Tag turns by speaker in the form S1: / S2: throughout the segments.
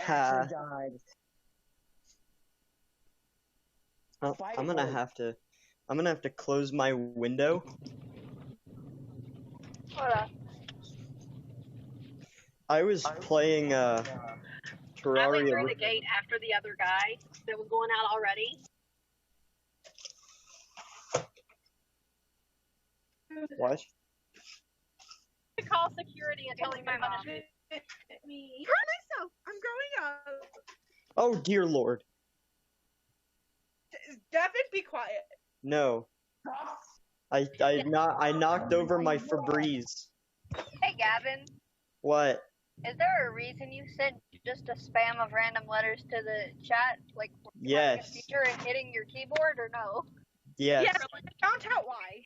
S1: actually died.
S2: I'm gonna have to close my window.
S3: Hold on.
S2: I was playing
S3: I went
S2: Terraria
S3: through
S2: with
S3: the gate after the other guy that was going out already.
S2: what?
S3: To call security and telling my mom.
S4: Me. Hurt myself. I'm growing up.
S2: Oh dear lord.
S4: Devin, be quiet.
S2: No. I knocked over my Febreze.
S3: Hey, Gavin.
S2: What?
S3: Is there a reason you sent just a spam of random letters to the chat, like
S2: Yes.
S3: computer and hitting your keyboard, or no?
S2: Yes.
S4: Yeah, I found out why.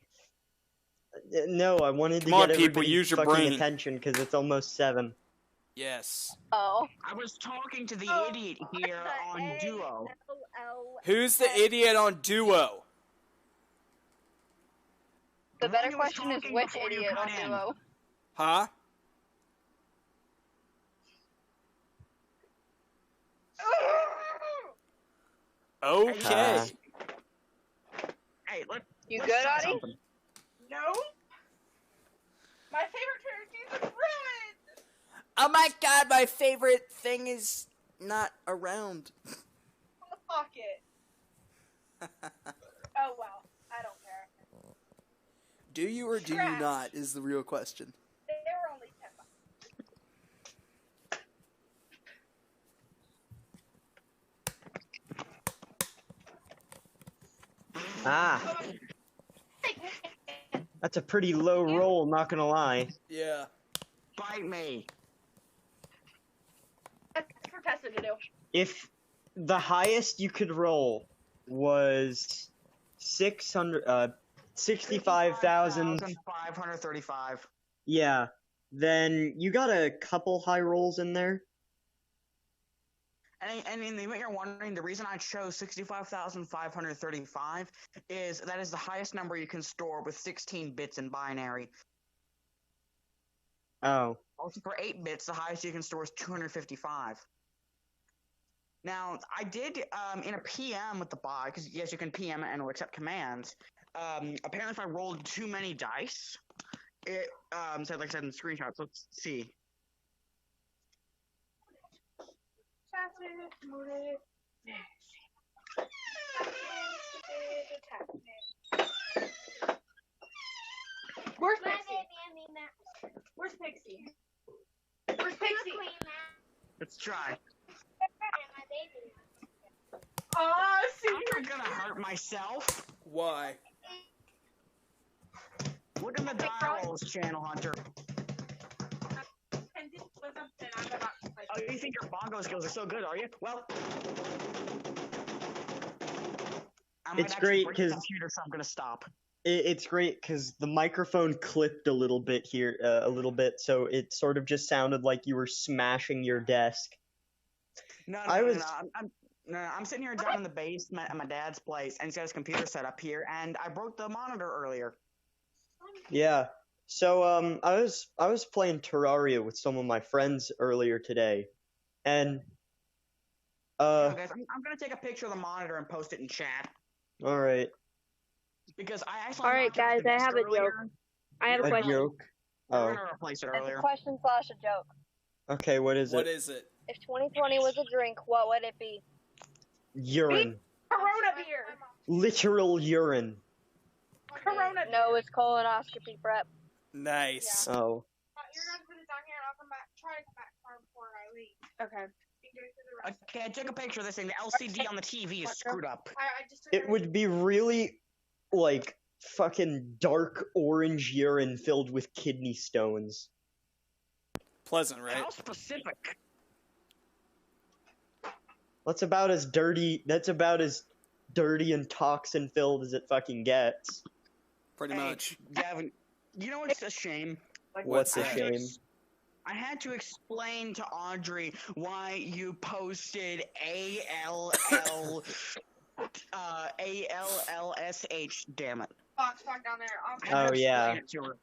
S2: No, I wanted to
S5: Come on,
S2: get
S5: people,
S2: everybody's
S5: use your
S2: fucking
S5: brain.
S2: attention because it's almost 7.
S5: Yes.
S3: Oh.
S1: I was talking to the
S4: Oh,
S1: idiot here on Duo.
S5: Who's the idiot on Duo?
S3: The
S1: The
S3: better
S1: one who was
S3: question is
S1: talking
S3: which
S1: before you
S3: idiot on
S1: cut in.
S3: Duo?
S5: Huh? Okay.
S1: Hey, let's
S3: You
S1: let's
S3: good,
S1: try
S3: Adi?
S1: something.
S4: No. My favorite character is ruined.
S5: Oh my god, my favorite thing is not around.
S4: Fuck it. Oh well, I don't care.
S5: Do you or do you
S4: Trash.
S5: not is the real question.
S4: They were only $10.
S2: Ah. That's a pretty low roll, not gonna lie.
S5: Yeah.
S1: Bite me.
S4: That's for Tessa to do.
S2: If the highest you could roll was 65,000,
S1: 535.
S2: yeah, then you got a couple high rolls in there.
S1: And in the event you're wondering, the reason I chose 65,535 is that is the highest number you can store with 16 bits in binary.
S2: Oh.
S1: Also, for 8 bits, the highest you can store is 255. Now, I did, in a PM with the bot, because yes, you can PM and it'll accept commands. Apparently, if I rolled too many dice, it said, like I said in the screenshots, let's see.
S4: Where's Pixie? Where's Pixie? Where's Pixie?
S1: Let's try.
S4: See,
S1: I'm gonna hurt myself.
S5: Why?
S1: Look at the dial rolls, Channel Hunter. Oh, you think your bongo skills are so good, are you? Well, I might
S2: It's
S1: actually
S2: great
S1: break the
S2: 'cause-
S1: computer, so I'm gonna stop.
S2: It's great because the microphone clipped a little bit here, so it sort of just sounded like you were smashing your desk.
S1: No,
S2: I was-
S1: I'm sitting here down in the basement at my dad's place, and he's got his computer set up here, and I broke the monitor earlier.
S2: Yeah. So I was playing Terraria with some of my friends earlier today, and
S1: Guys, I'm gonna take a picture of the monitor and post it in chat
S2: all right,
S1: because I actually.
S3: All right,
S1: knocked out
S3: guys,
S1: the
S3: I
S1: disc
S3: have a
S1: earlier.
S3: joke. I have a
S2: a
S3: question.
S2: joke.
S1: We're
S2: Oh,
S1: gonna replace it
S3: It's a
S1: earlier.
S3: question / a joke.
S2: okay. What is
S5: What
S2: it?
S5: is it?
S3: If 2020 was a drink, what would it be?
S2: Urine.
S4: Corona beer.
S2: Literal urine.
S4: Corona beer.
S3: No, it's colonoscopy prep.
S5: Nice.
S2: Oh.
S4: You're gonna put this on here, and I'll come back. Try to come back before I leave. Okay.
S1: Okay, I took a picture of this thing. The LCD on the TV is screwed up.
S4: I just took
S2: It would be really, like, fucking dark orange urine filled with kidney stones.
S5: Pleasant, right?
S1: How specific?
S2: That's about as dirty and toxin filled as it fucking gets.
S5: Pretty
S1: Hey,
S5: much.
S1: Gavin, you know what's a shame?
S2: What's a
S5: that?
S2: shame?
S1: I had to explain to Audrey why you posted ALLSH, damn it.
S4: box back down there.
S1: I had to
S2: Oh, yeah.
S1: explain it to her.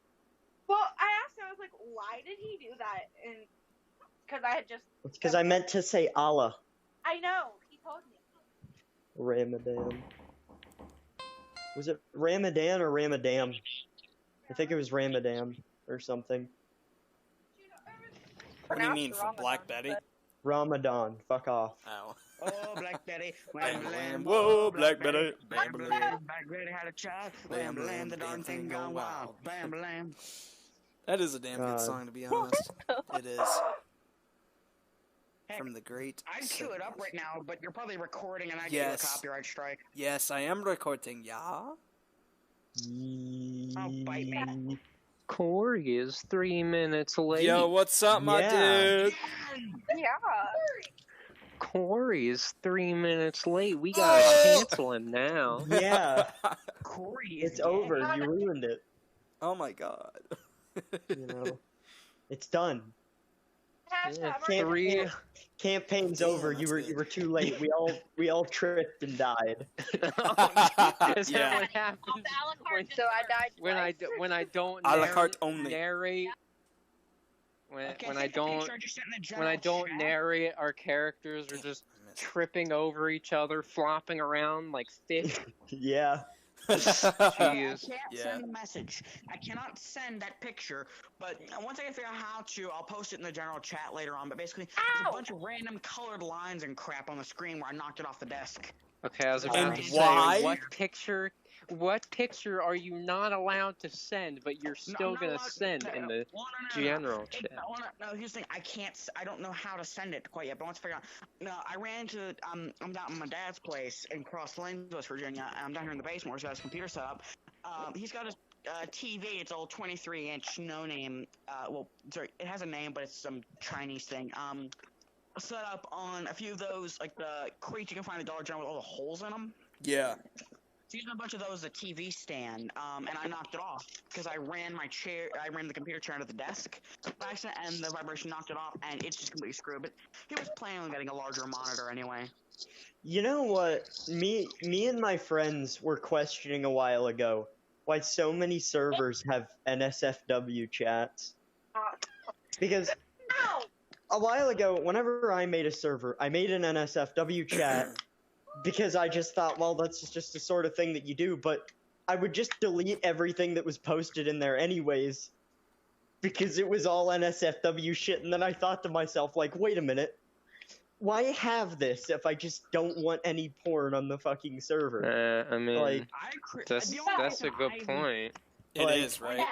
S4: Well, I asked him, I was like, why did he do that? And because I had just.
S2: It's because I meant to say Allah.
S4: I know. He told me.
S2: Ramadan. Was it Ramadan or Ramadan? I think it was Ramadan or something.
S5: What do you mean, for
S3: Ramadan,
S5: Black Betty?
S3: but-
S2: Ramadan. Fuck off.
S5: Oh.
S1: Oh, Black Betty.
S5: Bam, bam, whoa, Black Betty.
S1: Bam,
S5: Bam,
S1: bam,
S5: bam.
S1: Black Betty had a child.
S5: Bam,
S1: Bam, bam, the
S5: bam,
S1: darn thing gone wild. Bam, bam.
S5: That is a damn good
S2: God.
S5: song, to be honest. It is.
S1: Heck,
S5: From the great.
S1: I'd cue it up right now, but you're probably recording and I'd
S5: Yes.
S1: do a copyright strike.
S5: Yes, I am recording, yeah?
S1: Oh, bite me.
S6: Corey is 3 minutes late.
S5: Yo, what's up, my
S2: Yeah.
S5: dude?
S3: Yeah.
S6: Corey is 3 minutes late. We gotta cancel him now.
S2: Yeah,
S1: Corey is
S2: it's over. You ruined it.
S5: Oh my god.
S2: You know, it's done.
S6: Yeah,
S2: Can't-
S6: three.
S2: Campaign's
S5: Damn,
S2: over. You
S5: that's
S2: were
S5: good.
S2: you were too late. We all tripped and died.
S6: Is that
S5: Yeah.
S6: what happens when,
S3: So I died
S6: when I don't
S5: A la carte only.
S6: narrate? When
S1: Okay,
S6: when
S1: take
S6: I
S1: a
S6: don't
S1: picture, just sit in the
S6: when I
S1: general
S6: don't
S1: chat.
S6: narrate, our characters are just tripping over each other, flopping around like fish.
S2: Yeah.
S6: Jeez.
S1: I can't
S5: Yeah.
S1: send a message. I cannot send that picture, but once I can figure out how to, I'll post it in the general chat later on. But basically, there's a bunch of random colored lines and crap on the screen where I knocked it off the desk.
S6: Okay, I was
S1: And
S6: about to say,
S5: why?
S6: what picture are you not allowed to send, but you're
S1: No,
S6: still
S1: I'm not
S6: gonna
S1: allowed to-
S6: send
S1: no,
S6: in
S1: no,
S6: the
S1: well, no,
S6: general
S1: It-
S6: chat?
S1: no, here's the thing. I don't know how to send it quite yet, but once I figure out. No, I ran to, I'm down at my dad's place in Cross Lanes, West Virginia. And I'm down here in the basement where he's got his computer set up. He's got his TV. It's all 23-inch, no name. Well, sorry, it has a name, but it's some Chinese thing. Set up on a few of those, like the crates you can find at the Dollar General with all the holes in them.
S5: Yeah.
S1: So using a bunch of those as a TV stand, and I knocked it off because I ran the computer chair into the desk by accident, and the vibration knocked it off, and it's just completely screwed. But he was planning on getting a larger monitor anyway.
S2: You know what? Me and my friends were questioning a while ago why so many servers have NSFW chats. Because a while ago, whenever I made a server, I made an NSFW chat because I just thought, well, that's just the sort of thing that you do, but I would just delete everything that was posted in there anyways because it was all NSFW shit, and then I thought to myself, like, wait a minute. Why have this if I just don't want any porn on the fucking server?
S6: I mean,
S2: Like,
S6: that's
S1: the only
S6: that's a
S1: reason
S6: good
S1: I even-
S6: point.
S5: It
S2: Like-
S5: is, right?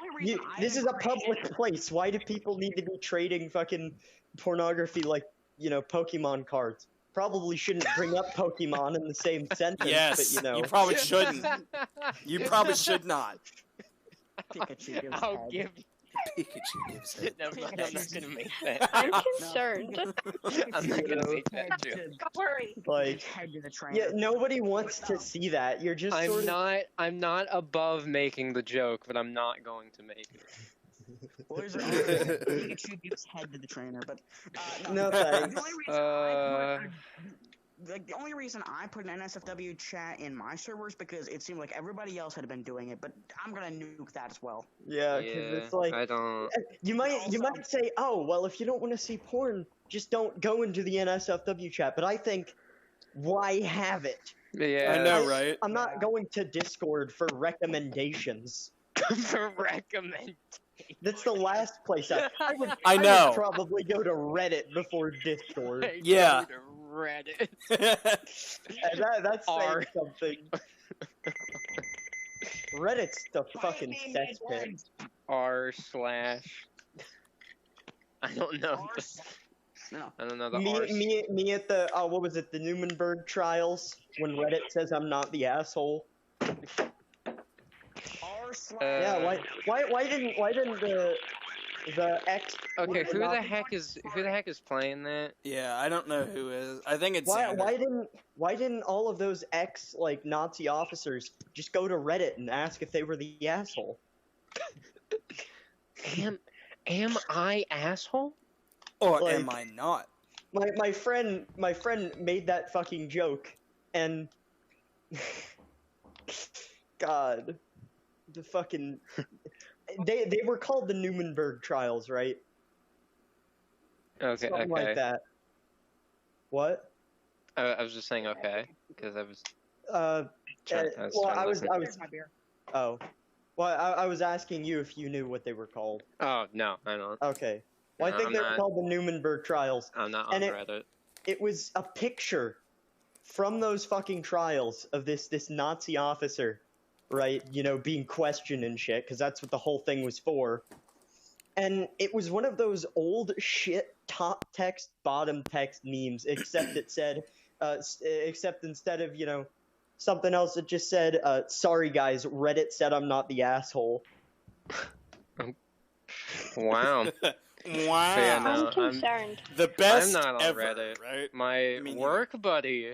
S2: This is a public place. Why do people need to be trading fucking pornography like, Pokemon cards? Probably shouldn't bring up Pokemon in the same sentence,
S5: Yes.
S2: but
S5: You probably shouldn't. You probably
S6: should.
S5: should not.
S1: Pikachu gives
S6: I'll
S1: head.
S6: give.
S5: Pikachu gives it.
S6: Never mind, I'm not gonna make that.
S3: I'm concerned.
S6: I'm not gonna make that joke.
S4: Don't worry.
S2: like,
S1: Head to the trainer.
S2: yeah, nobody wants to see that. You're just sort of...
S6: I'm not above making the joke, but I'm not going to make it.
S1: Well, there's Pikachu gives head to the trainer, but
S2: No
S1: The
S2: thanks.
S1: only reason the only reason I put an NSFW chat in my server is because it seemed like everybody else had been doing it, but I'm gonna nuke that as well.
S2: Yeah, because it's like...
S6: I don't.
S2: You might say, oh, well, if you don't want to see porn, just don't go into the NSFW chat. But I think, why have it?
S6: Yeah,
S5: I know, right?
S2: I'm not going to Discord for recommendations.
S6: for recommend.
S2: That's the last place I would.
S5: I know.
S2: would probably go to Reddit before Discord.
S5: Yeah.
S6: Go to Reddit.
S2: And that's saying
S6: R.
S2: something. Reddit's the fucking cesspit.
S6: R slash. I don't know.
S1: No.
S6: I don't know the
S2: Me,
S6: R.
S2: me at the what was it, the Nuremberg trials when Reddit says I'm not the asshole. Yeah, why didn't the X?
S6: Okay, who
S2: not-
S6: the heck is playing that?
S5: Yeah, I don't know who is. I think it's
S2: Why
S5: Xander.
S2: why didn't all of those ex like Nazi officers just go to Reddit and ask if they were the asshole?
S6: Am I asshole?
S5: Or
S2: like-
S5: am I not?
S2: My friend made that fucking joke, and God, the fucking they were called the Nuremberg trials, right?
S6: Okay,
S2: something
S6: okay.
S2: like that. What?
S6: I was just saying okay because I was.
S2: Uh,
S6: Trying,
S2: well,
S6: trying to listen.
S1: There's my beer.
S2: Oh, well, I was asking you if you knew what they were called.
S6: Oh no, I don't.
S2: Okay. Well, I
S6: No,
S2: think
S6: I'm
S2: they were
S6: not.
S2: called the Nuremberg trials.
S6: I'm not on
S2: And
S6: Reddit.
S2: It was a picture from those fucking trials of this Nazi officer, right? You know, being questioned and shit, because that's what the whole thing was for. And it was one of those old shit top text, bottom text memes, except it said, except instead of, you know, something else, it just said, sorry guys, Reddit said I'm not the asshole.
S6: Wow.
S5: Wow.
S6: So, yeah, no.
S3: I'm concerned.
S5: The best
S6: I'm not on
S5: ever,
S6: Reddit.
S5: right?
S6: My
S5: Me neither.
S6: work buddy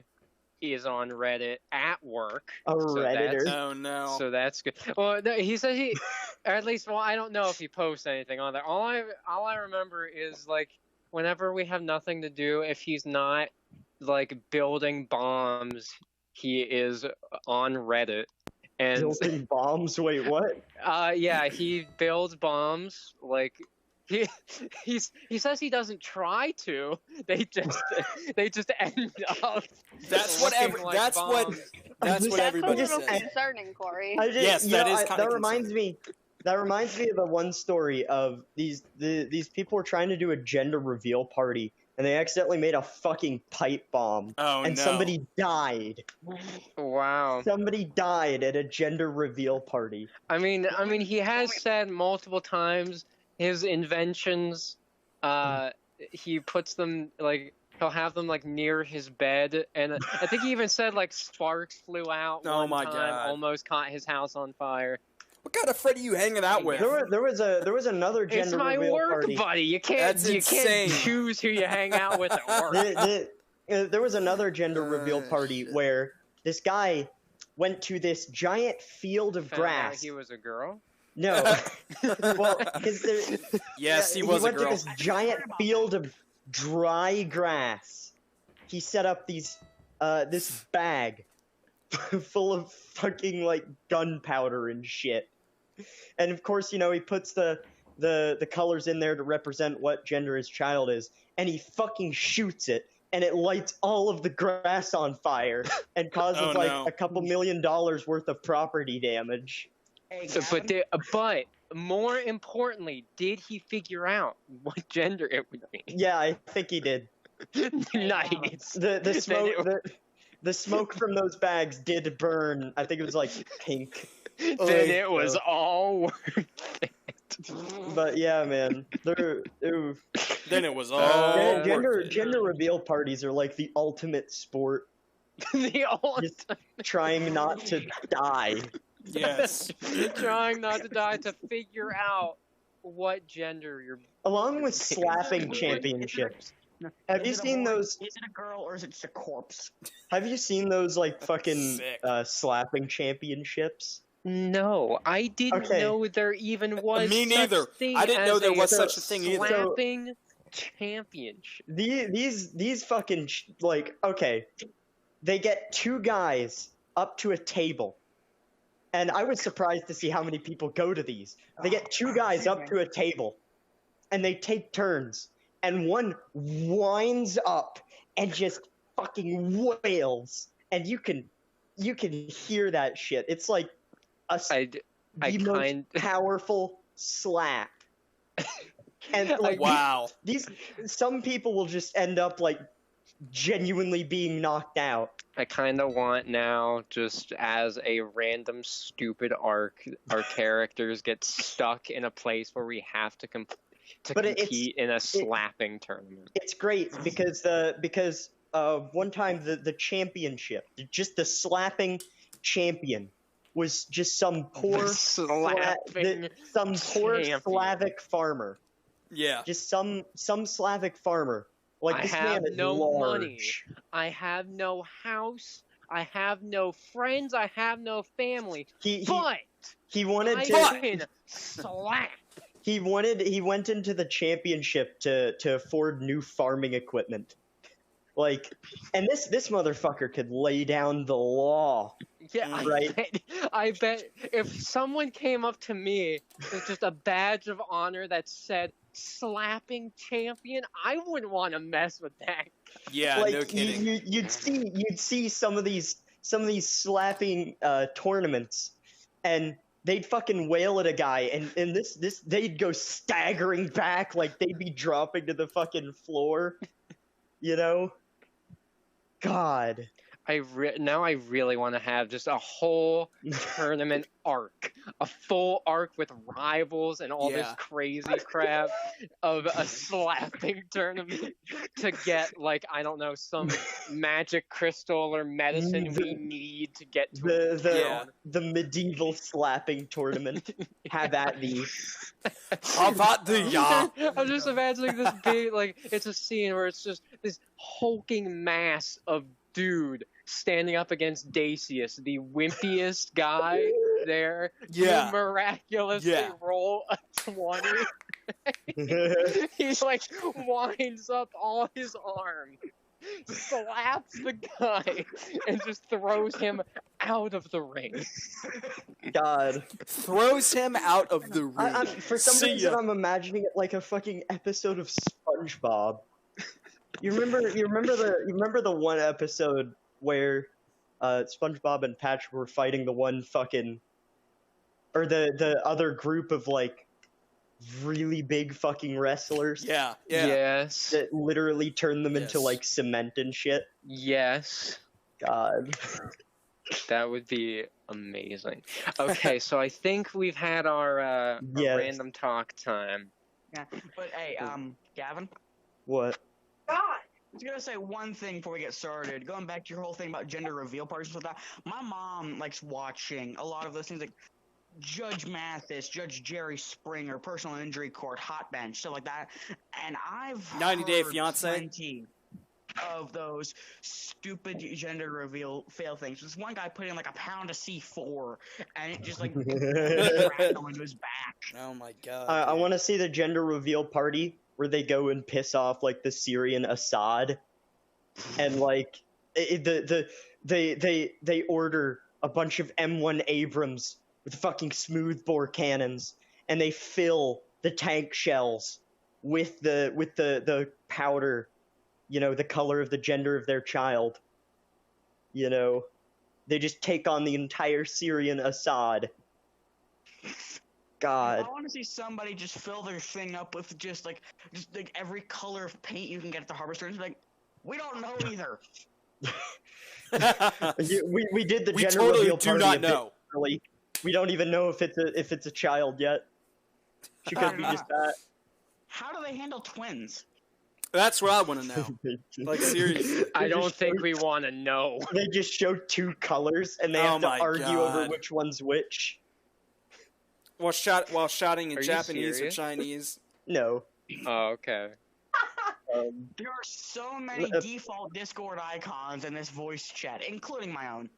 S6: is on Reddit at work.
S2: A Redditor.
S5: Oh no.
S6: So that's good. Well, no, he said he, or at least, well, I don't know if he posts anything on there. All I remember is like whenever we have nothing to do, if he's not like building bombs, he is on Reddit. And
S2: Building bombs? Wait, what?
S6: yeah, he builds bombs. Like he says he doesn't try to. They just end up.
S5: That's what
S6: looking like
S5: that's what
S6: bombs.
S5: that's what
S3: That's a
S5: everybody
S3: little
S5: says.
S3: concerning, Corey.
S5: Yes,
S2: you
S5: that
S2: know,
S5: is kinda
S2: that reminds me. That reminds me of the one story of these people were trying to do a gender reveal party, and they accidentally made a fucking pipe bomb,
S5: Oh
S2: and
S5: no.
S2: somebody died.
S6: Wow.
S2: Somebody died at a gender reveal party.
S6: I mean, he has said multiple times his inventions. He puts them like he'll have them like near his bed, and I think he even said like sparks flew out
S5: Oh
S6: one
S5: my
S6: time,
S5: God.
S6: almost caught his house on fire.
S5: What kind of Fred are you hanging out with?
S2: There was another
S6: It's
S2: gender
S6: my
S2: reveal
S6: work
S2: party.
S6: buddy. You can't
S5: That's insane.
S6: choose who you hang out with at work.
S2: There was another gender reveal party
S5: shit.
S2: where this guy went to this giant field of
S6: Found out
S2: grass.
S6: he was a girl.
S2: No, well,
S5: Yes, he was a
S2: went to
S5: girl.
S2: this giant field of dry grass. He set up this bag full of fucking like gunpowder and shit. And of course, you know, he puts the colors in there to represent what gender his child is, and he fucking shoots it, and it lights all of the grass on fire and causes
S5: Oh,
S2: like
S5: no.
S2: a couple $1 million worth of property damage.
S1: Hey,
S6: But
S1: Gavin,
S6: but more importantly, did he figure out what gender it would be?
S2: Yeah, I think he did.
S6: Nice.
S2: The
S6: Then
S2: smoke
S6: it-
S2: the smoke from those bags did burn. I think it was like pink.
S6: Then
S5: Oy.
S6: it was all worth it.
S2: But yeah, man, ooh.
S5: Then it was all
S6: Oh,
S2: Gender reveal parties are like the ultimate sport.
S6: The old
S2: Just trying not to die.
S5: Yes.
S6: trying not to die to figure out what gender you're.
S2: Along with slapping championships. Have you
S1: is it a
S2: seen
S1: boy,
S2: those?
S1: Is it a girl or is it just a corpse?
S2: Have you seen those like fucking
S5: Sick.
S2: slapping championships?
S6: No, I didn't
S2: Okay.
S6: know there even was.
S5: Me
S6: such
S5: neither.
S6: Thing
S5: I didn't know
S6: as
S5: there
S6: a
S5: was such a thing either.
S6: Slapping championship.
S2: These fucking like okay, they get two guys up to a table, and I was surprised to see how many people go to these. They get two guys up to a table, and they take turns, and one winds up and just fucking wails, and you can hear that shit. It's like
S6: I
S2: the most
S6: kind-
S2: powerful slap. And like
S5: Wow.
S2: some people will just end up like genuinely being knocked out.
S6: I kind of want now, just as a random stupid arc, our characters get stuck in a place where we have to
S2: But it's-
S6: compete in a slapping tournament.
S2: It's great because one time the championship, just the slapping champion, was just some poor
S6: Slapping
S2: some poor
S6: champion.
S2: Slavic farmer.
S5: Yeah.
S2: Just some Slavic farmer. Like
S6: I
S2: this
S6: have
S2: man is
S6: no
S2: large.
S6: money. I have no house. I have no friends. I have no family.
S2: He
S6: But
S2: wanted
S6: I
S2: to.
S6: can slap.
S2: He went into the championship to afford new farming equipment. Like, and this motherfucker could lay down the law.
S6: Yeah,
S2: Right.
S6: I bet if someone came up to me with just a badge of honor that said, slapping champion. I wouldn't want to mess with that.
S7: Yeah,
S2: like
S7: no kidding.
S2: you'd see some of these slapping tournaments, and they'd fucking wail at a guy, and this they'd go staggering back like they'd be dropping to the fucking floor, you know? God.
S6: Now I really want to have just a whole tournament arc, a full arc with rivals and all this
S7: Yeah.
S6: crazy crap of a slapping tournament to get, like, I don't know, some magic crystal or medicine we need to get to
S2: The medieval slapping tournament. Have at thee.
S7: How about the ya?
S6: I'm just imagining this big, like, it's a scene where it's just this hulking mass of dude standing up against Dacius, the wimpiest guy there.
S7: Yeah.
S6: You miraculously roll a 20. He, like, winds up all his arm, slaps the guy, and just throws him out of the ring.
S2: God.
S7: Throws him out of the ring.
S2: For some
S7: See
S2: reason,
S7: ya.
S2: I'm imagining it like a fucking episode of SpongeBob. You remember the one episode where SpongeBob and Patrick were fighting the one fucking, or the other group of like really big fucking wrestlers
S7: Yeah.
S6: Yes.
S2: that literally turned them into
S7: Yes.
S2: like cement and shit.
S6: Yes.
S2: God.
S6: That would be amazing. Okay, so I think we've had our
S2: Yes.
S6: random talk time.
S1: Yeah, but hey, Gavin,
S2: What?
S4: God.
S1: I was gonna say one thing before we get started. Going back to your whole thing about gender reveal parties and stuff like that. My mom likes watching a lot of those things like Judge Mathis, Judge Jerry Springer, Personal Injury Court, Hot Bench, stuff like that. And I've
S7: 90 Day
S1: heard
S7: Fiancé?
S1: plenty of those stupid gender reveal fail things. This one guy put in like a pound of C4, and it just like rattled into his back.
S7: Oh my god.
S2: I want to see the gender reveal party where they go and piss off like the Syrian Assad, and like they order a bunch of M1 Abrams with fucking smoothbore cannons, and they fill the tank shells with the powder, you know, the color of the gender of their child. You know, they just take on the entire Syrian Assad. God.
S1: I want to see somebody just fill their thing up with just like every color of paint you can get at the harbor store. And just be like, we don't know either.
S2: We did the
S7: We
S2: gender
S7: totally
S2: reveal
S7: do
S2: party
S7: not
S2: a bit
S7: know.
S2: early. We don't even know if it's a child yet. She could be just that.
S1: How do they handle twins?
S7: That's what I want to know. Like, seriously.
S6: I don't think we want to know.
S2: They just show two colors, and they
S7: Oh
S2: have to
S7: my
S2: argue over
S7: God.
S2: which one's which.
S7: While shouting in
S6: Are you
S7: Japanese or
S6: serious?
S7: Chinese.
S2: No.
S6: Oh, okay.
S1: There are so many default Discord icons in this voice chat, including my own.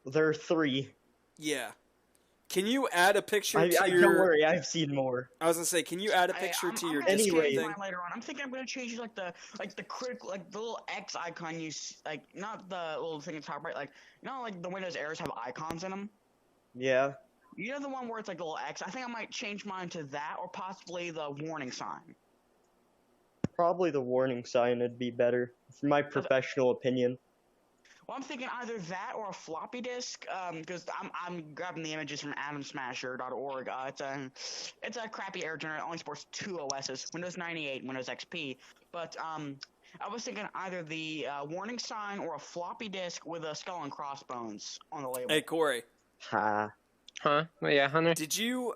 S2: There are three.
S7: Yeah. Can you add a picture to
S2: Don't
S7: your...
S2: worry, I've seen more.
S7: I was gonna say, can you add a picture
S1: I'm
S7: to your
S1: gonna
S7: Discord
S2: Anyway.
S1: change
S7: thing?
S1: mine later on. I'm thinking I'm gonna change like the critical, like the little X icon like not the little thing at the top right, like like the Windows errors have icons in them.
S2: Yeah.
S1: You know the one where it's like the little X. I think I might change mine to that, or possibly the warning sign.
S2: Probably the warning sign would be better, from my professional opinion.
S1: Well, I'm thinking either that or a floppy disk, because I'm grabbing the images from atomsmasher.org. It's a crappy error generator. It only supports 2 OSs, Windows 98, Windows XP. But I was thinking either the warning sign or a floppy disk with a skull and crossbones on the label.
S7: Hey, Corey.
S2: Ha.
S6: Huh? Well, yeah, Hunter?
S7: Did you,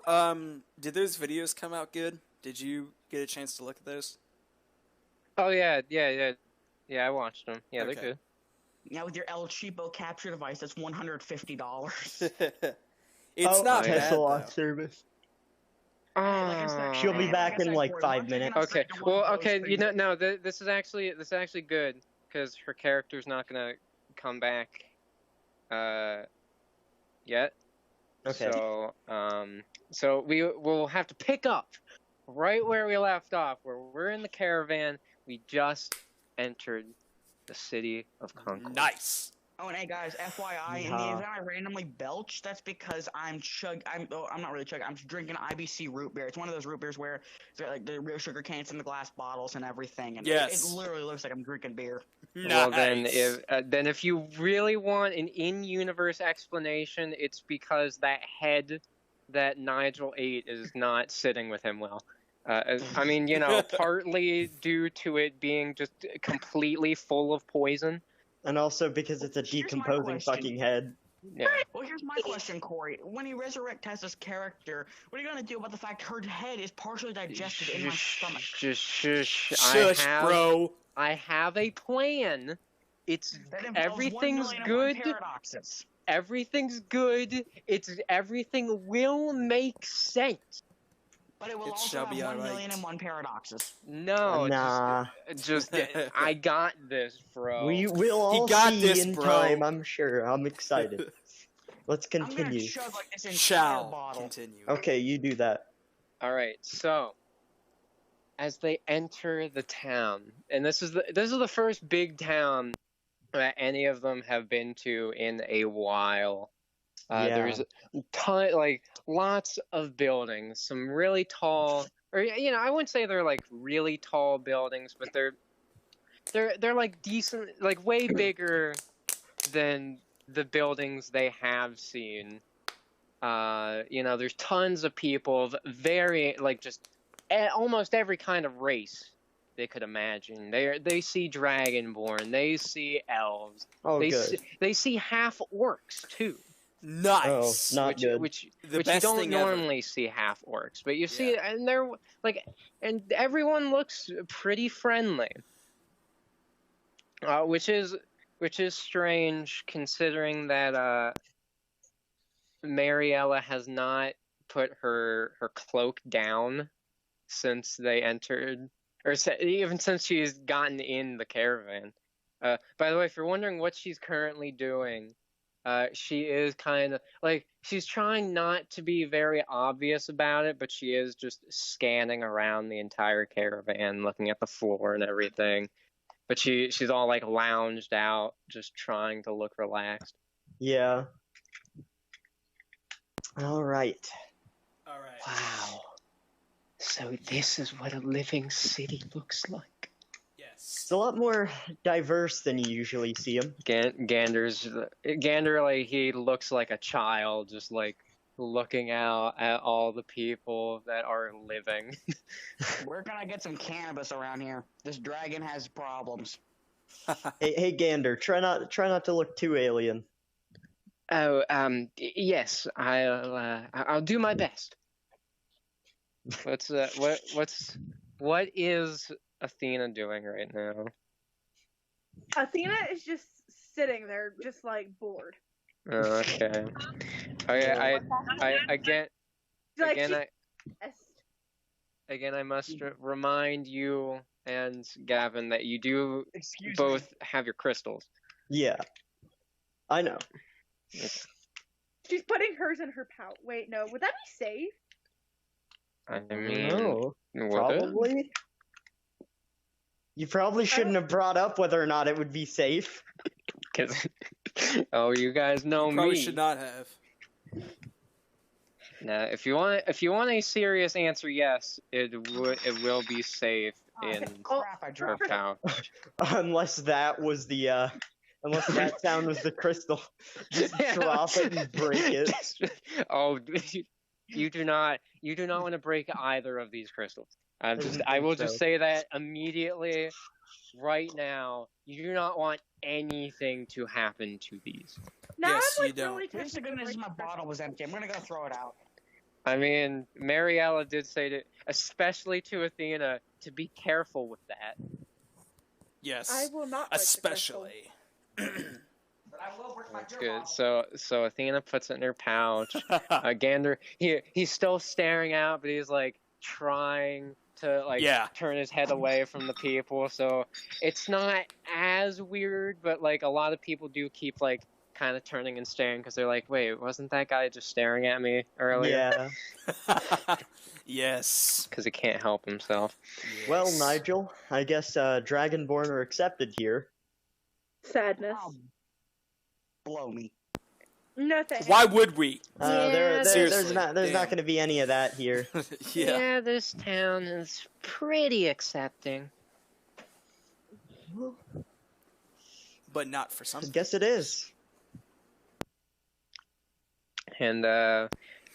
S7: did those videos come out good? Did you get a chance to look at those?
S6: Oh, yeah, I watched them. Yeah,
S7: Okay.
S6: they're good.
S1: Yeah, with your El Cheapo capture device, that's $150.
S7: It's not
S6: yeah.
S7: bad,
S2: a lot
S7: though.
S2: of service.
S1: Like I said,
S2: She'll be back in, like,
S1: Corey,
S2: 5
S1: once you're
S2: minutes.
S1: gonna
S6: Okay,
S1: start to one
S6: well,
S1: of those
S6: okay, you
S1: things-
S6: know, no, this is actually good, because her character's not gonna come back, yet.
S2: Okay.
S6: So we'll have to pick up right where we left off, where we're in the caravan. We just entered the city of Concord.
S7: Nice.
S1: Oh, and hey guys, FYI, in the
S2: Yeehaw.
S1: event I randomly belch, that's because I'm not really chugging. I'm drinking IBC root beer. It's one of those root beers where it's like the real sugar canes in the glass bottles and everything, and it
S7: Yes.
S1: literally looks like I'm drinking beer.
S6: Well,
S7: Nice.
S6: then if you really want an in-universe explanation, it's because that head that Nigel ate is not sitting with him well. I mean, partly due to it being just completely full of poison.
S2: And also because it's a
S1: Here's my
S2: decomposing
S1: question.
S2: fucking head.
S6: Yeah.
S1: Well, here's my question, Corey. When you resurrect Tessa's character, what are you gonna do about the fact her head is partially digested in my stomach?
S6: Shush.
S7: Shush, bro.
S6: I have a plan. It's
S1: That involves
S6: everything's
S1: 1,000,001
S6: good.
S1: paradoxes.
S6: Everything's good. Everything will make sense.
S1: But it will
S7: It
S1: also
S7: shall
S1: have
S7: be
S1: 1,000,001 paradoxes.
S6: No,
S2: Nah.
S6: just I got this, bro.
S2: We will all
S7: got
S2: see
S7: this,
S2: in
S7: bro.
S2: time, I'm sure. I'm excited. Let's
S1: I'm gonna
S2: continue.
S1: chug like this entire
S7: Shall
S1: bottle.
S7: continue.
S2: Okay, you do that.
S6: All right, so as they enter the town, and this is the first big town that any of them have been to in a while.
S2: Yeah.
S6: There's lots of buildings, some really tall, or I wouldn't say they're like really tall buildings, but they're like decent, like way bigger than the buildings they have seen. There's tons of people of very just almost every kind of race they could imagine. They see Dragonborn, they see elves,
S2: Oh,
S6: they
S2: good.
S6: they see half orcs too.
S7: Nice.
S2: Oh, not good.
S6: Which
S7: The
S6: you
S7: best
S6: don't
S7: thing ever.
S6: normally see half orcs, but you see,
S7: Yeah.
S6: and they're and everyone looks pretty friendly, which is strange considering that Mariella has not put her cloak down since they entered, or even since she's gotten in the caravan. By the way, if you're wondering what she's currently doing, she is kind of she's trying not to be very obvious about it, but she is just scanning around the entire caravan, looking at the floor and everything. But she's all lounged out, just trying to look relaxed.
S2: Yeah. Alright.
S7: All right.
S6: Wow. So this is what a living city looks like.
S7: Yes.
S2: It's a lot more diverse than you usually see them.
S6: Gander, he looks like a child, just looking out at all the people that are living.
S1: Where can I get some cannabis around here? This dragon has problems.
S2: Hey, Gander, try not to look too alien.
S6: Oh, yes, I'll do my best. What is Athena doing right now?
S4: Athena is just sitting there, just bored.
S6: Oh, okay. Okay, I must remind you and Gavin that you do
S1: Excuse
S6: both have your crystals.
S2: Yeah. I know.
S4: She's putting hers in her pouch. Wait, no. Would that be safe?
S6: I mean,
S2: No,
S6: would it?
S2: probably. You probably shouldn't have brought up whether or not it would be safe.
S6: 'Cause- oh, you guys know
S7: Probably
S6: me.
S7: should not have.
S6: Now, if you want a serious answer, yes, it will be safe in
S1: Crap, I
S6: her
S1: dropped it.
S6: pouch.
S2: Unless that was the unless that sound was the crystal. Just drop it and break it.
S6: Oh, you do not want to break either of these crystals. I will just say that immediately, right now. You do not want anything to happen to these.
S4: Now
S7: Yes,
S4: I'm
S7: you don't.
S4: really
S1: Just the
S4: tempted to
S1: goodness,
S4: break
S1: my
S4: the
S1: bottle was empty. I'm gonna go throw it out.
S6: I mean, Mariella did say especially to Athena, to be careful with that.
S7: Yes.
S4: I will not break the crystal.
S7: Especially.
S1: But I will break my
S6: That's
S1: beer
S6: good.
S1: bottle.
S6: So Athena puts it in her pouch. Gander, he's still staring out, but he's trying to
S7: Yeah.
S6: turn his head away from the people. So it's not as weird, but a lot of people do keep kind of turning and staring because they're like, wait, wasn't that guy just staring at me earlier?
S2: Yeah.
S7: Yes.
S6: Because he can't help himself.
S2: Well,
S7: Yes.
S2: Nigel, I guess Dragonborn are accepted here.
S4: Sadness.
S1: blow me.
S4: No thanks.
S7: Why would we?
S2: There's
S7: seriously,
S2: not
S7: damn.
S2: going to be any of that here.
S7: Yeah.
S6: This town is pretty accepting.
S7: But not for some.
S2: I guess it is.
S6: And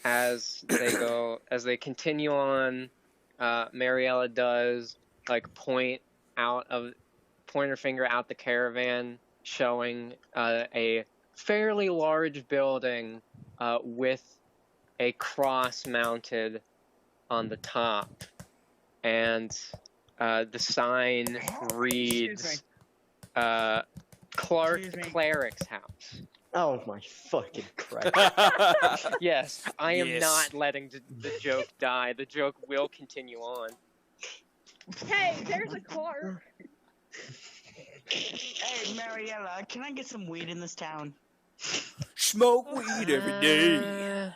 S6: as they continue on, Mariella does like point her finger out the caravan, showing a fairly large building with a cross mounted on the top, and the sign reads Clark Cleric's house.
S2: Oh my fucking Christ.
S6: Yes, I am
S7: Yes.
S6: not letting the joke die. The joke will continue on.
S4: Hey, there's a Clark.
S1: Hey, Mariella, can I get some weed in this town?
S7: Smoke weed every day.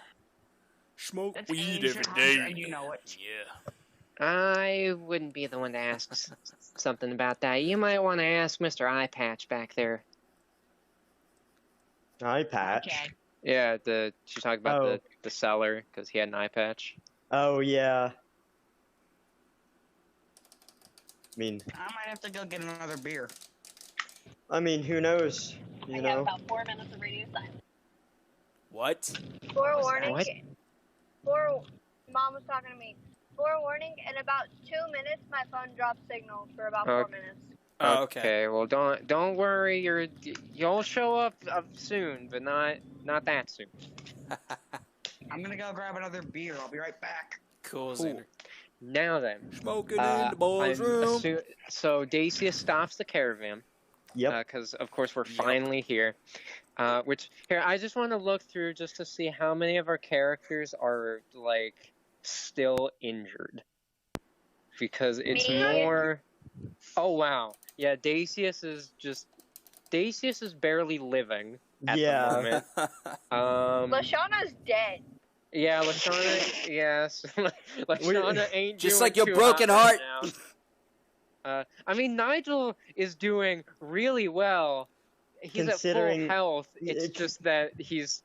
S7: Smoke
S1: That's
S7: weed
S1: ancient
S7: every
S1: hunter,
S7: day.
S1: and you know it.
S7: Yeah.
S6: I wouldn't be the one to ask something about that. You might want to ask Mr. Eye Patch back there.
S2: Eye patch.
S1: Okay.
S6: Yeah, she talked about
S2: Oh.
S6: the seller because he had an eye patch.
S2: Oh yeah. I mean,
S1: I might have to go get another beer.
S2: who knows? You
S3: I have
S2: know.
S3: about 4 minutes of radio silence.
S7: What?
S3: Forewarning.
S6: What?
S3: Mom was talking to me. Forewarning, in about 2 minutes, my phone drops signal for about 4 minutes.
S7: Oh, okay.
S6: Well, don't worry. You'll show up soon, but not that soon.
S1: I'm gonna go grab another beer. I'll be right back.
S7: Cool, Xander.
S6: Now then,
S7: Smoking in the boys' room.
S6: So Dacius stops the caravan.
S2: Yep.
S6: Because of course we're finally here. Which here I just want to look through just to see how many of our characters are like still injured. Because it's
S3: Me?
S6: more. Oh wow, yeah. Dacius is barely living at
S2: Yeah.
S6: the moment.
S3: Lashana's dead.
S6: Yeah, Lashana. Yes, Lashana ain't
S7: Just
S6: doing
S7: like your
S6: too
S7: broken
S6: hot
S7: heart.
S6: right now. Nigel is doing really well. He's at full
S2: Considering
S6: health. It's
S2: it-
S6: just that he's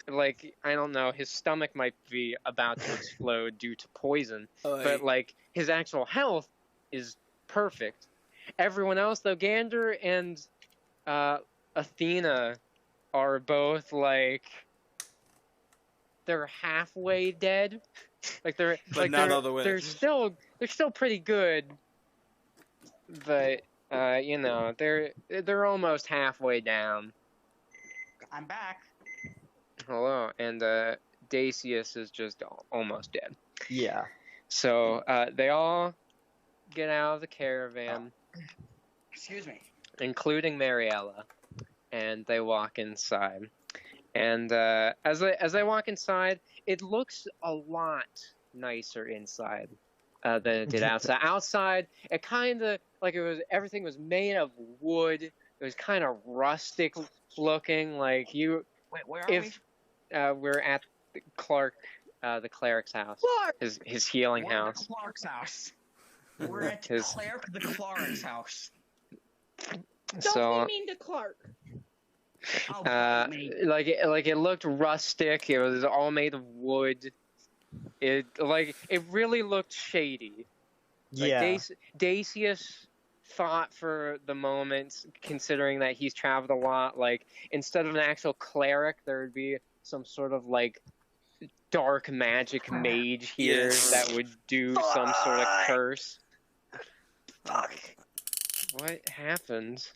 S6: like, I don't know, his stomach might be about to explode due to poison. But like his actual health is perfect. Everyone else though, Gander and Athena are both like they're halfway dead. Like they're
S7: But
S6: like
S7: not
S6: they're,
S7: all the way.
S6: they're still pretty good. But they're almost halfway down.
S1: I'm back.
S6: Hello, and Dacius is just almost dead.
S2: Yeah.
S6: So they all get out of the caravan,
S1: Excuse me.
S6: including Mariella, and they walk inside. And as they walk inside, it looks a lot nicer inside than it did outside. Outside, it kind of like everything was made of wood. It was kind of rustic looking. Like you,
S1: Wait, where are
S6: if we're at the cleric's house,
S4: Clark!
S6: his healing
S1: we? We're
S6: house.
S1: at Clark's house. We're at
S6: His-
S1: Clark the Clark's house.
S4: Don't
S6: So.
S4: be mean to Clark.
S1: Oh, fuck me.
S6: Like it looked rustic. It was all made of wood. It really looked shady. Like,
S2: Yeah.
S6: Dacius thought for the moment, considering that he's traveled a lot, like instead of an actual cleric, there would be some sort of like dark magic mage here
S7: Yes.
S6: that would do some sort of curse.
S2: Fuck.
S6: What happened?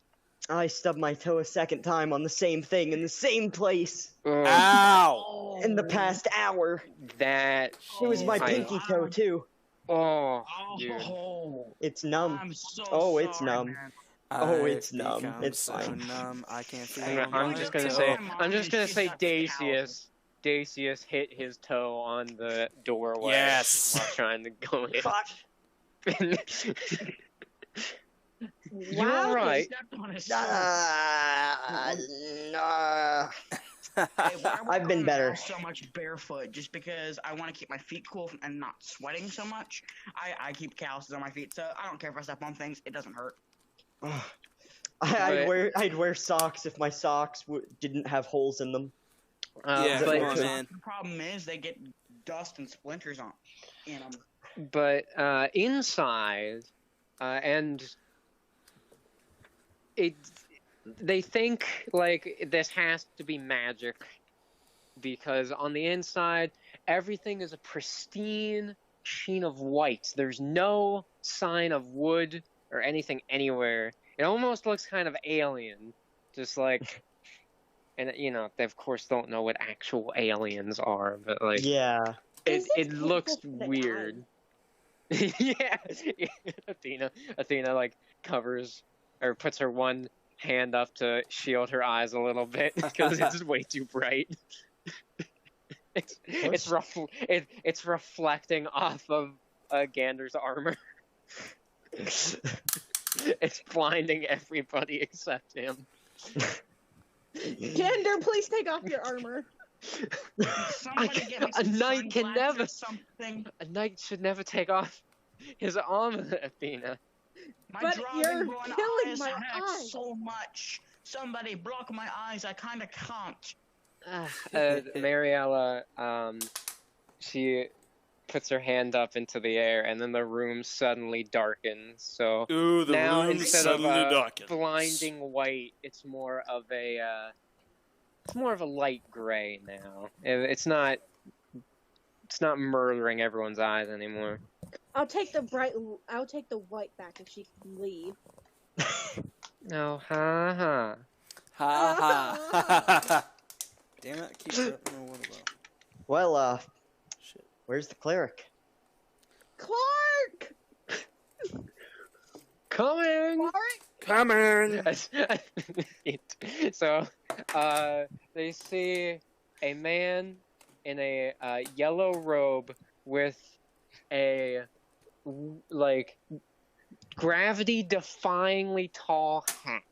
S2: I stubbed my toe a second time on the same thing in the same place
S6: Oh,
S7: Ow!
S2: in the past hour.
S6: that.
S2: It was my
S6: I-
S2: pinky toe too.
S6: Oh, dude.
S1: Oh,
S2: It's numb.
S1: I'm so
S2: Oh, it's
S1: sorry,
S2: numb.
S1: man.
S2: Oh, it's
S7: I've
S2: numb.
S7: become
S2: It's
S7: so
S2: fine.
S7: numb, I can't feel
S6: I'm
S7: my
S6: just
S7: toe.
S6: gonna say,
S1: She's
S6: Dacius. Dacius hit his toe on the doorway
S7: Yes.
S6: while trying to go in.
S2: Fuck.
S6: You were right.
S1: Stepped on his
S2: Nah.
S1: Hey, why am I
S2: I've been
S1: going
S2: better.
S1: around so much barefoot just because I want to keep my feet cool and not sweating so much. I keep calluses on my feet, so I don't care if I step on things. It doesn't hurt.
S2: I'd wear socks if my socks didn't have holes in them.
S7: Yeah,
S6: but,
S7: come on, man.
S1: The problem is they get dust and splinters in them.
S6: But inside, and they think like this has to be magic because on the inside everything is a pristine sheen of white. There's no sign of wood or anything anywhere. It almost looks kind of alien, just like, and you know, they of course don't know what actual aliens are, but like,
S2: Yeah.
S6: it looks weird. Yeah, Athena like covers or puts her one hand up to shield her eyes a little bit because it's way too bright. It's reflecting off of Gander's armor. It's blinding everybody except him.
S8: Gander, please take off your armor.
S6: A knight can never. A knight should never take off his armor, Athena.
S8: But you're killing my eyes
S1: so much. Somebody block my eyes. I kind of can't.
S6: Mariella, she puts her hand up into the air, and then the room suddenly darkens. So
S7: Ooh, the
S6: now
S7: room
S6: instead
S7: suddenly
S6: of
S7: darkens.
S6: blinding white, it's more of a light gray now. It's not murdering everyone's eyes anymore.
S8: I'll take the white back if she can leave.
S6: No, ha ha.
S7: Ha ha. Damn it, keep it up. No, what about?
S2: Well,
S7: Shit.
S2: where's the cleric?
S8: Clark!
S6: Coming!
S7: Coming!
S6: So, they see a man in a yellow robe with a, like, gravity-defyingly tall hat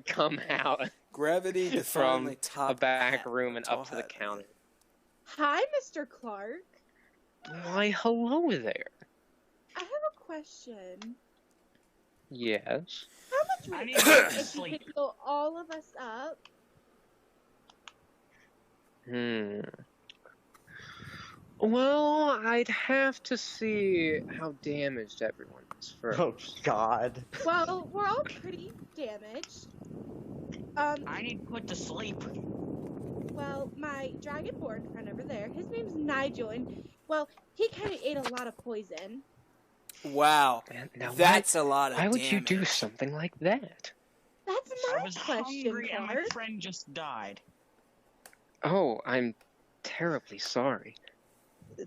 S6: come out
S7: Gravity
S6: from
S7: defyingly top
S6: a back
S7: hat.
S6: room and
S7: Tall
S6: up to the
S7: hat.
S6: counter.
S8: Hi, Mr. Clark.
S6: Why, hello there.
S8: I have a question.
S6: Yes.
S8: How
S1: I
S8: much
S1: need
S8: would
S1: to
S8: it
S1: go
S8: be
S1: to
S8: if you
S1: sleep.
S8: could fill all of us up?
S6: Well, I'd have to see how damaged everyone is first.
S2: Oh God.
S8: Well, we're all pretty damaged.
S1: I need put to sleep.
S8: Well, my dragonborn friend over there, his name's Nigel, and, well, he kind of ate a lot of poison.
S7: Wow.
S6: Now,
S7: That's a lot of
S6: why would
S7: damage.
S6: you do something like that?
S8: That's
S1: I
S8: my
S1: was
S8: question,
S1: hungry and my
S8: Clark.
S1: friend just died.
S6: Oh, I'm terribly sorry.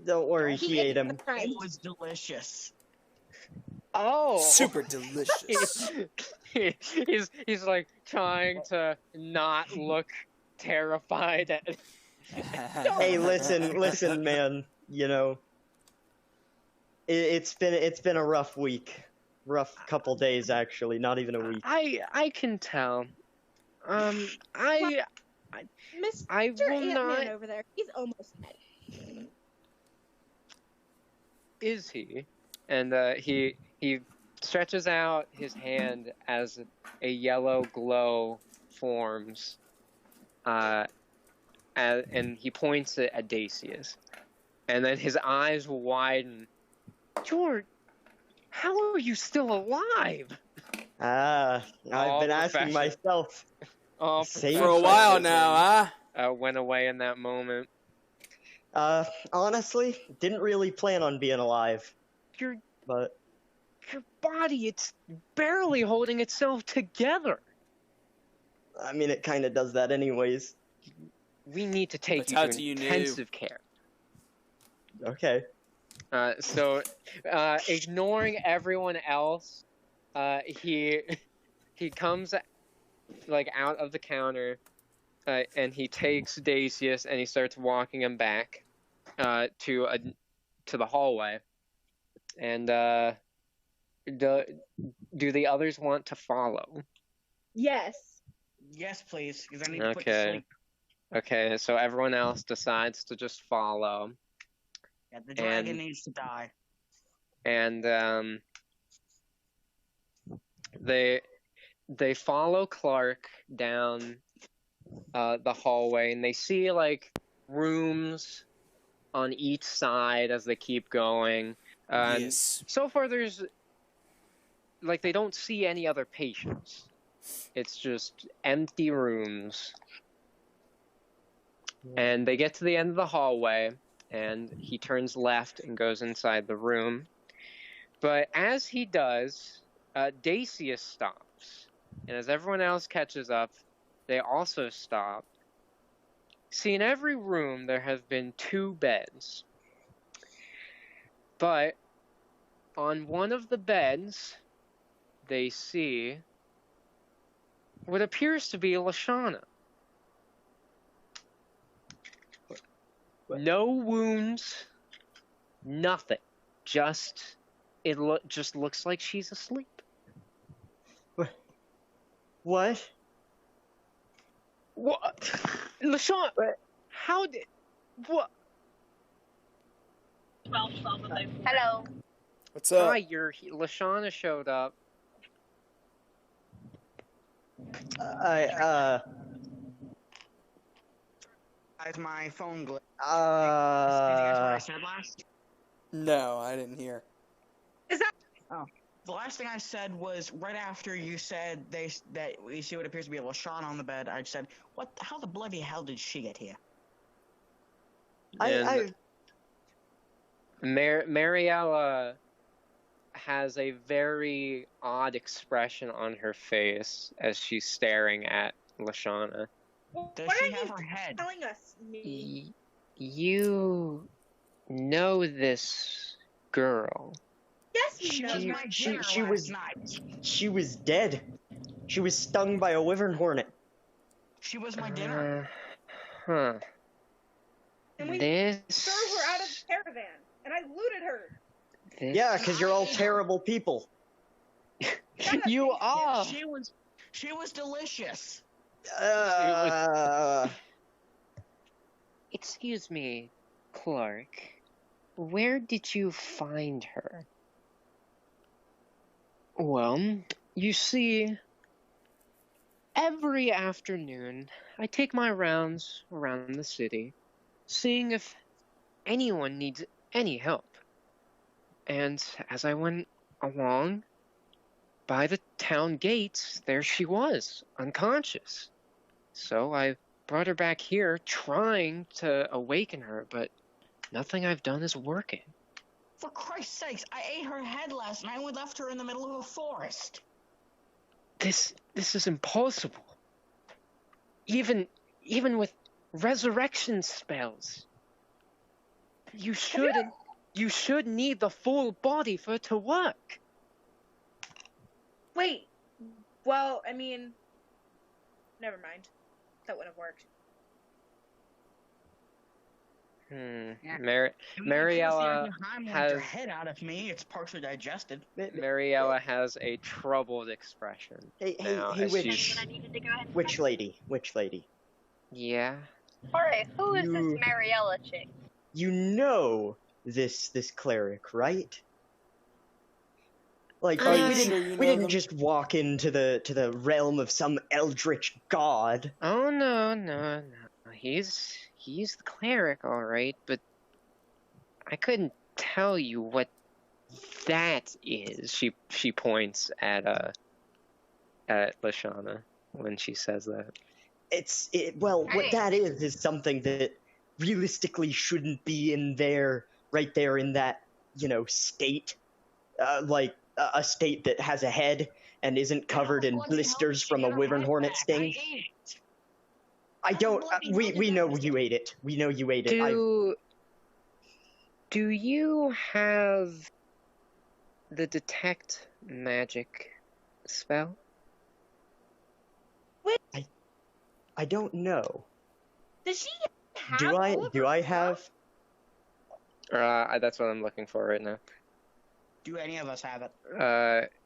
S2: Don't worry, he ate him.
S1: It was delicious.
S6: Oh,
S7: Super delicious.
S6: he's like trying to not look terrified at.
S2: Hey, listen, man. You know, it's been a rough week, rough couple days actually, not even a week.
S6: I can tell. I
S8: Mr.
S6: will
S8: Ant-Man
S6: not.
S8: over there, he's almost dead.
S6: Is he? And he stretches out his hand as a yellow glow forms, and he points it at Dacius, and then his eyes widen. George, how are you still alive?
S2: I've been asking
S6: profession.
S2: myself.
S6: Oh,
S2: Same
S7: For a while now, huh?
S6: Went away in that moment.
S2: Honestly, didn't really plan on being alive,
S6: Your
S2: but
S6: body, it's barely holding itself together.
S2: I mean, it kind of does that anyways.
S6: We need to take
S7: But
S6: you
S7: how
S6: to
S7: do you know?
S6: intensive care.
S2: Okay.
S6: So, ignoring everyone else, he comes like out of the counter, and he takes Dacius and he starts walking him back to the hallway. And do the others want to follow?
S8: Yes.
S1: Yes, please, because I need to put to
S6: Okay.
S1: sleep.
S6: Okay, so everyone else decides to just follow.
S1: Yeah, the dragon
S6: And-
S1: needs to die.
S6: And they follow Clark down the hallway, and they see like rooms on each side as they keep going.
S7: Yes.
S6: So far, there's like they don't see any other patients. It's just empty rooms. And they get to the end of the hallway, and he turns left and goes inside the room. But as he does, Dacius stops. And as everyone else catches up, they also stop. See, in every room, there have been 2 beds. But on one of the beds, they see what appears to be Lashana. No wounds, nothing. Just just looks like she's asleep.
S2: What?
S6: What? Lashana, how did... What?
S3: Hello.
S7: What's up?
S6: Hi, Lashana showed up.
S1: Guys, my phone glitched. Did you guys hear what I said last?
S7: No, I didn't hear.
S1: The last thing I said was right after you said that we see what appears to be a Lashana on the bed. I said, "What? How the bloody hell did she get here?"
S6: Mariella has a very odd expression on her face as she's staring at Lashana.
S1: Does
S8: What
S1: she
S8: are
S1: have
S8: you
S1: her head?
S8: telling us, me?
S6: You know this girl.
S8: Yes, we
S1: She
S8: know.
S1: was
S8: her.
S1: my
S2: she-
S1: dinner
S2: she
S1: last
S2: was-
S1: night.
S2: She was dead. She was stung by a wyvern hornet.
S1: She was my dinner.
S6: Huh.
S8: And we
S6: This...
S8: threw her out of the caravan, and I looted her.
S6: this-
S2: Yeah, because you're all terrible people.
S6: You are.
S1: She was delicious.
S6: Excuse me, Clark. Where did you find her? Well, you see, every afternoon I take my rounds around the city, seeing if anyone needs any help. And as I went along, by the town gates, there she was, unconscious. So I brought her back here, trying to awaken her, but nothing I've done is working.
S1: For Christ's sakes, I ate her head last night and we left her in the middle of a forest.
S6: This is impossible. Even with resurrection spells. You should need the full body for it to work.
S8: Wait. Well, I mean, never mind. That wouldn't have worked.
S1: Yeah.
S6: Mariella has
S1: your head out of me. It's partially digested.
S6: Mariella has a troubled expression.
S2: Hey,
S6: now,
S2: hey,
S6: as
S2: witch.
S6: she's-
S3: I needed to go ahead and
S2: Witch lady. Witch lady.
S6: Yeah.
S3: Alright, who is
S2: You-
S3: this Mariella chick?
S2: You know this cleric, right? Like
S6: Are you
S2: we
S7: sure
S2: didn't
S7: you
S2: we
S7: know
S2: didn't
S7: them?
S2: just walk into the realm of some eldritch god.
S6: Oh no. He's the cleric, all right, but I couldn't tell you what that is. She points at Lashana when she says that.
S2: Well, what
S3: Hey.
S2: that is something that realistically shouldn't be in there, right there in that, state, like a state that has a head and isn't covered in blisters from a wyvern hornet sting. I don't. We know you ate it. We know you ate it.
S6: Do you have the detect magic spell?
S2: I don't know.
S8: Does she have
S2: Do I?
S8: all of
S2: Do
S8: her
S2: I
S8: stuff?
S2: have?
S6: That's what I'm looking for right now.
S1: Do any of us have it?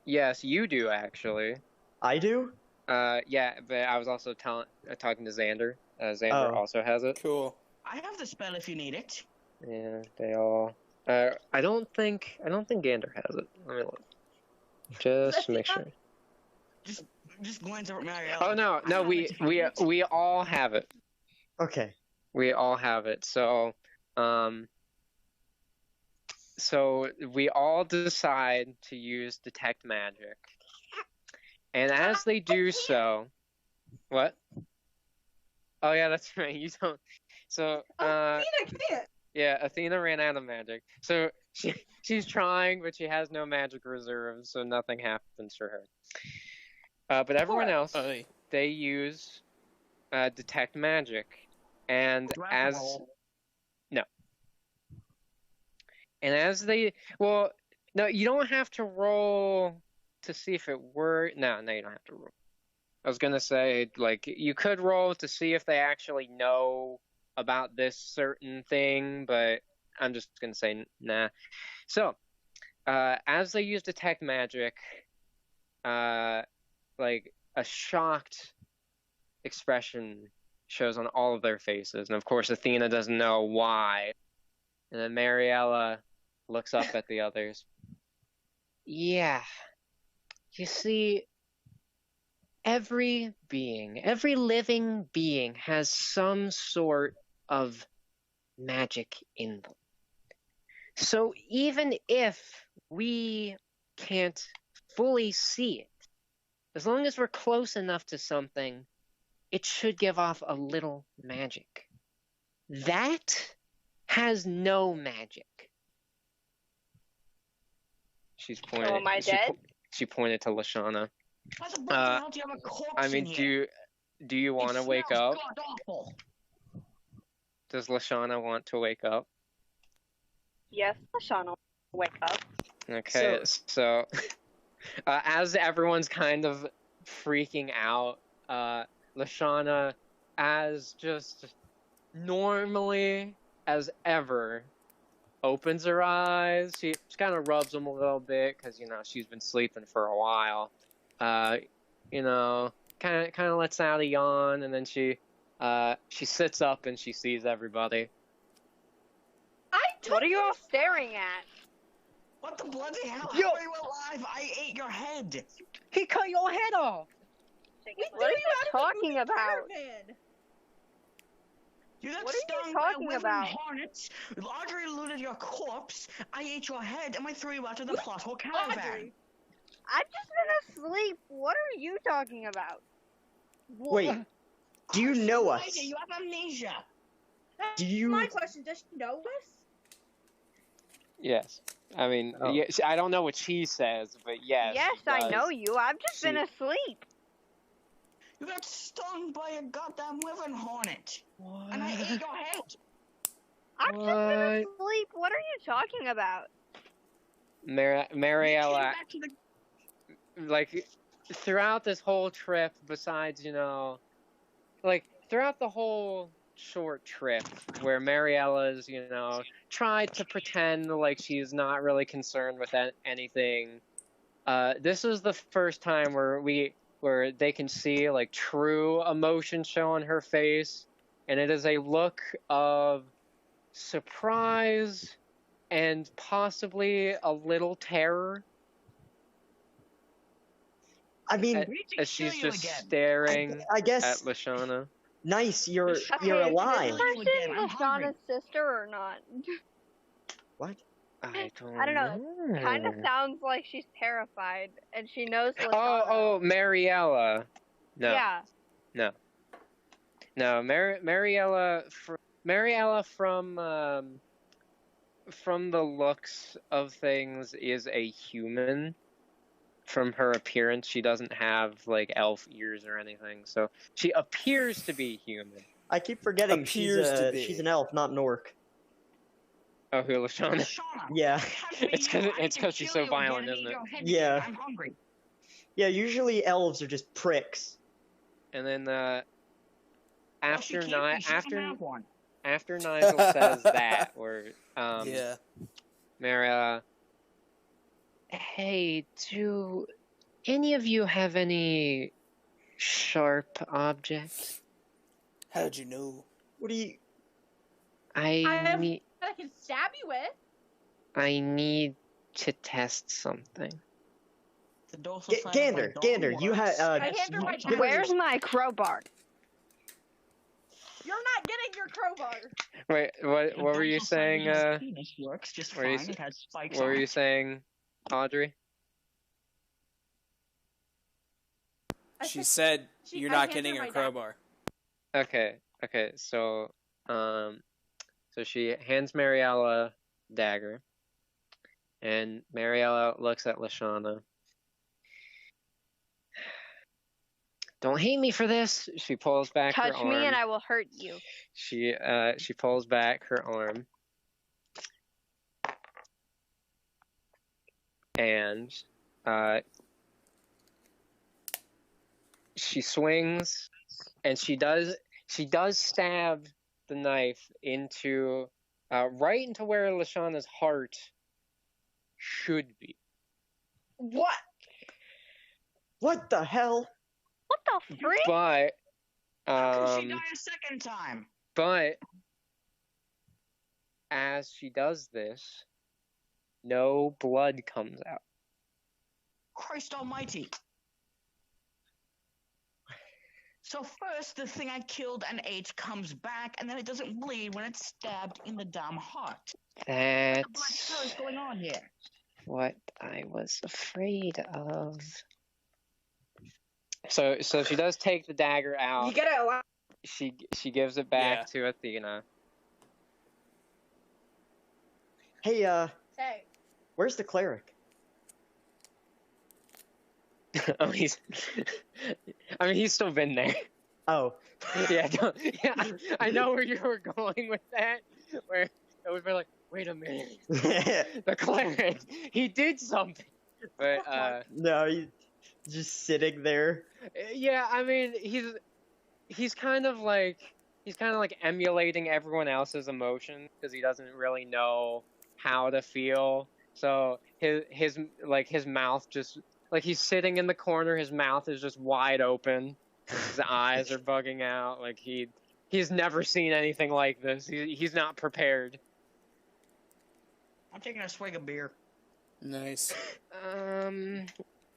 S6: Yes, you do actually.
S2: I do.
S6: Yeah, but I was also talking to Xander. Xander
S2: Oh.
S6: also has it.
S7: Cool.
S1: I have the spell if you need it.
S6: Yeah, they all. I don't think Gander has it. Let me look. Just
S8: Let's
S6: to make
S8: see.
S6: sure.
S1: just glance over at Mariella.
S6: Oh no, we all have it.
S2: Okay.
S6: We all have it. So we all decide to use detect magic. And as they do so, what? Oh yeah, that's right. You don't. So
S4: Athena can't.
S6: yeah, Athena ran out of magic. So she's trying, but she has no magic reserves, so nothing happens for her. But everyone else, they use detect magic, and
S1: Do I have to
S6: as
S1: roll?
S6: no, and as they no, you don't have to roll to see if it works. No, you don't have to roll. I was gonna say, like, you could roll to see if they actually know about this certain thing, but I'm just gonna say nah. So, as they use detect magic, like a shocked expression shows on all of their faces, and of course Athena doesn't know why. And then Mariella looks up at the others. Yeah, you see, every living being has some sort of magic in them. So even if we can't fully see it, as long as we're close enough to something, it should give off a little magic. That has no magic. She's pointed.
S3: So am I dead?
S6: She pointed to Lashana.
S1: Why the hell do you have a corpse
S6: I mean,
S1: in here?
S6: do you want to wake
S1: smells
S6: up?
S1: god-awful.
S6: Does Lashana want to wake up?
S3: Yes, Lashana will wake up.
S6: Okay, so as everyone's kind of freaking out, Lashana, as just normally as ever, opens her eyes. She kind of rubs them a little bit because, you know, she's been sleeping for a while. You know, kind of lets out a yawn, and then she sits up and she sees everybody.
S3: What are you all staring at?
S1: What the bloody hell?
S6: Yo!
S1: How are you alive? I ate your head.
S6: He cut your head off.
S3: What are you talking about?
S1: You got
S3: What are you
S1: stung by a
S3: talking
S1: wyvern
S3: about?
S1: hornet. Audrey looted your corpse. I ate your head, and I threw you out of the plothole caravan.
S3: I've just been asleep. What are you talking about?
S2: Wait, do you know us?
S1: You have amnesia.
S2: Do you?
S8: My question, does she know us?
S6: Yes. I mean, yes, I don't know what she says, but yes.
S3: Yes,
S6: she
S3: I
S6: does.
S3: know you. I've just been asleep.
S1: You got stung by a goddamn wyvern hornet. What? And I ate your head.
S3: I've just been asleep. What are you talking about?
S6: Mariella, like, throughout this whole trip, besides, you know, like, throughout the whole short trip where Mariella's, you know, tried to pretend like she's not really concerned with anything, this is the first time where they can see, like, true emotion show on her face, and it is a look of surprise and possibly a little terror.
S2: I mean,
S6: as she's just staring
S2: I guess
S6: at Lashana.
S2: Nice, you're
S3: Okay,
S2: alive.
S3: is this person Lashana's sister or not?
S2: What?
S6: I
S3: don't know. Kind of sounds like she's terrified, and she knows Lashana.
S6: Oh, Mariella. No.
S3: Yeah.
S6: No, Mariella from the looks of things is a human. From her appearance, she doesn't have, like, elf ears or anything, so she appears to be human.
S2: I keep forgetting she's an elf, not an orc.
S6: Oh, who, Lashana?
S2: Yeah.
S6: It's because she's so violent, isn't it?
S2: Yeah.
S1: I'm hungry.
S2: Yeah, usually elves are just pricks.
S6: And then, after Nigel says that, or,
S7: yeah.
S6: Mara, hey, do any of you have any sharp objects?
S7: How did you know?
S2: What do you...
S8: I can stab you with.
S6: I need to test something.
S1: The dorsal side of my
S2: Gander,
S1: dog
S2: Gander, you
S1: works.
S2: had.
S8: I hand her my
S2: you-
S3: Where's my crowbar?
S8: You're not getting your crowbar.
S6: Wait,
S1: The
S6: what were you
S1: dorsal side
S6: saying?
S1: of his penis works just
S6: what were you
S1: fine.
S6: s-
S1: It has spikes
S6: What
S1: on
S6: were you
S1: it.
S6: saying, Audrey?
S7: She said you're
S8: I
S7: not
S8: handed
S7: getting
S8: her
S7: her
S8: my
S7: crowbar.
S6: Okay, so she hands Mariella dagger, and Mariella looks at Lashana. Don't hate me for this. She pulls back her
S3: Touch
S6: arm.
S3: me and I will hurt you.
S6: She pulls back her arm, and she swings, and she does stab the knife into right into where Lashana's heart should be.
S2: What? What the hell?
S3: What the frick?
S6: But
S1: How could she die a second time?
S6: but as she does this, no blood comes out.
S1: Christ almighty. So first, the thing I killed and ate comes back, and then it doesn't bleed when it's stabbed in the damn heart. What the bloody hell is
S6: That's
S1: going on here?
S6: what I was afraid of. So she does take the dagger
S8: You
S6: out.
S8: gotta allow.
S6: She gives it back to Athena.
S2: Hey,
S8: Say.
S2: where's the cleric?
S6: Oh, he's still been there.
S2: Oh.
S6: Yeah, I know where you were going with that. Where it would be like, wait a minute, the cleric, he did something. But
S2: No, he's just sitting there.
S6: yeah, I mean, he's kind of like emulating everyone else's emotions because he doesn't really know how to feel. So his mouth just like he's sitting in the corner, his mouth is just wide open, his eyes are bugging out. Like he's never seen anything like this. He's not prepared.
S1: I'm taking a swig of beer.
S7: Nice.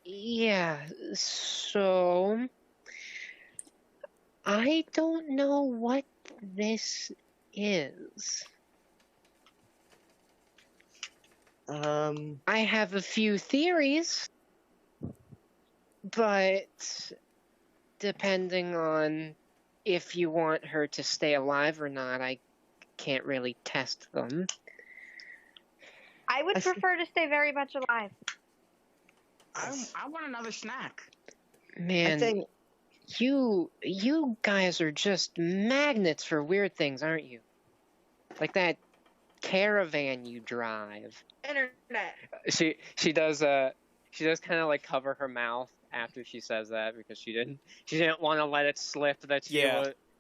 S6: Yeah. So I don't know what this is. I have a few theories, but depending on if you want her to stay alive or not, I can't really test them.
S3: I would
S2: I see.
S3: prefer to stay very much alive.
S1: I want another snack.
S6: Man,
S2: I think
S6: you guys are just magnets for weird things, aren't you? Like that caravan you drive.
S8: Internet.
S6: She does kind of like cover her mouth after she says that because she didn't want to let it slip that she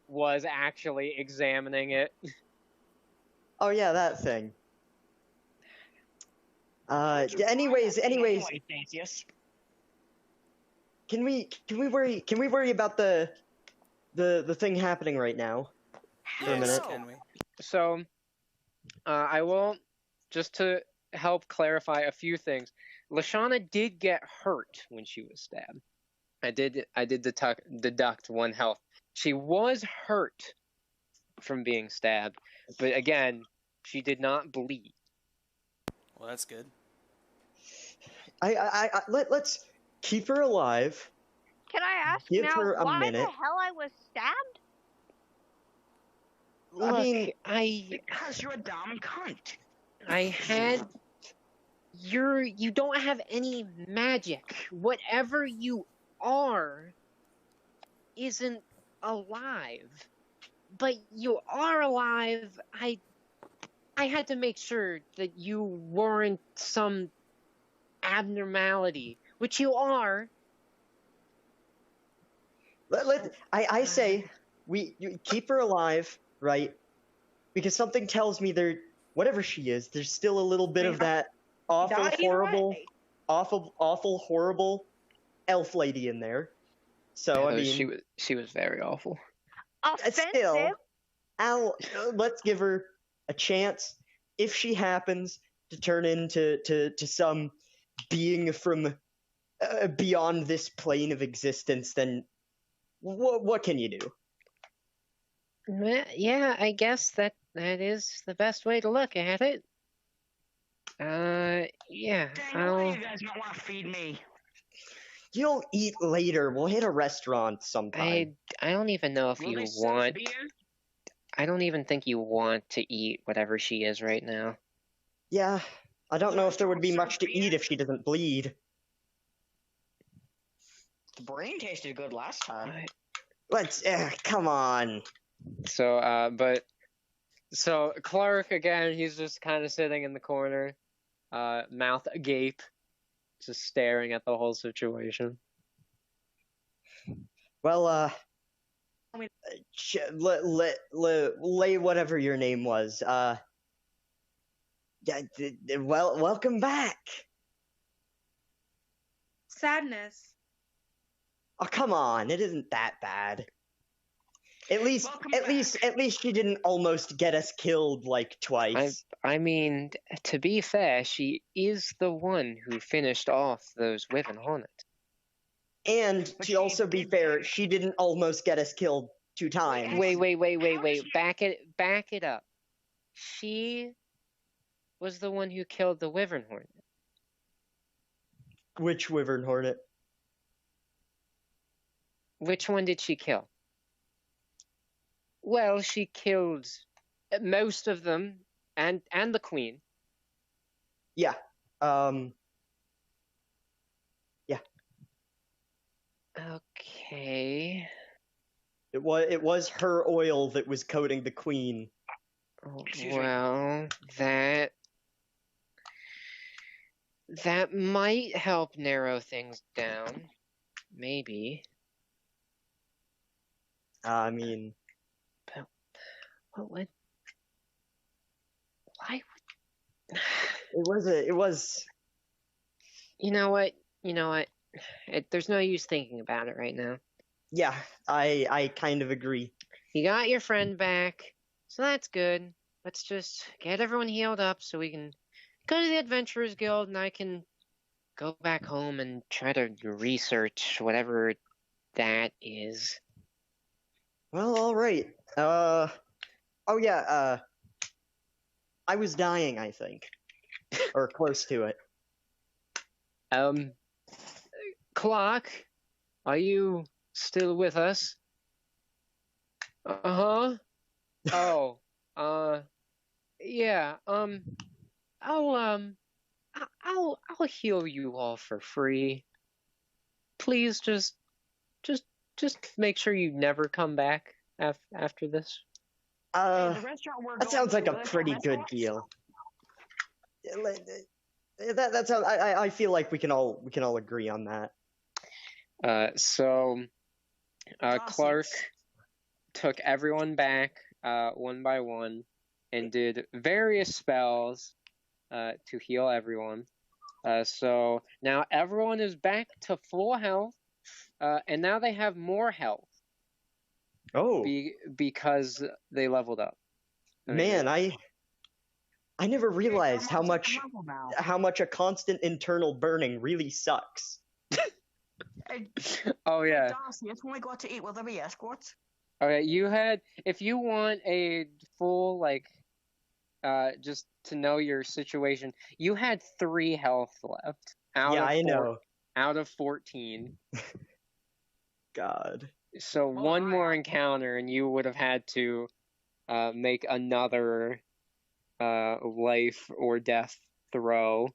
S6: was actually examining it.
S2: Oh yeah, that thing. Anyways,
S1: Theseus.
S2: can we worry about the thing happening right now? For a
S7: Yes,
S2: minute.
S7: can we?
S6: So, I will just to help clarify a few things. Lashana did get hurt when she was stabbed. I did deduct 1 health. She was hurt from being stabbed, but again, she did not bleed.
S7: Well, that's good.
S2: Let's keep her alive.
S3: Can I ask
S2: Give
S3: now
S2: her a
S3: why
S2: minute.
S3: the hell I was stabbed?
S6: Look,
S2: I mean,
S1: Because you're a dumb cunt.
S6: I had you don't have any magic. Whatever you are isn't alive. But you are alive. I had to make sure that you weren't some abnormality, which you are.
S2: I say you keep her alive, right? Because something tells me whatever she is, there's still a little bit of that awful,
S8: Not either
S2: horrible,
S8: way.
S2: awful, horrible elf lady in there. So I mean,
S6: she was very awful.
S3: Offensive?
S2: still, let's give her a chance. If she happens to turn into some being from beyond this plane of existence, then what can you do?
S6: Yeah, I guess that is the best way to look at it. Yeah,
S1: Dang, why do you guys not want to feed me?
S2: You'll eat later. We'll hit a restaurant sometime.
S6: I don't even know if
S1: Will
S6: you
S1: they serve
S6: want.
S1: beer?
S6: I don't even think you want to eat whatever she is right now.
S2: Yeah, I don't know if there would be
S1: Restaurant
S2: much to
S1: serve
S2: eat
S1: beer?
S2: if she doesn't bleed.
S1: The brain tasted good last time.
S2: Let's, come on.
S6: So Clark again, he's just kind of sitting in the corner, mouth agape, just staring at the whole situation.
S2: Well, lay whatever your name was. Welcome back.
S8: Sadness.
S2: Oh, come on, it isn't that bad. At least she didn't almost get us killed like twice.
S6: I mean, to be fair, she is the one who finished off those Wyvern Hornets.
S2: And to also be fair, she didn't almost get us killed 2 times.
S6: Wait. Back it up. She was the one who killed the Wyvern Hornet.
S2: Which Wyvern Hornet?
S6: Which one did she kill? Well, she killed most of them, and the queen.
S2: Yeah. Yeah.
S6: Okay.
S2: It was her oil that was coating the queen.
S6: Oh, well, that might help narrow things down. Maybe.
S2: I mean,
S6: what would? Why
S2: would? It was.
S6: You know what? There's no use thinking about it right now.
S2: Yeah, I kind of agree.
S6: You got your friend back, so that's good. Let's just get everyone healed up so we can go to the Adventurers Guild and I can go back home and try to research whatever that is.
S2: Well, alright. I was dying, I think. Or close to it.
S6: Clock, are you still with us? Uh-huh. Oh, yeah, I'll heal you all for free. Please just make sure you never come back after this.
S2: That sounds like a pretty good deal. That sounds. I feel like we can all agree on that.
S6: Clark took everyone back one by one and did various spells to heal everyone. So now everyone is back to full health, and now they have more health.
S2: Oh,
S6: because they leveled up.
S2: Man, I never realized how much a constant internal burning really sucks.
S6: Oh yeah.
S1: Darcy, it's when we go out to eat. Will there be escorts?
S6: Okay, if you want a full just to know your situation, you had 3 health left.
S2: I know.
S6: Out of 14.
S2: God.
S6: So one more encounter, and you would have had to make another life or death throw.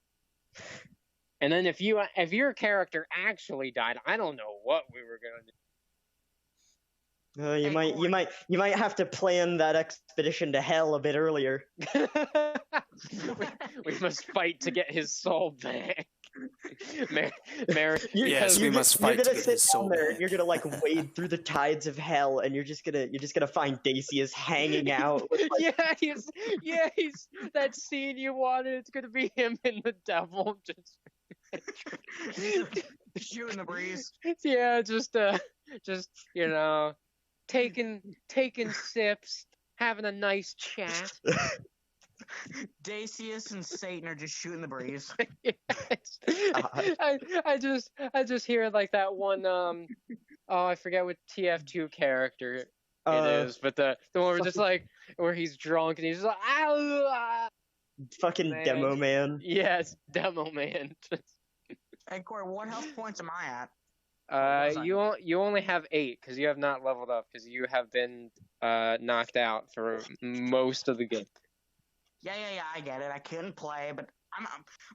S6: And then if your character actually died, I don't know what we were gonna do.
S2: You might have to plan that expedition to hell a bit earlier.
S6: we must fight to get his soul back.
S7: Yes, we must fight to get his soul back.
S2: You're gonna wade through the tides of hell, and you're just gonna find Dacius hanging out.
S6: He's that scene you wanted. It's gonna be him and the devil just
S1: shooting the breeze.
S6: Yeah, just taking sips, having a nice chat.
S1: Dacius and Satan are just shooting the breeze.
S6: I just hear like that one I forget what TF2 character it is, but the one where just like where he's drunk and he's just like
S2: fucking
S6: man.
S2: Demo Man.
S6: Yes, Demo Man.
S1: Hey Corey, what health points am I at?
S6: You only have 8 because you have not leveled up because you have been knocked out for most of the game.
S1: Yeah, I get it. I couldn't play, but I'm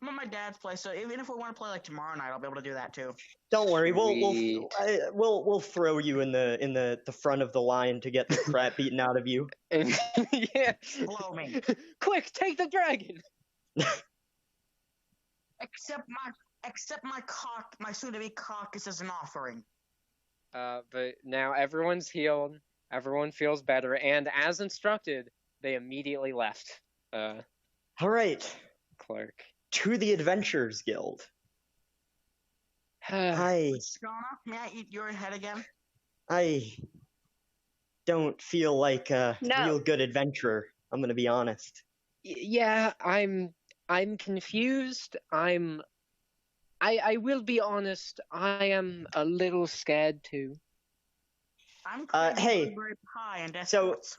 S1: on my dad's place, so even if we want to play like tomorrow night, I'll be able to do that too.
S2: Don't worry,
S6: Sweet.
S2: we'll throw you in the front of the line to get the crap beaten out of you.
S6: Yeah.
S1: Blow me.
S6: Quick, take the dragon.
S1: Accept my cock, my soon-to-be carcass as an offering.
S6: But now everyone's healed. Everyone feels better, and as instructed, they immediately left.
S2: All right.
S6: Clark.
S2: To the Adventurers Guild. Hi.
S1: Shauna, may I eat your head again?
S2: I don't feel like a real good adventurer. I'm gonna be honest.
S6: Yeah, I'm confused. I will be honest. I am a little scared too.
S1: I'm
S2: hey.
S1: Blueberry Pie and
S2: So,
S1: Escorts.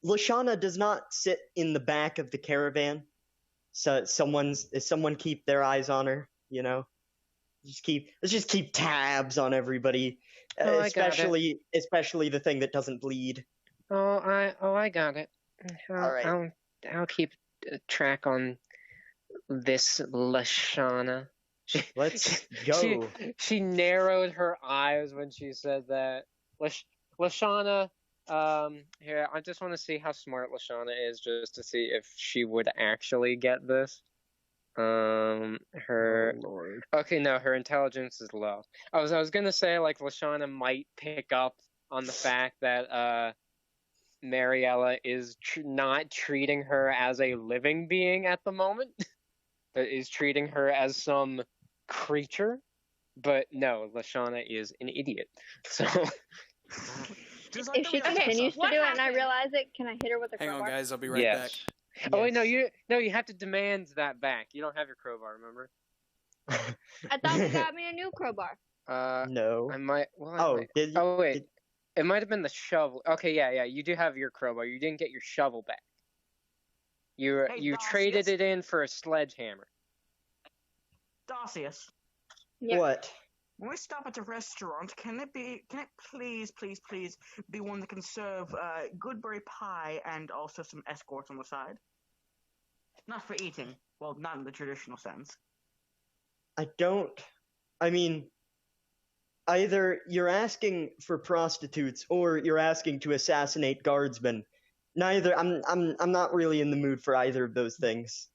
S2: Lashana does not sit in the back of the caravan. So someone keep their eyes on her, you know? Let's just keep tabs on everybody. Especially the thing that doesn't bleed.
S6: I got it.
S2: All right.
S6: I'll keep track on this Lashana.
S2: Let's go.
S6: She narrowed her eyes when she said that. Lashana, here, I just want to see how smart Lashana is, just to see if she would actually get this. Her.
S2: Oh, Lord.
S6: Okay, no, her intelligence is low. I was gonna say like Lashana might pick up on the fact that Mariella is not treating her as a living being at the moment, but is treating her as some creature. But no, Lashana is an idiot. So.
S1: Just like
S3: If she continues to do it and I realize it, can I hit her with a
S7: Hang
S3: crowbar?
S7: on, guys. I'll be right back.
S6: Oh wait, no, you have to demand that back. You don't have your crowbar, remember?
S3: I thought you got me a new crowbar.
S2: No.
S6: I might. Well,
S2: did you?
S6: Oh wait, it might have been the shovel. Okay, yeah, you do have your crowbar. You didn't get your shovel back. You traded it in for a sledgehammer.
S1: Darcius.
S3: Yep.
S2: What?
S1: When we stop at a restaurant, can it please be one that can serve Goodberry Pie and also some escorts on the side? Not for eating. Well, not in the traditional sense.
S2: I mean, either you're asking for prostitutes or you're asking to assassinate guardsmen. Neither. I'm not really in the mood for either of those things.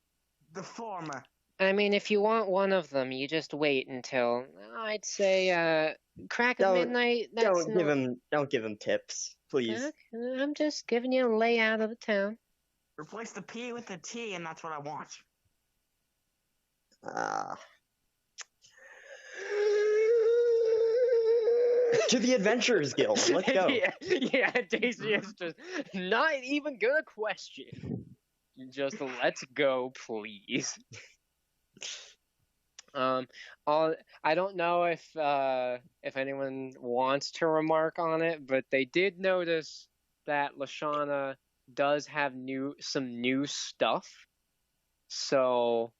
S1: The former.
S6: I mean, if you want one of them, you just wait until I'd say crack of midnight.
S2: Don't give him tips, please.
S6: Okay, I'm just giving you a layout of the town.
S1: Replace the P with the T, and that's what I want.
S2: To the Adventurers Guild. Let's go.
S6: yeah, Daisy is just not even gonna question. Just let's go, please. I don't know if anyone wants to remark on it, but they did notice that Lashana does have some new stuff. So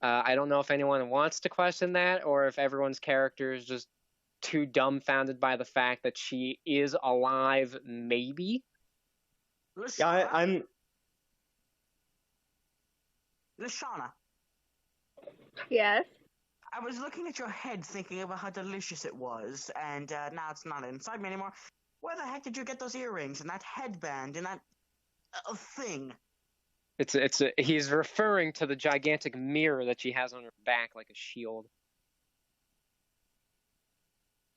S6: I don't know if anyone wants to question that or if everyone's character is just too dumbfounded by the fact that she is alive, maybe.
S2: Yeah, I'm.
S1: Lashana.
S3: Yes.
S1: I was looking at your head thinking about how delicious it was, and now it's not inside me anymore. Where the heck did you get those earrings and that headband and that thing?
S6: He's referring to the gigantic mirror that she has on her back like a shield.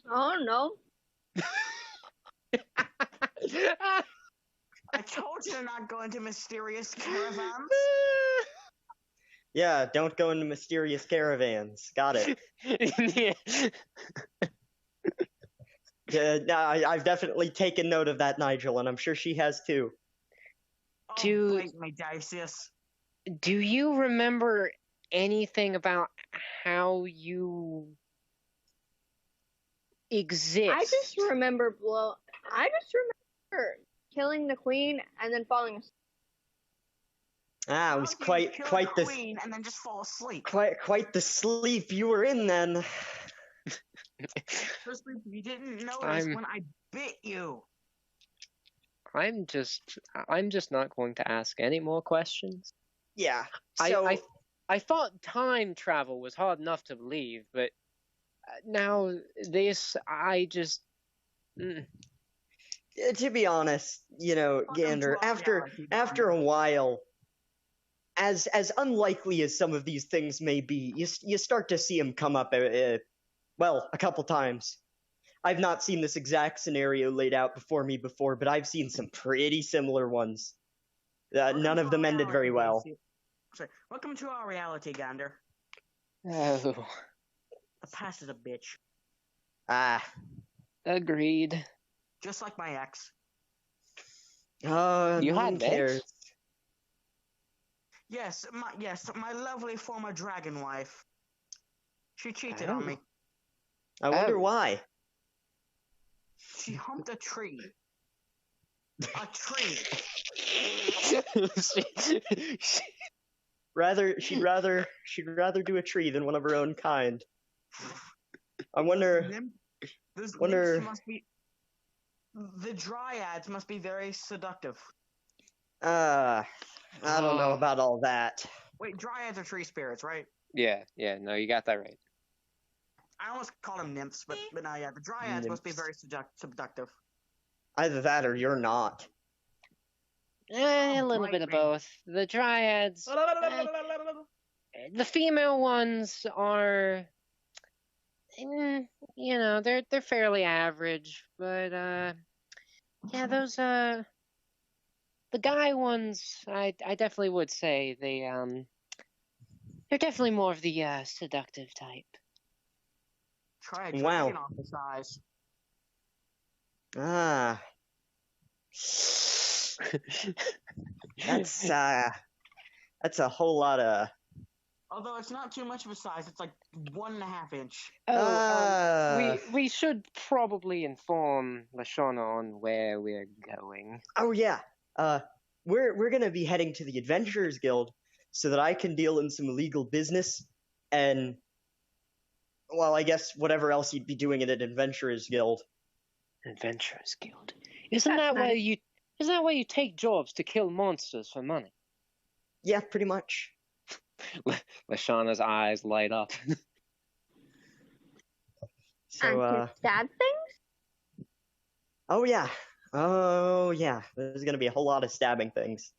S3: Oh, no.
S1: I told you to not go into mysterious caravans.
S2: Yeah, don't go into mysterious caravans. Got it.
S6: Yeah.
S2: No, I've definitely taken note of that, Nigel, and I'm sure she has too.
S6: Do
S1: Bite me, Dices.
S6: do you remember anything about how you exist?
S3: I just remember killing the queen and then falling asleep.
S2: Ah, it was quite the
S1: queen and then just fall asleep.
S2: quite the sleep you were in then.
S1: First sleep you didn't notice when I bit you.
S6: I'm just not going to ask any more questions.
S2: Yeah. So
S6: I thought time travel was hard enough to believe, but now this, I just.
S2: To be honest, Gander, after a while, as unlikely as some of these things may be, you start to see them come up, a couple times. I've not seen this exact scenario laid out before me before, but I've seen some pretty similar ones. None of them ended very well.
S1: Sorry. Welcome to our reality, Gander.
S6: Oh.
S1: The past is a bitch.
S2: Ah.
S6: Agreed.
S1: Just like my ex.
S2: Oh,
S6: you
S2: no
S6: had
S2: one cares.
S1: Yes, my lovely former dragon wife. She cheated on me.
S2: I wonder why.
S1: She humped a tree. A tree.
S2: She'd rather do a tree than one of her own kind. I wonder.
S1: The dryads must be very seductive.
S2: I don't know about all that.
S1: Wait, dryads are tree spirits, right?
S6: Yeah, no, you got that right.
S1: I almost called them nymphs, but no, yeah, the dryads must be very seductive.
S2: Either that or you're not.
S6: A little bit of both. The dryads, the female ones are, they're fairly average, but yeah, those the guy ones, I definitely would say they're definitely more of the seductive type.
S1: Try a dragon off the size.
S2: Ah. That's a whole lot of.
S1: Although it's not too much of a size, it's like 1.5 inch.
S6: We should probably inform Lashana on where we're going.
S2: Oh yeah. We're gonna be heading to the Adventurers Guild so that I can deal in some legal business and, well, I guess whatever else you'd be doing at an Adventurers Guild.
S6: Adventurers Guild. Isn't that where you take jobs to kill monsters for money?
S2: Yeah, pretty much.
S6: Lashana's eyes light up.
S3: And to stab things?
S2: Oh yeah. There's gonna be a whole lot of stabbing things.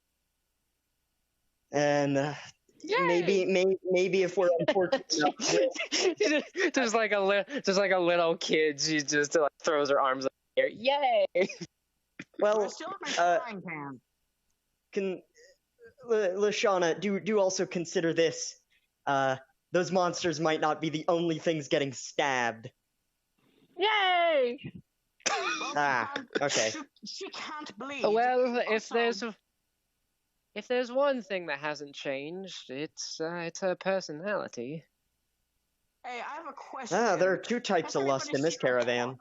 S2: And maybe if we're unfortunate enough,
S6: just like a little kid, she just throws her arms up in the air. Yay!
S2: Well,
S1: still in my frying pan.
S2: Lashana, do also consider this. Those monsters might not be the only things getting stabbed.
S3: Yay!
S2: Okay.
S1: She can't bleed.
S6: Well, if there's one thing that hasn't changed, it's her personality.
S1: Hey, I have a question.
S2: There are two types of lust in this caravan.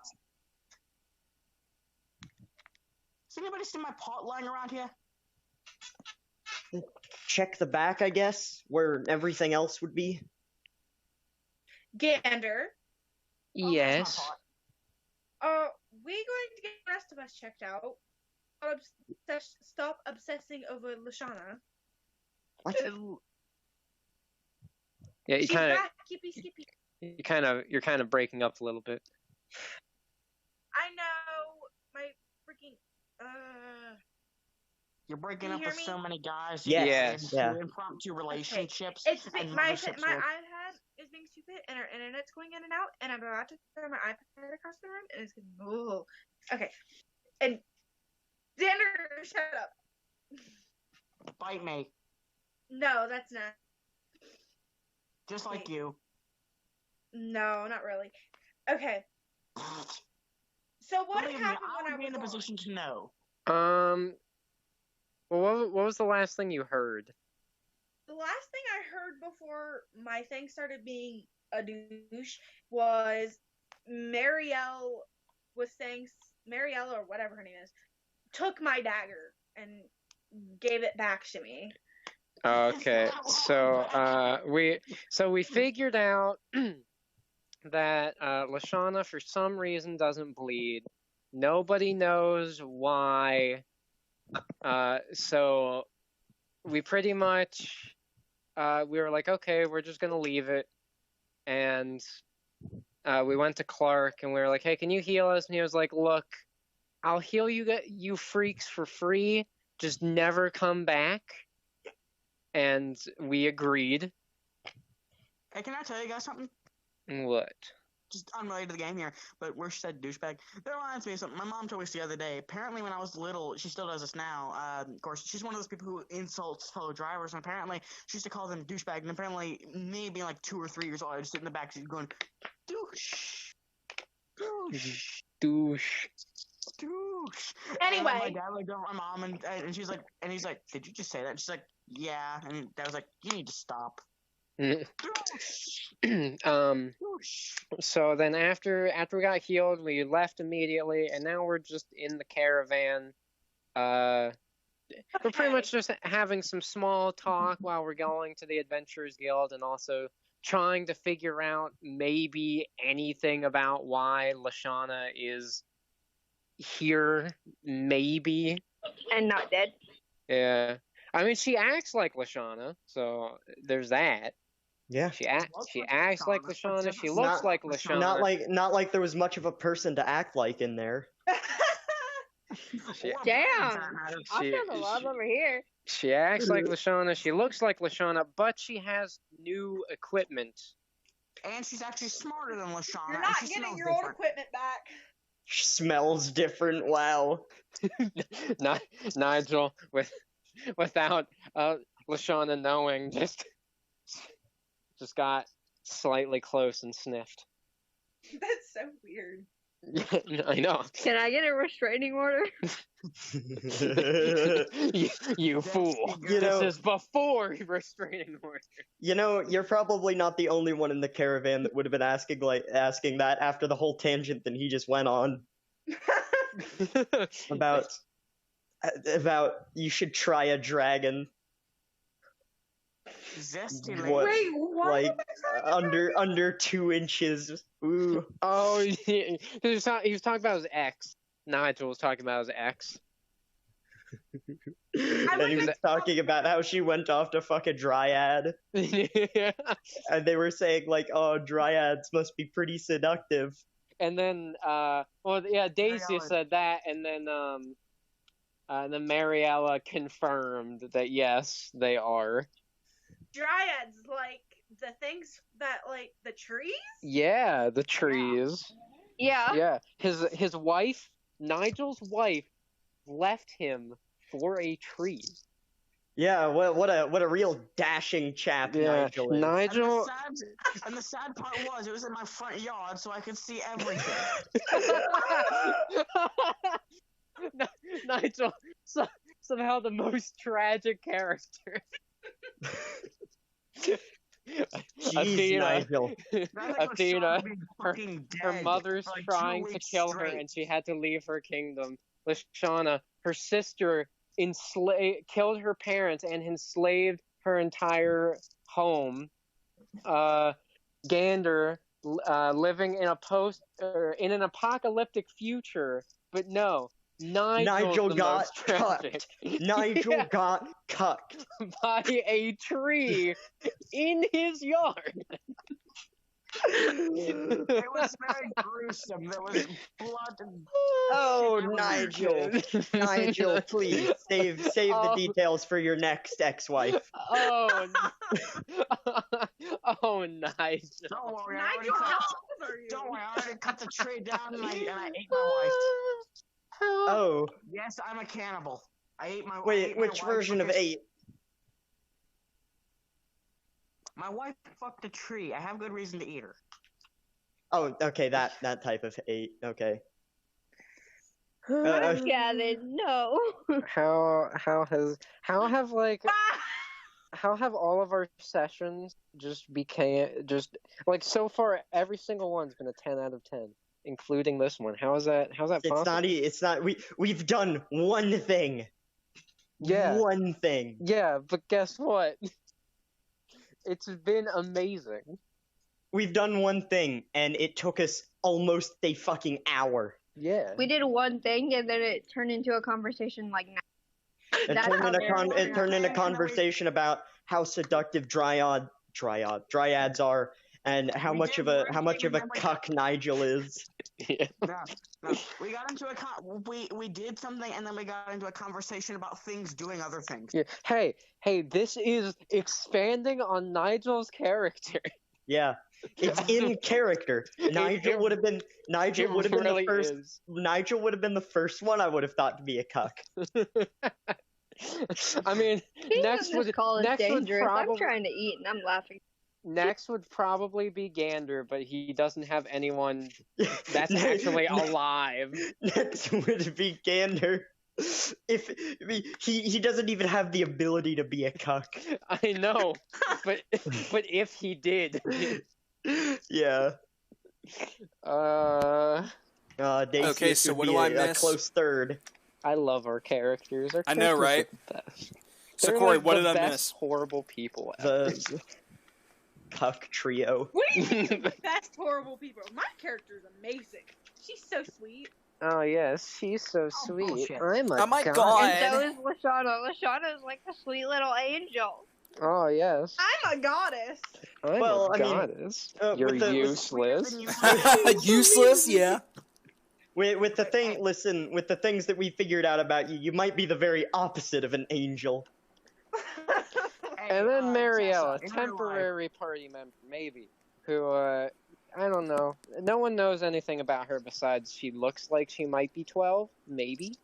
S1: Has anybody seen my pot lying around here?
S2: Check the back, I guess, where everything else would be.
S8: Gander.
S6: Yes.
S8: We going to get the rest of us checked out. Stop obsessing over Lashana.
S2: What?
S6: Yeah,
S8: She's back, Skippy.
S6: You're kind of breaking up a little bit.
S8: I know my freaking
S1: You're breaking up with so many guys.
S2: Yes. Yeah.
S1: Impromptu relationships.
S8: Okay. My iPad is being stupid, and our internet's going in and out, and I'm about to throw my iPad across the room, and it's going. Okay. And Xander, shut up.
S1: Bite me.
S8: No, that's not.
S1: Just like you.
S8: No, not really. Okay. So what happened when I was
S1: in a position to know?
S6: Well, what was the last thing you heard?
S8: The last thing I heard before my thing started being a douche was Marielle was saying, Marielle or whatever her name is, took my dagger and gave it back to me.
S6: Okay, so we figured out that Lashana for some reason doesn't bleed. Nobody knows why. So we pretty much we were like, okay, we're just gonna leave it, and we went to Clark and we were like, hey, can you heal us? And he was like, look, I'll heal you freaks for free. Just never come back. And we agreed.
S1: Hey, can I tell you guys something?
S6: What?
S1: Just unrelated to the game here, but where she said douchebag, that reminds me of something my mom told us the other day. Apparently, when I was little, she still does this now. Of course, she's one of those people who insults fellow drivers, and apparently, she used to call them douchebag. And apparently, me being like 2 or 3 years old, I was sitting in the back seat going, douche, douche,
S6: douche,
S1: douche.
S8: Anyway,
S1: and my dad looked over at my mom, and she's like, and he's like, did you just say that? And she's like, yeah. And Dad was like, you need to stop.
S6: So then after we got healed, we left immediately, and now we're just in the caravan. We're pretty much just having some small talk while we're going to the Adventurers Guild, and also trying to figure out maybe anything about why Lashana is here, maybe.
S3: And not dead.
S6: Yeah. I mean, she acts like Lashana, so there's that.
S2: Yeah.
S6: She acts like Lashana. She looks like Lashana.
S2: Not like there was much of a person to act like in there.
S3: Damn! I found a lot over here.
S6: She acts like Lashana. She looks like Lashana, but she has new equipment.
S1: And she's actually smarter than Lashana.
S8: You're not getting your old equipment back.
S2: She smells different. Wow.
S6: Nigel, without Lashana knowing, just got slightly close and sniffed.
S8: That's so weird.
S6: I know.
S3: Can I get a restraining order?
S6: you fool. This is before restraining order.
S2: You know, you're probably not the only one in the caravan that would have been asking that after the whole tangent that he just went on. about you should try a dragon.
S1: Zesty
S8: Wait, what?
S2: Like under 2 inches. Ooh.
S6: Oh, he was talking about his ex. Nigel was talking about his ex.
S2: And he was talking about how she went off to fuck a dryad.
S6: Yeah.
S2: And they were saying like, oh, dryads must be pretty seductive.
S6: And then, Daisy said that, and then Mariella confirmed that yes, they are.
S8: Dryads, like the things that, like the trees?
S6: Yeah, the trees.
S3: Yeah.
S6: Yeah. His wife, Nigel's wife, left him for a tree.
S2: Yeah, what a real dashing chap Nigel is.
S6: Nigel.
S1: And the sad part was, it was in my front yard, so I could see everything.
S6: Nigel, somehow the most tragic character.
S2: Jeez, Nigel.
S6: Athena, her mother's trying to kill her, and she had to leave her kingdom. Lashana, her sister, killed her parents and enslaved her entire home. Gander, living in an apocalyptic future, but no. Nigel got
S2: cucked. Nigel got cucked
S6: by a tree in his yard.
S1: It was very gruesome. There was blood and...
S2: Oh, Nigel. Nigel, please, save the details for your next ex-wife.
S6: Oh, oh, Nigel.
S1: Don't worry,
S8: Nigel,
S1: don't worry, I already cut the tree down and I ate my wife.
S2: Oh.
S1: Yes, I'm a cannibal. I ate my wife.
S2: Wait, which version of 8?
S1: My wife fucked a tree. I have good reason to eat her.
S2: Oh, okay, that type of 8. Okay.
S3: Gavin, no.
S6: How have all of our sessions just like so far every single one's been a 10 out of 10, including this one. How's that possible?
S2: It's not. We've done one thing.
S6: Yeah.
S2: One thing.
S6: Yeah, but guess what? It's been amazing.
S2: We've done one thing, and it took us almost a fucking hour.
S6: Yeah.
S3: We did one thing and then it turned into a conversation like now.
S2: It turned into conversation about how seductive dryads are, and how much of a cuck Nigel is.
S6: Yeah.
S1: No. We got into we did something, and then we got into a conversation about things doing other things.
S6: Yeah. Hey, this is expanding on Nigel's character.
S2: Yeah. It's in character. Nigel would have been
S6: really
S2: the first.
S6: is.
S2: Nigel would have been the first one I would have thought to be a cuck.
S6: I mean,
S3: Next would dangerous. I'm trying to eat and I'm laughing.
S6: Next would probably be Gander, but he doesn't have anyone that's actually alive.
S2: Next would be Gander. He doesn't even have the ability to be a cuck.
S6: I know, but if he did.
S2: Yeah.
S7: Okay, so what do I miss?
S2: A close third.
S6: I love our characters.
S7: I know, right? So
S6: They're
S7: Corey,
S6: like
S7: what
S6: the
S7: did I
S6: best
S7: miss?
S6: Horrible people.
S2: The cuck trio.
S8: Best horrible people. My character's amazing. She's so sweet.
S6: Oh yes, she's so sweet.
S1: bullshit.
S6: I'm a
S7: Oh my
S6: god.
S7: God.
S3: And so is Lashana. Lashana's like a sweet little angel.
S6: Oh yes.
S8: I'm a goddess.
S6: I'm
S2: Well,
S6: a
S2: I mean,
S6: goddess.
S2: with
S6: You're
S2: the-
S6: useless.
S7: Useless, yeah.
S2: With the things that we figured out about you, you might be the very opposite of an angel.
S6: And then Mariella,
S1: Tessa, in real life.
S6: temporary party member, maybe, who, I don't know. No one knows anything about her besides she looks like she might be 12, maybe.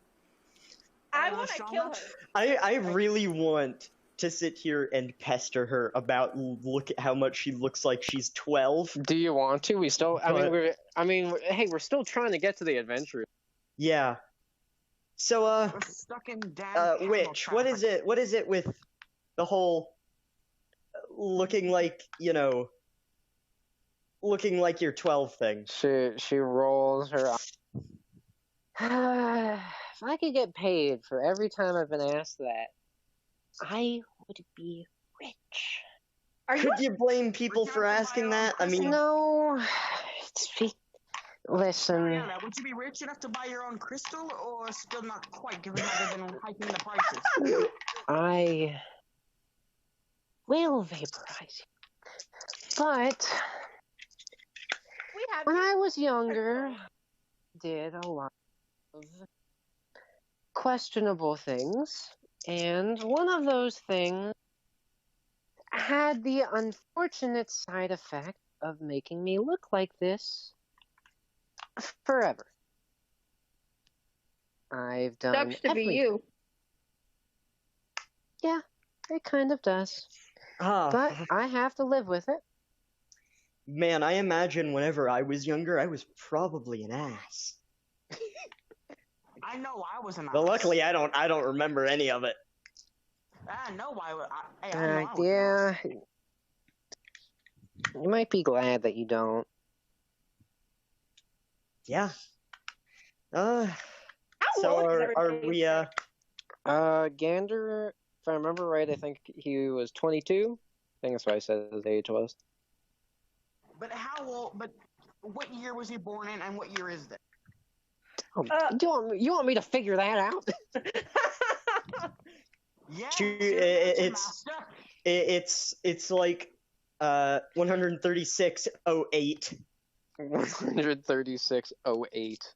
S8: I want to kill her.
S2: I really want to sit here and pester her about look at how much she looks like she's 12.
S6: Do you want to? We still, hey, we're still trying to get to the adventure.
S2: Yeah. So,
S1: We're stuck in damn
S2: Witch, what is it with the whole looking like you're 12 thing?
S6: She rolls her eyes. If I could get paid for every time I've been asked that, I would be rich.
S2: Could you blame people for asking that? I mean,
S6: No, listen.
S1: Mariella, would you be rich enough to buy your own crystal, or still not quite, given how they've been hiking the prices?
S6: I will vaporize you. But
S8: We have
S6: when I was younger, did a lot of questionable things, and one of those things had the unfortunate side effect of making me look like this forever. I've done
S3: Sucks to be
S6: everything.
S3: you.
S6: Yeah, it kind of does. But I have to live with it.
S2: man, I imagine whenever I was younger, I was probably an ass.
S1: I know I was an
S2: But
S1: ass.
S2: luckily, I don't remember any of it.
S1: I know I was. I know I was an
S6: Yeah.
S1: ass.
S6: You might be glad that you don't.
S2: Yeah.
S8: How
S2: So
S8: old is
S2: are
S8: everybody?
S2: we
S6: Gander, if I remember right, I think he was 22. I think that's what I said his age was.
S1: But how old? But what year was he born in, and what year is this?
S6: Oh, you want me to figure that out?
S1: Yeah,
S2: it's like 136.08.
S6: 136.08.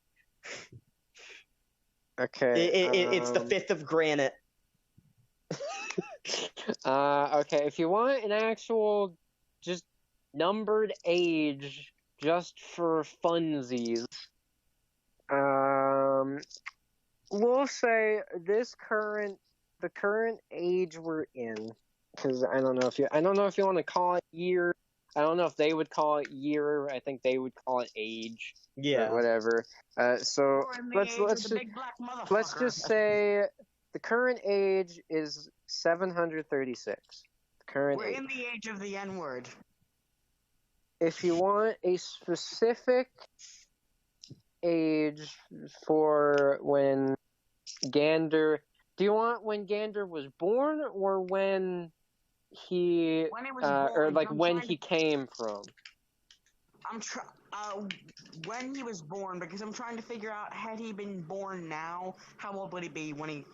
S6: Okay.
S2: It's the 5th of granite.
S6: Okay, if you want an actual just numbered age just for funsies, we'll say the current age we're in, because I don't know if you want to call it year. I don't know if they would call it year. I think they would call it age.
S2: Yeah.
S6: Or whatever. So
S1: We're in the age of
S6: let's
S1: the
S6: just
S1: big black
S6: let's
S1: motherfucker.
S6: just say the current age is 736. The current
S1: We're
S6: age.
S1: in the age of the N-word.
S6: If you want a specific age for when Gander, do you want when Gander was born or when he,
S1: When he was
S6: or
S1: born,
S6: like
S1: I'm
S6: when
S1: trying
S6: he came from?
S1: When he was born, because I'm trying to figure out, had he been born now, how old would he be when he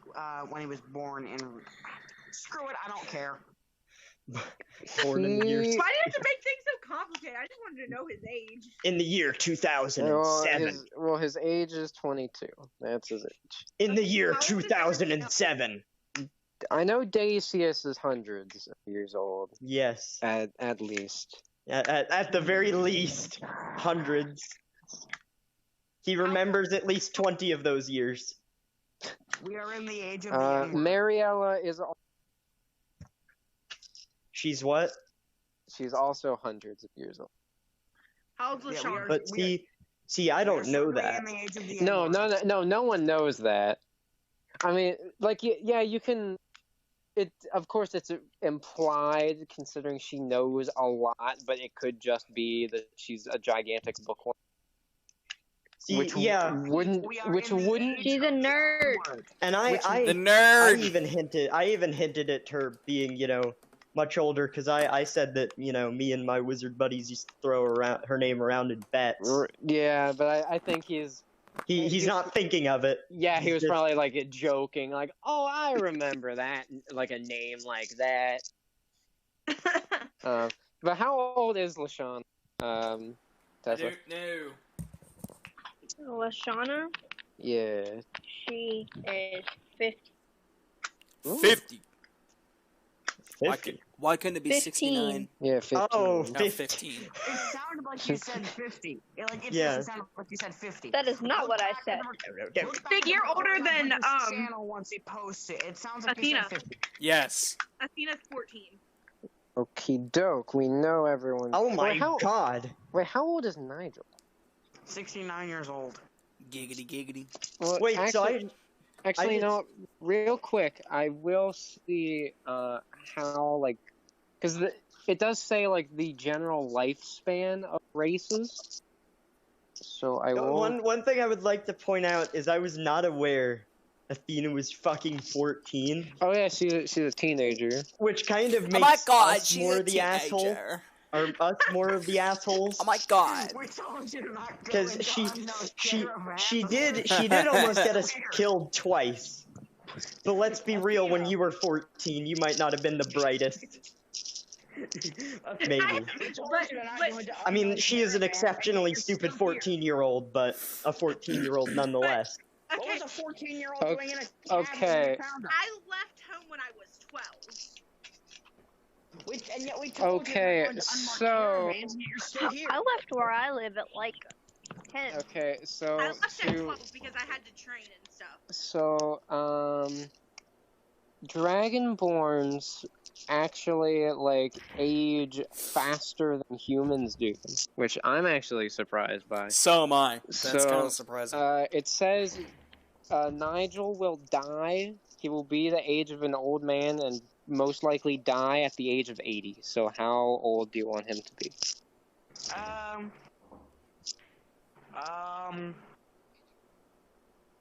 S1: was born in... Screw it, I don't care.
S2: Born in the year
S8: Why do you have to make things so complicated? I just wanted to know his age.
S2: in the year 2007.
S6: Well, his age is 22. That's his age.
S2: In the year
S8: How old is
S2: 2007.
S6: I know Dacius is hundreds of years old,
S2: Yes.
S6: at least.
S2: At the very least, hundreds. He remembers at least 20 of those years.
S1: We are in the age of the N-word.
S6: Mariella is
S2: She's what?
S6: she's also hundreds of years old.
S8: How old's
S1: Yeah,
S8: LaShawn?
S2: But see, I don't know
S1: We're
S2: that.
S1: in the age of the
S6: No,
S1: N-word.
S6: no one knows that. I mean, like, yeah, you can. It, of course, it's implied considering she knows a lot, but it could just be that she's a gigantic bookworm.
S2: See,
S6: Which
S2: yeah,
S6: wouldn't,
S1: We are
S6: which
S1: in the
S6: wouldn't.
S1: age
S3: She's a
S1: of the
S3: nerd.
S1: N-word.
S2: and
S7: The
S2: I
S7: nerd.
S2: even hinted at her being, much older, because I said that, me and my wizard buddies used to throw around her name around in bets.
S6: Yeah, but I think he's.
S2: He's not thinking of it.
S6: Yeah, he
S2: He's
S6: was
S2: just-
S6: probably like joking, like, "Oh, I remember that, like a name like that." But how old is LaShawn?
S7: I
S6: Tessa?
S7: don't know.
S3: Lashana,
S6: Yeah.
S3: she is 50.
S6: Ooh.
S7: 50.
S2: 50.
S7: Why couldn't it be 69?
S6: Yeah, 15.
S2: Oh,
S7: No,
S2: 50.
S7: 15.
S1: It sounded like you said 50. It
S2: Yeah.
S1: sounded like you said 50.
S3: That is not what I said.
S1: Look back
S8: Big, you're
S1: at the
S8: older than,
S1: British channel once he posts it. It sounds like
S8: Athena.
S1: you said 50.
S7: Yes.
S8: Athena's 14.
S6: Okie doke, we know everyone.
S2: Oh my
S6: Wait, how,
S2: god.
S6: Wait, how old is Nigel?
S1: 69 years old.
S7: Giggity, giggity.
S6: Well,
S2: Wait,
S6: actually,
S2: I
S6: you know what? Real quick, I will see how, like, because it does say, like, the general lifespan of races. So I will.
S2: One thing I would like to point out is I was not aware Athena was fucking 14,
S6: Oh yeah, she's a teenager.
S2: which kind of makes
S7: Oh my god,
S2: us
S7: she's
S2: more
S7: a
S2: the asshole,
S7: teenager.
S2: or us more of the assholes.
S7: Oh my god.
S1: We told you to not go
S2: Because
S1: into
S2: she
S1: unknown
S2: did almost get us killed twice. But let's be real, when you were 14, you might not have been the brightest. Maybe. I mean, she is an exceptionally stupid 14-year-old, but a 14-year-old nonetheless.
S1: What
S8: Okay,
S1: was a 14-year-old
S6: Okay,
S1: doing in a cabin
S6: okay.
S1: in the town?
S8: I left home when I was 12.
S1: And yet we told
S6: Okay,
S1: you to unmarked
S6: so-
S1: caravans, and you're still here.
S3: I left where I live at like 10.
S6: Okay, so
S8: I left at
S6: to
S8: 12 because I had to train and stuff.
S6: Dragonborns actually like age faster than humans do, which I'm actually surprised by.
S7: So am I. That's
S6: So,
S7: kind of surprising.
S6: It says Nigel will die. He will be the age of an old man and most likely die at the age of 80. So how old do you want him to be?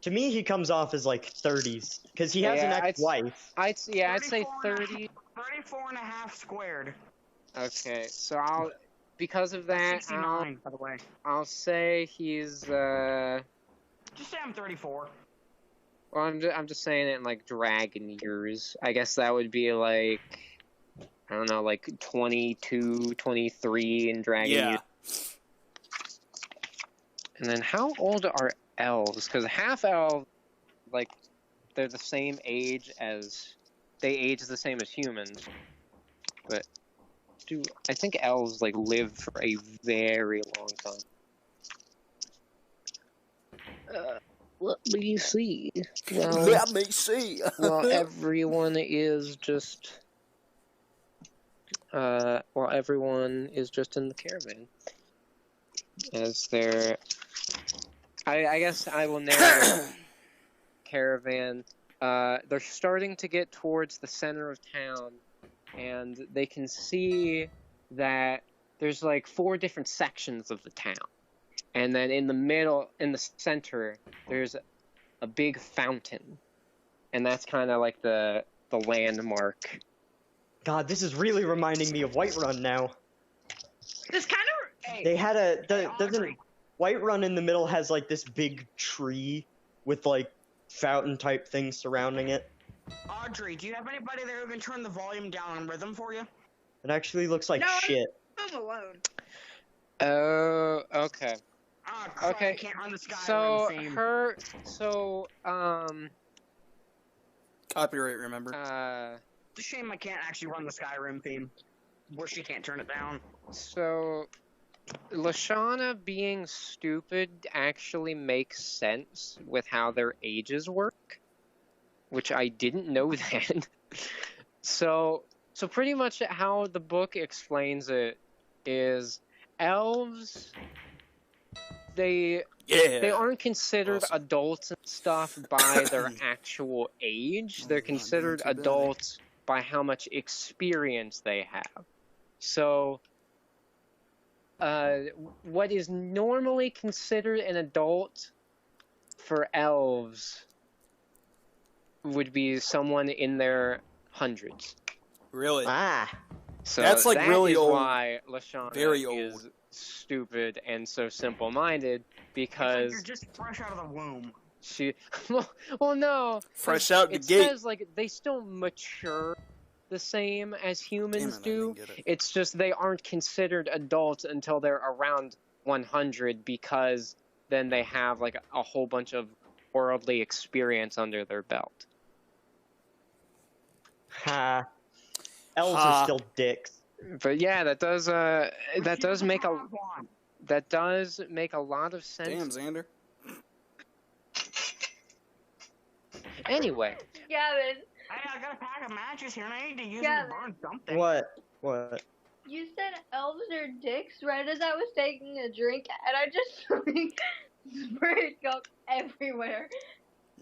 S2: To me, he comes off as like 30s, because he has an
S6: Yeah,
S2: ex-wife.
S6: I'd say 30.
S1: 34 and a half squared.
S6: Okay, so because of that,
S1: 69, by the way.
S6: I'll say he's
S1: Just say I'm 34.
S6: well, I'm just saying it in like dragon years. I guess that would be like, I don't know, like 22, 23 in dragon
S7: Yeah.
S6: years. And then how old are elves? Because half elves, like, they're the same age as, they age the same as humans. But I think elves like live for a very long time. Let me see. Well,
S7: Let me see.
S6: well, everyone is just while everyone is just in the caravan. As they're... I guess I will narrate caravan. They're starting to get towards the center of town, and they can see that there's like 4 different sections of the town. And then in the middle, in the center, there's a big fountain. And that's kind of like the landmark.
S2: God, this is really reminding me of Whiterun now.
S8: This kind of.
S2: They had doesn't Whiterun in the middle has like this big tree with like fountain type things surrounding it.
S1: Audrey, do you have anybody there who can turn the volume down on rhythm for you?
S2: It actually looks like shit.
S8: I'm alone.
S6: Oh, okay.
S1: Ah, crap,
S6: Okay,
S1: I can't run the Skyrim theme.
S7: Copyright, remember?
S1: It's a shame I can't actually run the Skyrim theme, where she can't turn it down.
S6: So, Lashana being stupid actually makes sense with how their ages work, which I didn't know then. So pretty much how the book explains it is elves, they aren't considered adults and stuff by their actual age. They're considered adults by how much experience they have. So, what is normally considered an adult for elves would be someone in their hundreds.
S7: Really?
S6: So
S7: that's like
S6: that
S7: really
S6: is
S7: old.
S6: Why Lashana
S7: Very old.
S6: is stupid and so simple-minded,
S1: It's
S6: because
S1: like you're just fresh out of the womb.
S6: she. well, no.
S7: Fresh out the
S6: it
S7: gate.
S6: says like they still mature the same as humans
S7: Damn it, I
S6: do.
S7: didn't get it.
S6: It's just they aren't considered adults until they're around 100, because then they have like a whole bunch of worldly experience under their belt.
S2: Ha. Elves are still dicks.
S6: But yeah, that does make a lot of sense.
S7: Damn, Xander.
S3: Gavin,
S6: Anyway,
S1: Hey, I got a pack of matches here, and I need to use
S3: Yeah,
S1: them to burn something.
S2: What?
S3: you said elves are dicks right as I was taking a drink, and I just like sprayed coke everywhere.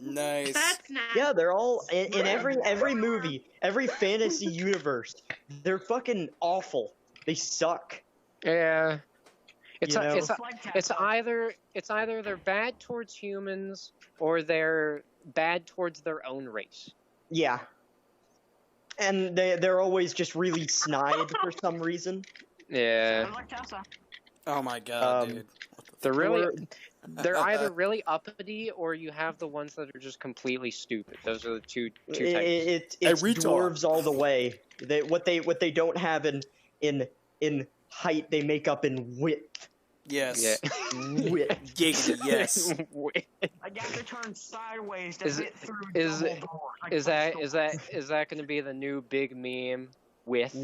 S7: Nice.
S8: That's nice.
S2: Yeah, they're all in every movie, every fantasy universe. They're fucking awful. They suck.
S6: yeah, it's
S2: You know?
S6: it's either they're bad towards humans or they're bad towards their own race.
S2: Yeah. And they're always just really snide for some reason.
S6: Yeah,
S1: I'm like Tessa.
S7: Oh my god, dude.
S6: they're either really uppity or you have the ones that are just completely stupid. Those are the two types.
S2: It's dwarves all the way. What they don't have in height, they make up in width.
S7: Yes.
S6: Yeah.
S2: Width.
S7: Giggity, yes.
S1: I got to turn sideways to fit through
S6: is
S1: double doors. Like
S6: is that
S1: crystal.
S6: going to be the new big meme? Width.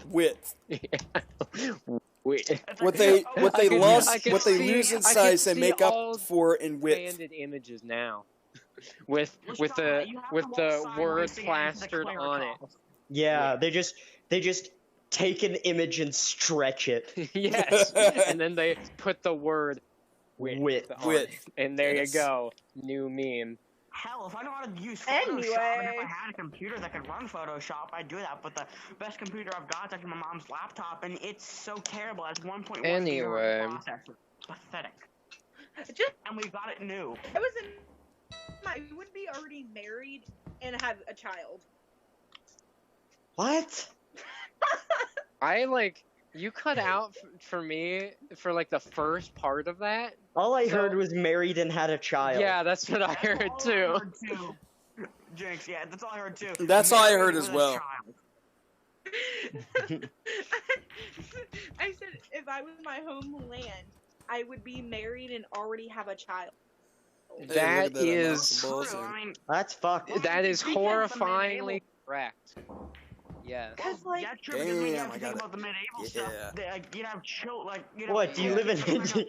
S7: Width.
S6: Width.
S1: It's
S7: What
S1: like-
S7: they
S6: I can
S7: lose in
S6: I can
S7: size, they
S6: see
S7: make
S6: all
S7: up for in width.
S6: Expanded images now, with
S1: Let's
S6: with
S1: try
S6: the
S1: it. You have
S6: with
S1: to
S6: the
S1: walk
S6: word
S1: sideways to get into the
S6: plastered
S1: clear
S6: on it.
S1: top.
S2: Yeah, they just take an image and stretch it.
S6: Yes, and then they put the word width on
S7: Width.
S6: it. And there
S7: Yes.
S6: you go, new meme.
S1: Hell, if I know how to use Photoshop, and if
S8: Anyway.
S1: I had a computer that could run Photoshop, I'd do that. But the best computer I've got is actually my mom's laptop, and it's so terrible. It's 1.1
S6: Anyway.
S1: gigahertz processor. Pathetic.
S8: Just
S1: And we got it new.
S8: it was in. I would be already married and have a child.
S2: What?
S6: You cut out for me for like the first part of that.
S2: All I
S6: So-
S2: heard was married and had a child.
S6: Yeah, that's what I
S1: That's
S6: heard
S1: all
S6: too.
S1: I heard too. Jinx, yeah, that's all I heard too.
S7: That's all I heard
S1: Married
S7: as
S1: with a
S7: well.
S1: child.
S8: I said if I was in my homeland, I would be married and already have a child.
S6: That
S7: Hey, look at
S6: is
S1: True,
S7: Bullshit.
S1: I mean,
S2: That's fucked.
S6: that is
S1: Because the
S6: horrifyingly correct. Yes.
S8: Cause like
S1: yeah, true, because when you
S7: Damn,
S1: have
S7: I
S1: to
S7: got
S1: think
S7: it.
S1: about the medieval
S7: Yeah.
S1: stuff, you'd have
S2: What, do you live in-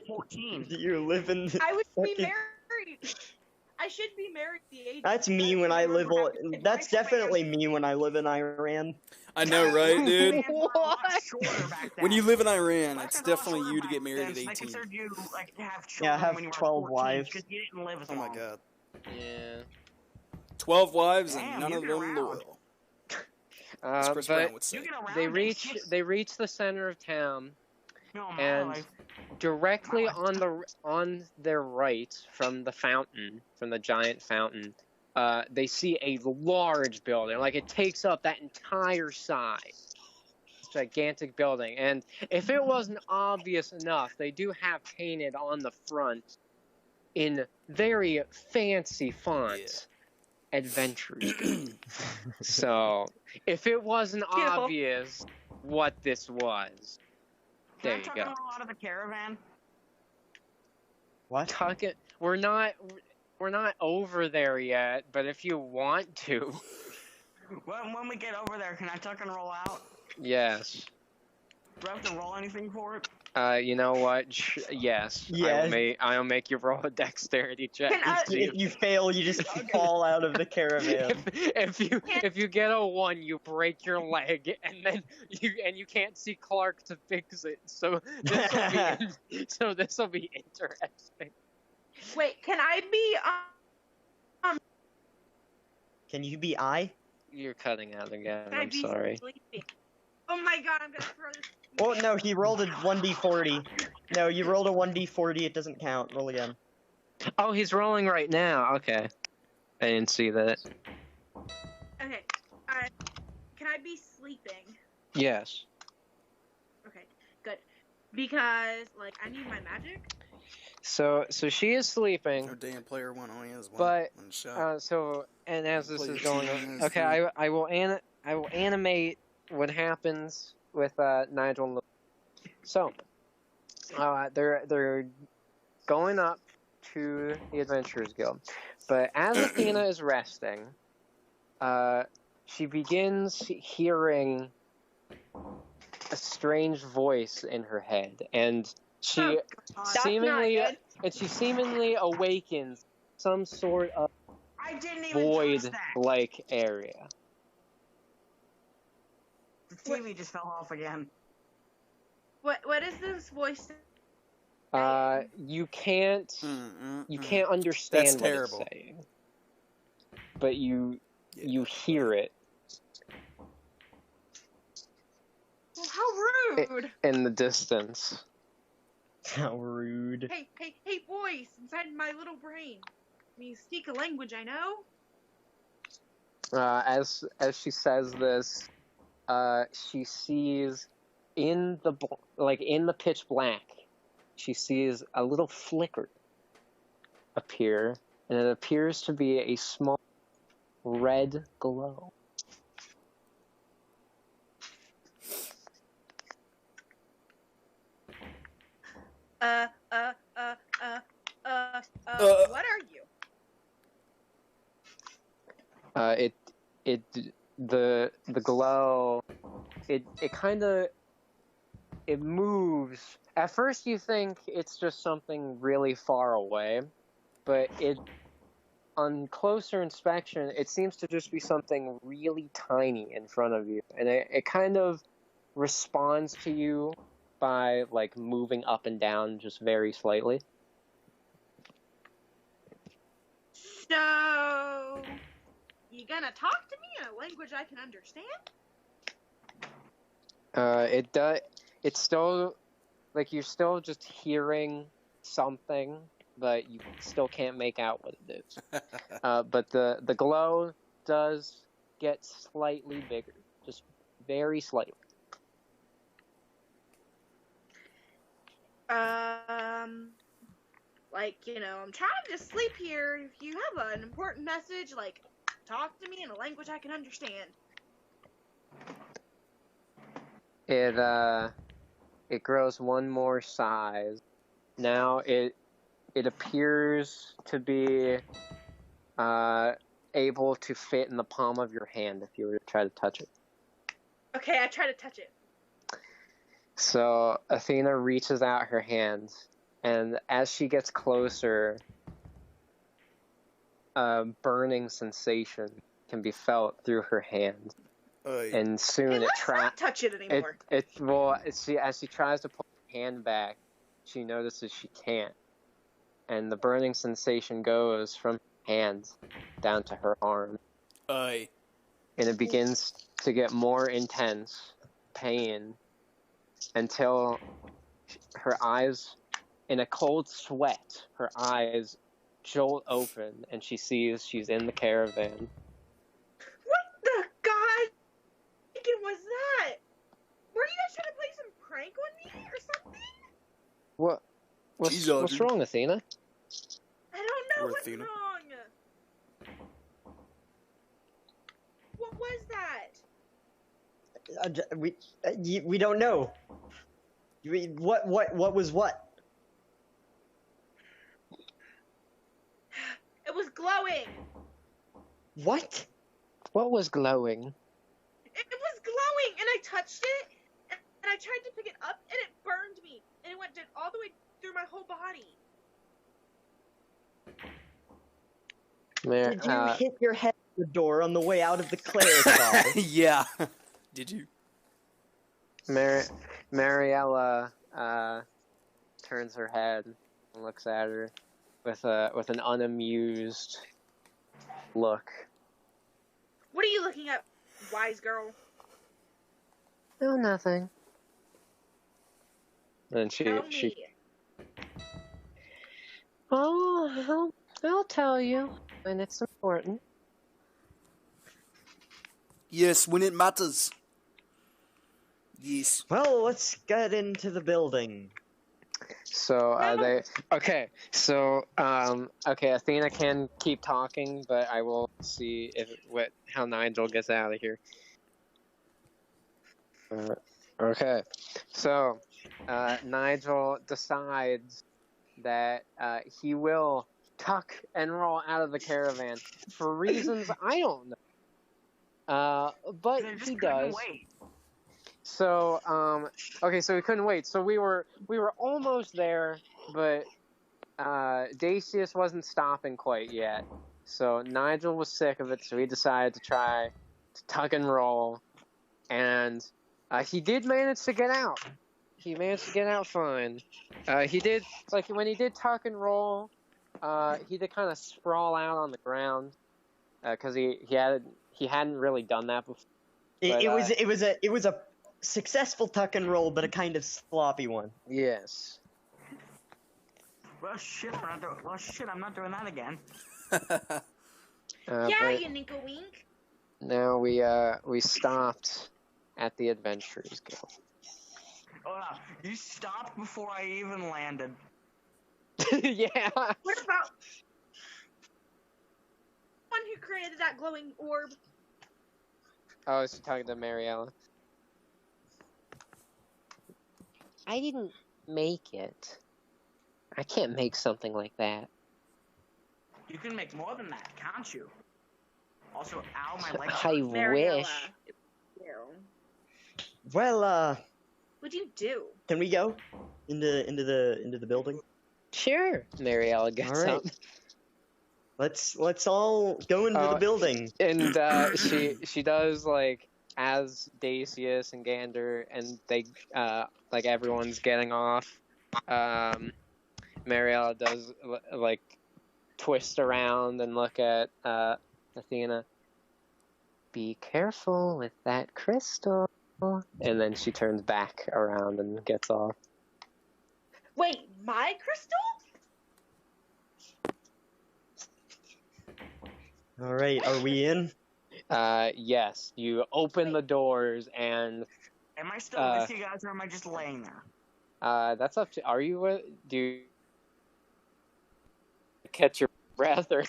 S1: 14.
S2: Do you live in?
S8: I would be
S2: fucking-
S8: married. I should be married at the age.
S2: That's me when I live. That's definitely me when I live in Iran.
S7: I know, right, dude? When you live in Iran,
S1: Back
S7: it's
S1: in the
S7: definitely you to get married at
S1: They
S7: 18.
S1: considered you like to have
S2: Yeah, I
S1: children
S2: have
S1: when you were
S2: 12
S1: 14
S2: wives.
S1: because you didn't live as
S7: Oh my
S1: long.
S7: god.
S6: Yeah.
S7: 12 wives and
S1: Damn,
S7: none
S1: you
S7: of
S1: get
S7: them
S1: around.
S7: loyal. As Chris
S6: But
S7: Brown would say.
S1: You get around
S6: they
S1: it,
S6: reach
S1: kids.
S6: they reach the center of town,
S1: No, my
S6: and
S1: life.
S6: directly
S1: My life.
S6: on their right from the fountain, from the giant fountain, they see a large building. Like, it takes up that entire side. It's a gigantic building, and if it wasn't obvious enough, they do have painted on the front in very fancy fonts. Adventures. So, if it wasn't obvious what this was, there
S1: Can I
S6: you
S1: tuck
S6: go.
S1: them all out of the caravan?
S2: What?
S6: Tuck it. We're not over there yet, but if you want to,
S1: When we get over there, can I tuck and roll out?
S6: yes.
S1: Do I have to roll anything for it?
S6: You know what? Yes.
S2: Yes.
S6: I'll make you roll a dexterity check.
S8: Can I-
S6: to see
S2: If you fail, you just fall out of the caravan.
S6: if you get a 1, you break your leg, and then you can't see Clark to fix it. So this will be interesting.
S8: Wait, can I be
S2: Can you be I?
S6: You're cutting out again.
S8: Can I
S6: I'm
S8: be
S6: sorry.
S8: sleeping? Oh my god, I'm gonna throw this.
S2: Oh no, he rolled a 1d40. No, you rolled a 1d40. It doesn't count. Roll again.
S6: Oh, he's rolling right now. Okay, I didn't see that.
S8: Okay, can I be sleeping?
S6: Yes.
S8: Okay, good. Because like I need my magic.
S6: So she is sleeping.
S7: No damn player one only has one.
S6: But,
S7: one shot.
S6: So, and as this
S7: Play
S6: is
S7: your
S6: going
S7: team,
S6: on,
S7: that's
S6: okay, I will animate what happens with Nigel and Lou. So, they're going up to the Adventurers Guild, but as Athena is resting, she begins hearing a strange voice in her head, and she seemingly awakens some sort of
S1: I didn't even touch that.
S6: void-like area.
S1: The TV just fell off again.
S8: What is this voice?
S6: You can't understand
S7: That's
S6: what
S7: terrible.
S6: it's saying, but you hear it
S8: Well, how rude!
S6: in the distance.
S2: How rude.
S8: Hey, voice inside my little brain. You speak a language I know.
S6: As she says this, she sees in the pitch black, she sees a little flicker appear, and it appears to be a small red glow.
S8: What are you?
S6: The glow, it kind of, it moves. At first you think it's just something really far away, but on closer inspection, it seems to just be something really tiny in front of you, and it kind of responds to you by like moving up and down just very slightly.
S8: So, you gonna talk to me in a language I can understand?
S6: It's still, like, you're still just hearing something, but you still can't make out what it is. But the glow does get slightly bigger, just very slightly.
S8: Like, I'm trying to sleep here. If you have an important message, like, talk to me in a language I can understand.
S6: It grows one more size. Now it appears to be able to fit in the palm of your hand if you were to try to touch it.
S8: Okay, I try to touch it.
S6: So Athena reaches out her hand, and as she gets closer, burning sensation can be felt through her hand,
S7: Oy.
S6: and soon
S8: Hey,
S6: it
S8: let's not touch it anymore.
S6: as she tries to pull her hand back, she notices she can't, and the burning sensation goes from her hand down to her arm,
S7: Oy.
S6: and it begins to get more intense pain until her eyes, in a cold sweat, her eyes jolt open, and she sees she's in the caravan.
S8: What the god was that? Were you guys trying to play some prank on me or something?
S6: What's
S7: Audrey.
S6: wrong, Athena?
S8: I don't know
S7: Or
S8: what's
S7: Athena.
S8: wrong. What was that?
S2: We don't know. What was what?
S8: It was glowing.
S2: What?
S6: What was glowing?
S8: It was glowing, and I touched it, and I tried to pick it up, and it burned me, and it went all the way through my whole body.
S2: Did you hit your head on the door on the way out of the clarify?
S7: Yeah. Did you?
S6: Mariella turns her head and looks at her with an unamused look.
S8: What are you looking at, wise girl?
S6: No, nothing. And
S8: Tell
S6: she
S8: me.
S6: oh, I'll tell you when it's important.
S7: Yes, when it matters. Yes.
S2: Well, let's get into the building.
S6: So Athena can keep talking, but I will see how Nigel gets out of here. Okay, so Nigel decides that he will tuck and roll out of the caravan for reasons I don't know, but
S1: They just
S6: he
S1: couldn't
S6: does.
S1: wait.
S6: So, so we couldn't wait. So we were almost there, but Dacius wasn't stopping quite yet. So Nigel was sick of it, so he decided to try to tuck and roll, and he did manage to get out. He managed to get out fine. He did, when he did tuck and roll, he did kind of sprawl out on the ground, because he hadn't really done that before.
S2: It was a successful tuck and roll, but a kind of sloppy one.
S6: Yes.
S1: Well, shit, I'm not doing that again.
S8: Yeah,
S6: But
S8: you ninkle-wink.
S6: now we stopped at the Adventurers Guild.
S1: Oh, no. You stopped before I even landed.
S6: Yeah.
S8: What about one who created that glowing orb?
S6: Oh, is she talking to Mariella? I didn't make it. I can't make something like that.
S1: You can make more than that, can't you? Also, ow, my leg.
S6: I
S8: Mariella.
S6: wish.
S8: Ew.
S2: Well,
S8: What'd you do?
S2: can we go into the building?
S6: Sure. Mariella gets
S2: All right.
S6: up.
S2: Let's all go into the building.
S6: And she does, as Dacius and Gander and they everyone's getting off, Mariella does twist around and look at Athena. Be careful with that crystal. And then she turns back around and gets off.
S8: Wait, my crystal?
S2: All right, are we in?
S6: Yes, you open the doors and
S1: Am I still with you guys, or am I just laying there?
S6: that's up to. Are you? Do you catch your breath or?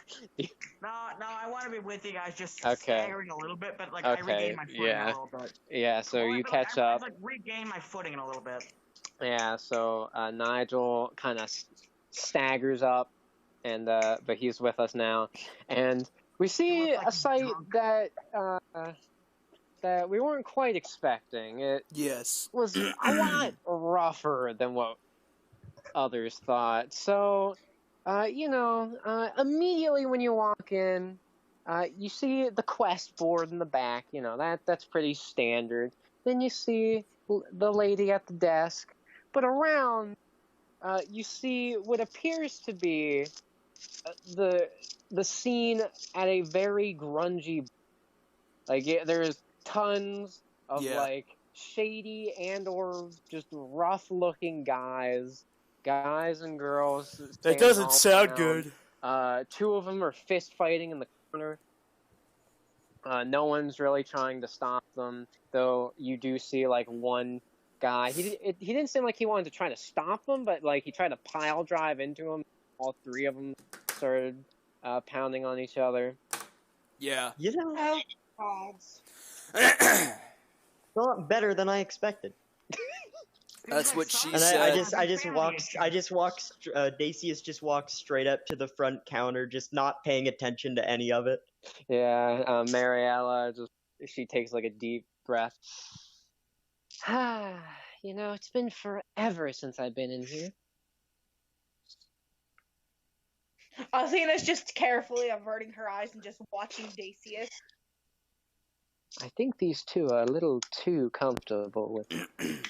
S1: No, I want to be with you guys, just
S6: Okay.
S1: staggering a little bit, but I
S6: Okay,
S1: regain my footing
S6: yeah.
S1: a little bit.
S6: Yeah. So you catch
S1: I
S6: up.
S1: regain my footing in a little bit.
S6: Yeah. So Nigel kind of staggers up, and but he's with us now, and we see
S1: look like
S6: a sight
S1: drunk.
S6: that we weren't quite expecting. It
S7: Yes.
S6: was a lot rougher than what others thought. So immediately when you walk in, you see the quest board in the back. That's pretty standard. Then you see the lady at the desk, but around, you see what appears to be the scene at a very grungy. There's tons of shady and or just rough looking guys and girls.
S7: That doesn't sound good.
S6: Two of them are fist fighting in the corner. No one's really trying to stop them, though. You do see one guy. He didn't seem like he wanted to try to stop them, but he tried to pile drive into him. All three of them started pounding on each other.
S7: Yeah.
S2: Not better than I expected.
S7: That's what she
S2: And
S7: said.
S2: Dacius just walks straight up to the front counter, just not paying attention to any of it.
S6: Yeah, Mariella she takes a deep breath. It's been forever since I've been in here.
S8: Athena's just carefully averting her eyes and just watching Dacius.
S6: I think these two are a little too comfortable with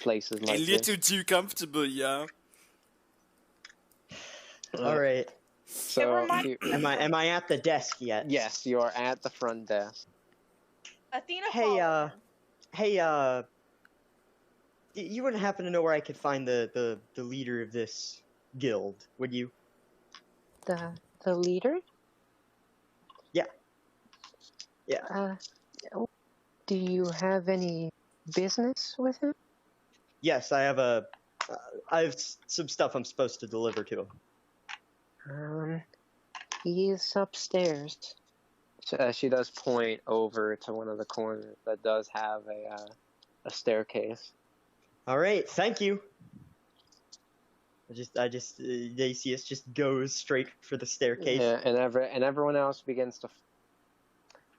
S6: places like this.
S7: A little too comfortable, yeah.
S2: All right.
S6: So,
S2: am I at the desk yet?
S6: Yes, you are at the front desk.
S8: Athena.
S2: You wouldn't happen to know where I could find the leader of this guild, would you?
S6: The leader?
S2: Yeah. Yeah.
S6: Do you have any business with him?
S2: Yes, I have some stuff I'm supposed to deliver to him.
S6: He's upstairs. She does point over to one of the corners that does have a staircase.
S2: All right, thank you. Dacius just goes straight for the staircase.
S6: Yeah, and everyone else begins to.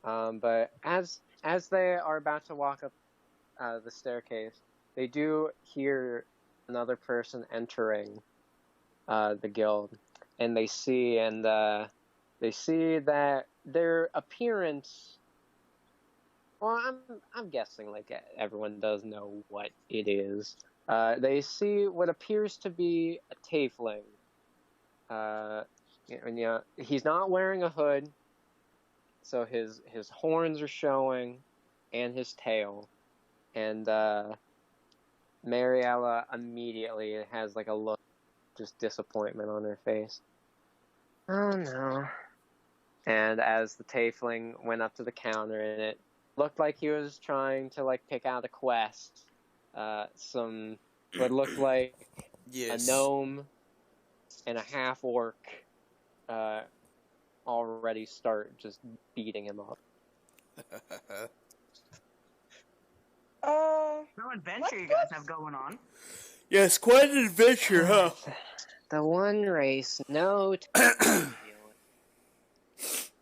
S6: But as they are about to walk up the staircase, they do hear another person entering the guild, and they see that their appearance. Well, I'm guessing everyone does know what it is. They see what appears to be a tiefling. He's not wearing a hood, so his horns are showing, and his tail. And Mariella immediately has a look, just disappointment on her face. Oh no. And as the tiefling went up to the counter, and it looked like he was trying to pick out a quest. What looked like a gnome and a half orc already start just beating him up.
S1: No adventure you guys have going on.
S7: Yes, quite an adventure, huh?
S6: The one race, no.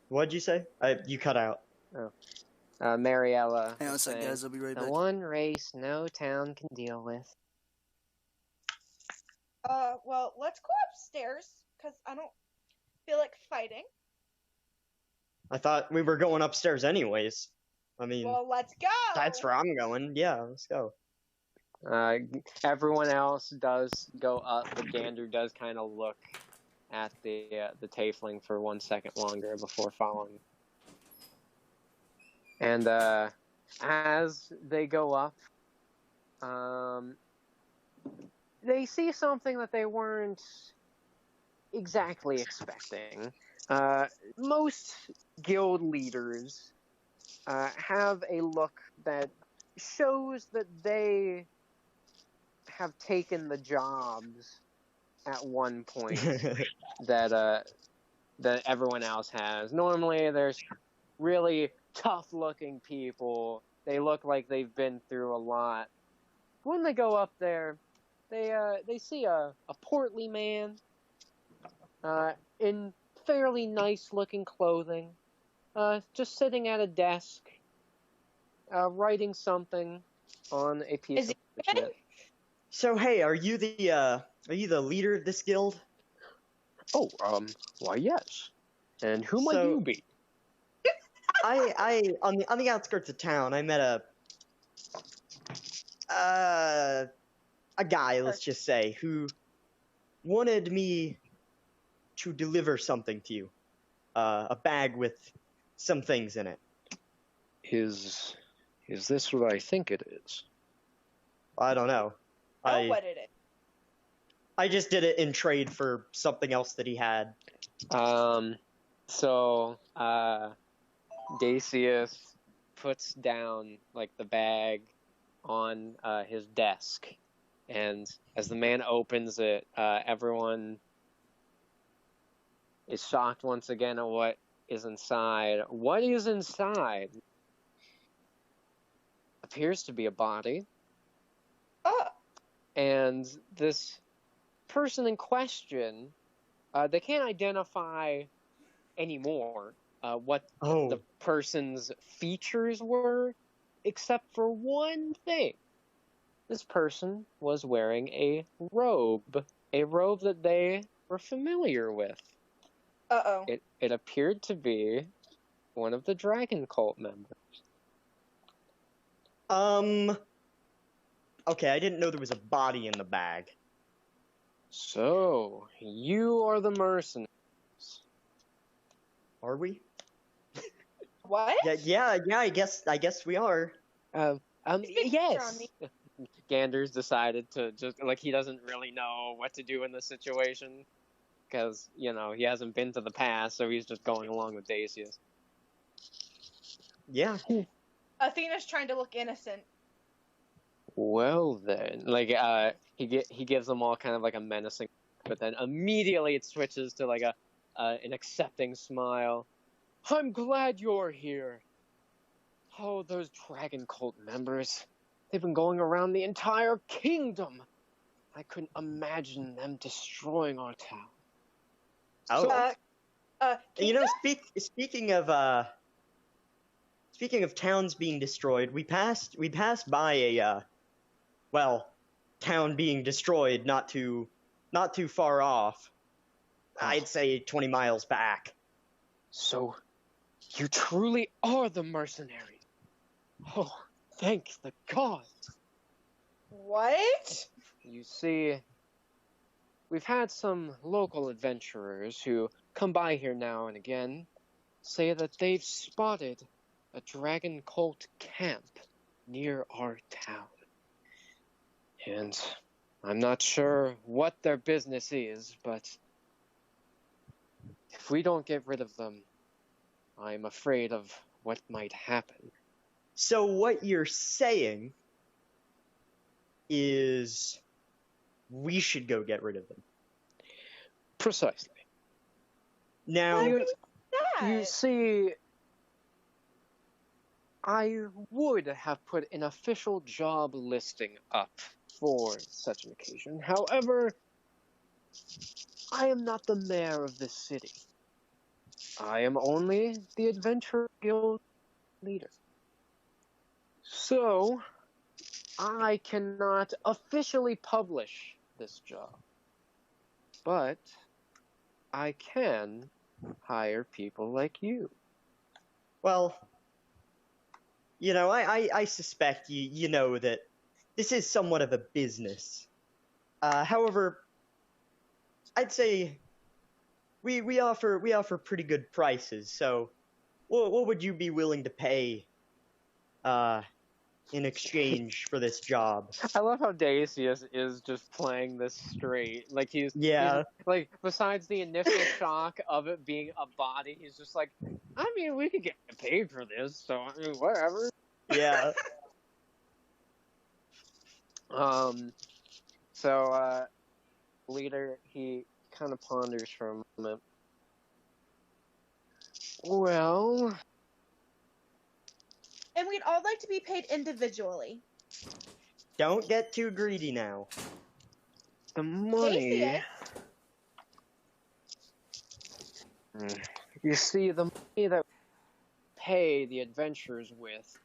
S2: What'd you say? You cut out.
S6: Oh. Mariella.
S7: Hang on a second, guys. I'll be right back.
S6: The one race no town can deal with.
S8: Well, let's go upstairs, because I don't feel like fighting.
S2: I thought we were going upstairs anyways. I mean...
S8: Well, let's go!
S2: That's where I'm going. Yeah, let's go.
S6: Everyone else does go up, but Gander does kind of look at the tiefling for 1 second longer before following. And as they go up, they see something that they weren't exactly expecting. Most guild leaders have a look that shows that they have taken the jobs at one point that everyone else has. Normally, there's really tough-looking people. They look like they've been through a lot. When they go up there, they see a portly man in fairly nice-looking clothing, just sitting at a desk, writing something on a piece of parchment.
S2: So hey, are you the leader of this guild?
S6: Oh, why yes. And who might
S2: So-
S6: you be?
S2: I on the outskirts of town, I met a guy, let's just say, who wanted me to deliver something to you. A bag with some things in it.
S6: Is this what I think it is?
S2: I don't know.
S8: Know what it is.
S2: I just did it in trade for something else that he had.
S6: So, Dacius puts down, like, the bag on, his desk. And as the man opens it, everyone is shocked once again at what is inside. What is inside? Appears to be a body. And this person in question, they can't identify anymore what the person's features were, except for one thing. This person was wearing a robe that they were familiar with.
S8: Uh-oh.
S6: It appeared to be one of the Dragon Cult members.
S2: Okay, I didn't know there was a body in the bag.
S6: So, you are the mercenaries.
S2: Are we?
S8: What?
S2: Yeah, I guess we are.
S6: Yes. Gander's decided to just, like, he doesn't really know what to do in this situation. Because, you know, he hasn't been to the past, so he's just going along with Dacius.
S2: Yeah.
S8: Athena's trying to look innocent.
S6: Well then, like, he gives them all kind of like a menacing, but then immediately it switches to like an accepting smile. I'm glad you're here. Oh, those Dragon Cult members. They've been going around the entire kingdom. I couldn't imagine them destroying our town.
S2: Oh. You know,
S8: Kingdom?
S2: speaking of towns being destroyed, we passed by a town being destroyed not too far off. I'd say 20 miles back.
S6: So, you truly are the mercenaries. Oh, thank the gods.
S8: What?
S6: You see, we've had some local adventurers who come by here now and again, say that they've spotted a Dragon Cult camp near our town. And I'm not sure what their business is, but if we don't get rid of them, I'm afraid of what might happen.
S2: So what you're saying is we should go get rid of them.
S6: Precisely.
S2: Now,
S6: You see, I would have put an official job listing up for such an occasion. However, I am not the mayor of this city. I am only the Adventure Guild leader. So, I cannot officially publish this job. But I can hire people like you.
S2: well, you know, I suspect you know that this is somewhat of a business. However, I'd say we offer pretty good prices. So, what would you be willing to pay in exchange for this job?
S6: I love how Dacius is just playing this straight. Like he's like, besides the initial shock of it being a body, he's just like, I mean, we could get paid for this, so I mean, whatever.
S2: Yeah.
S6: So leader, he kind of ponders for a moment. Well,
S8: And we'd all like to be paid individually.
S2: Don't get too greedy now.
S6: the money. You see, the money that we pay the adventurers with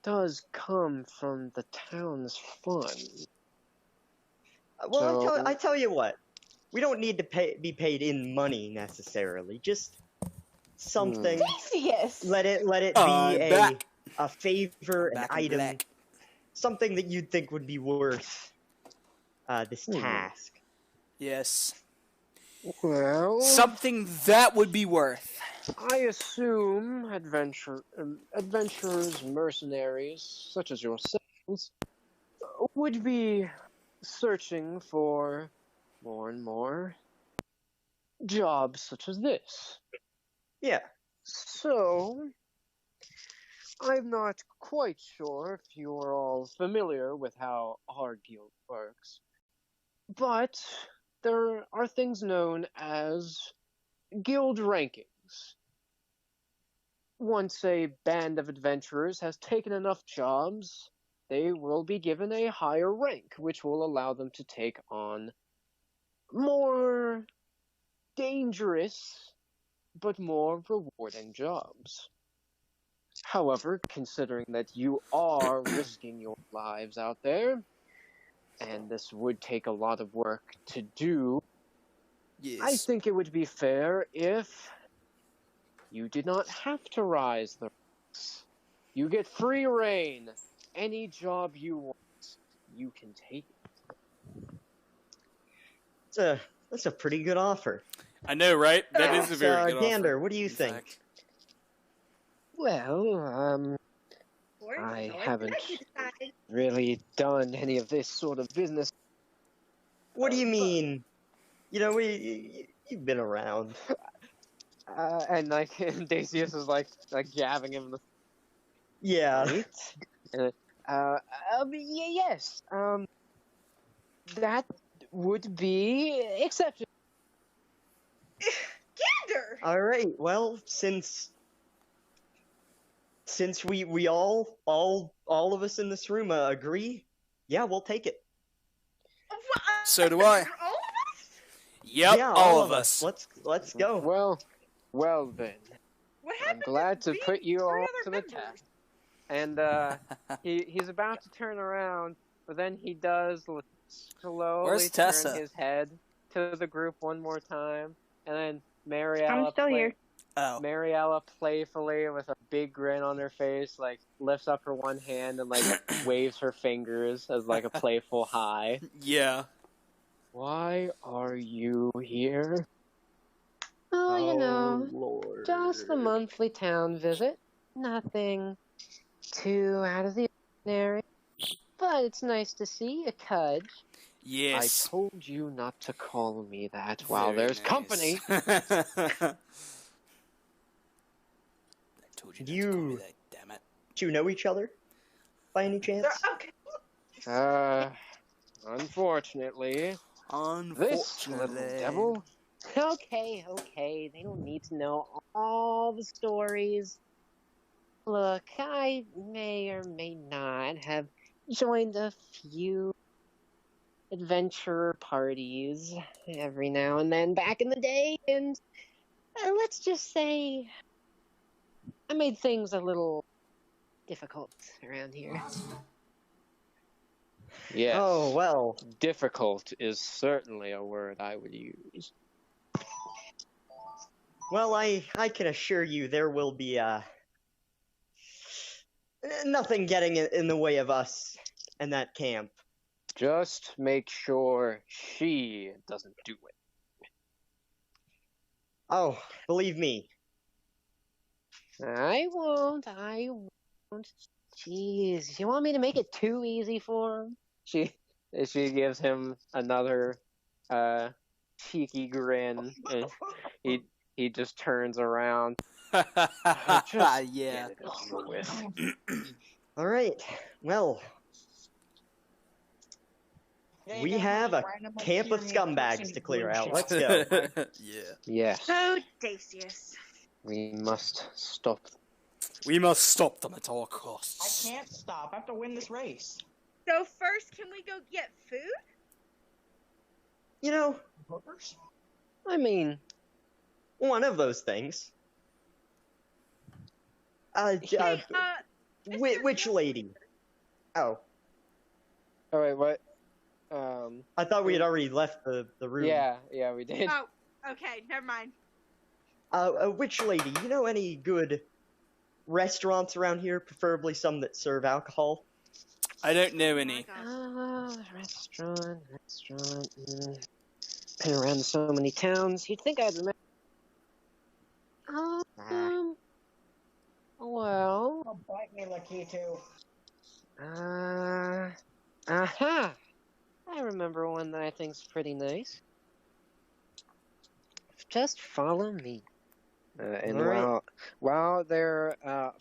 S6: does come from the town's fund.
S2: Well,
S6: So-
S2: I tell you what. We don't need to be paid in money necessarily. Just something.
S9: Yes.
S2: Let it
S7: I'm
S2: be
S7: back.
S2: a favor, an
S7: Back in
S2: item,
S7: black.
S2: something that you'd think would be worth this task.
S7: Yes.
S6: Well,
S7: Something that would be worth.
S6: I assume adventurers, mercenaries, such as yourselves, would be searching for more and more jobs such as this.
S2: Yeah.
S6: So, I'm not quite sure if you're all familiar with how our guild works, but there are things known as guild rankings. Once a band of adventurers has taken enough jobs, they will be given a higher rank, which will allow them to take on more dangerous but more rewarding jobs. However, considering that you are risking your lives out there, and this would take a lot of work to do,
S7: Yes.
S6: I think it would be fair if you did not have to rise the ranks. You get free reign. Any job you want, you can take it.
S2: That's a pretty good offer.
S7: I know, right? That is a very good offer.
S2: Gander, what do you
S7: in
S2: think?
S7: fact.
S6: Well, I haven't really done any of this sort of business.
S2: What do you mean? You know, you've been around.
S6: And like Dacius is like jabbing him in the
S2: Yeah.
S6: right. Yes. That would be accepted.
S8: Gander!
S2: All right. Well, since we all of us in this room agree, yeah, we'll take it.
S7: So do I.
S8: For all of us?
S7: Yep,
S2: Yeah,
S7: all of us.
S2: Let's go.
S6: Well then.
S8: What
S6: I'm
S8: happened
S6: glad to
S8: being
S6: put you
S8: three
S6: all
S8: other
S6: to the
S8: members?
S6: test. And he's about to turn around, but then he does slowly
S7: Where's
S6: turn
S7: Tessa?
S6: his head to the group one more time, and then Mariella.
S9: I'm still here.
S7: Oh.
S6: Mariella playfully, with a big grin on her face, like lifts up her one hand and like waves her fingers as like a playful hi.
S7: Yeah.
S6: Why are you here?
S9: Oh, you know,
S2: Lord.
S9: just a monthly town visit. Nothing too out of the ordinary. But it's nice to see you, Cudge.
S7: Yes.
S6: I told you not to call me that while
S7: Very
S6: there's
S7: nice.
S6: company.
S7: I told you not to call
S2: You-
S7: me that, damn it.
S2: Do you know each other, by any chance?
S8: Okay.
S6: Unfortunately, this little
S7: Unfortunately.
S6: devil.
S9: Okay, they don't need to know all the stories. Look, I may or may not have joined a few adventurer parties every now and then back in the day, and let's just say I made things a little difficult around here.
S6: Yes.
S2: Oh well.
S6: Difficult is certainly a word I would use.
S2: Well, I can assure you there will be nothing getting in the way of us and that camp.
S6: Just make sure she doesn't do it.
S2: Oh, believe me.
S9: I won't. Jeez, you want me to make it too easy for him?
S6: She gives him another cheeky grin, and he just turns around. Just
S7: Yeah.
S6: get it over with.
S2: All right. Well, we have a camp of scumbags to clear out. Let's go.
S7: Yeah.
S6: Yes,
S8: So, Dacius.
S6: we must stop.
S7: We must stop them at all
S1: I
S7: costs.
S1: can't stop. I have to win this race.
S8: So first, can we go get food?
S2: You know,
S1: Hookers?
S9: I mean,
S2: one of those things.
S8: Hey,
S2: Which lady? Oh,
S6: All right, what?
S2: I thought we had already left the room.
S6: Yeah, we did.
S8: Oh, okay, never mind.
S2: Witch lady, you know any good restaurants around here? Preferably some that serve alcohol.
S7: I don't know any.
S9: Restaurant. Been around so many towns. You'd think I'd remember. Well.
S1: Oh, bite me, Lakitu.
S9: Aha! I remember one that I think's pretty nice. Just follow me. And
S2: Alright.
S9: while they're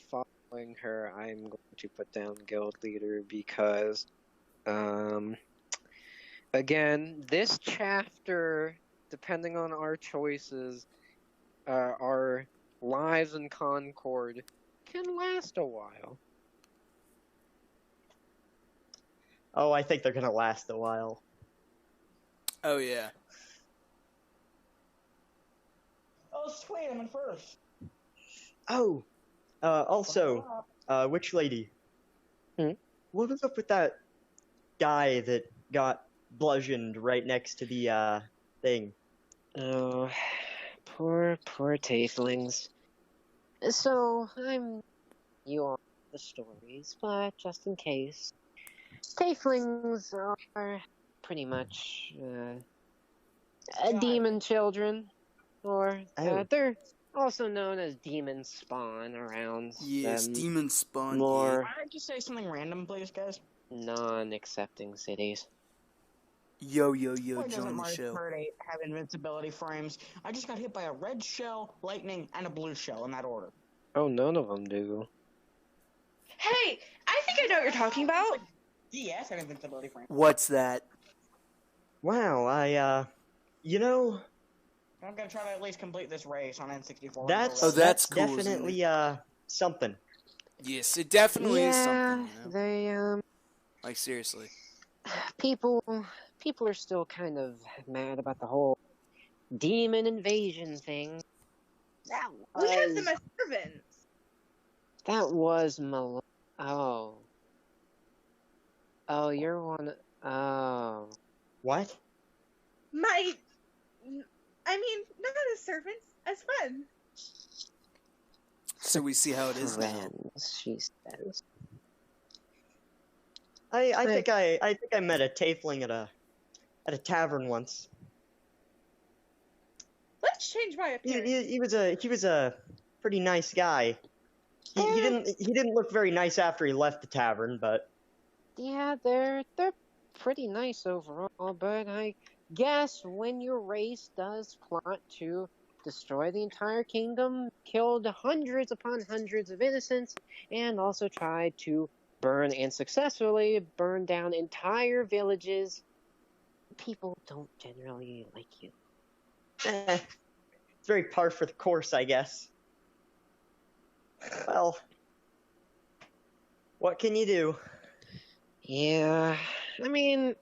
S9: following her, I'm going to put down guild leader because, again, this chapter, depending on our choices, our lives in Concord can last a while.
S2: Oh, I think they're gonna last a while.
S7: Oh yeah.
S1: Oh, sweet, I'm in first.
S2: Oh, also, witch lady. What was up with that guy that got bludgeoned right next to the thing?
S9: Oh, poor tieflings. So, you all the stories, but just in case, tieflings are pretty much demon children, or they're also known as demon spawn around
S7: Yes, demon spawn.
S9: more
S1: Why don't you say something random, please, guys?
S9: non-accepting cities.
S7: Yo,
S1: Why
S7: join
S1: doesn't
S7: the
S1: Mario
S7: show.
S1: Kart 8 have invincibility frames? I just got hit by a red shell, lightning, and a blue shell in that order.
S9: Oh, none of them do.
S8: Hey, I think I know what you're talking about.
S1: DS had invincibility frames.
S7: What's that?
S2: Wow, you know,
S1: I'm gonna try to at least complete this race on N64.
S7: That's cool, isn't
S2: definitely something.
S7: Yes, it definitely is something. You know?
S9: They
S7: Like seriously.
S9: people are still kind of mad about the whole demon invasion thing.
S8: We have them as servants.
S9: That was Oh, you're one. Oh.
S2: What?
S8: I mean, not as servants, as friends.
S7: So we see how it is now.
S9: Friends, she says.
S2: I think I met a tiefling at a tavern once.
S8: Let's change my appearance.
S2: He was a pretty nice guy. He didn't look very nice after he left the tavern, but
S9: Yeah, they're pretty nice overall, but I guess when your race does plot to destroy the entire kingdom, killed hundreds upon hundreds of innocents, and also tried to burn and successfully burn down entire villages, people don't generally like you.
S2: it's very par for the course, I guess. Well, what can you do?
S9: Yeah, I mean,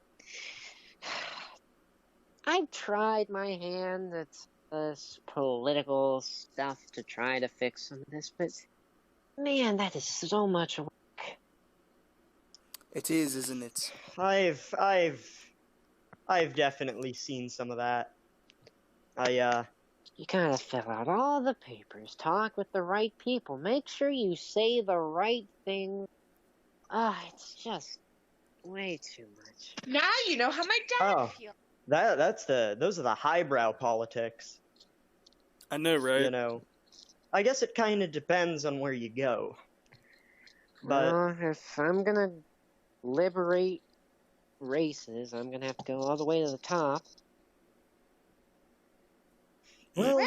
S9: I've tried my hand at this political stuff to try to fix some of this, but man, that is so much work.
S7: It is, isn't it?
S2: I've definitely seen some of that.
S9: You gotta fill out all the papers, talk with the right people, make sure you say the right thing. It's just way too much.
S8: Now you know how my dad feels.
S2: Those are the highbrow politics.
S7: I know, right?
S2: You know, I guess it kind of depends on where you go. But
S9: Well, if I'm gonna liberate races, I'm gonna have to go all the way to the top.
S2: well,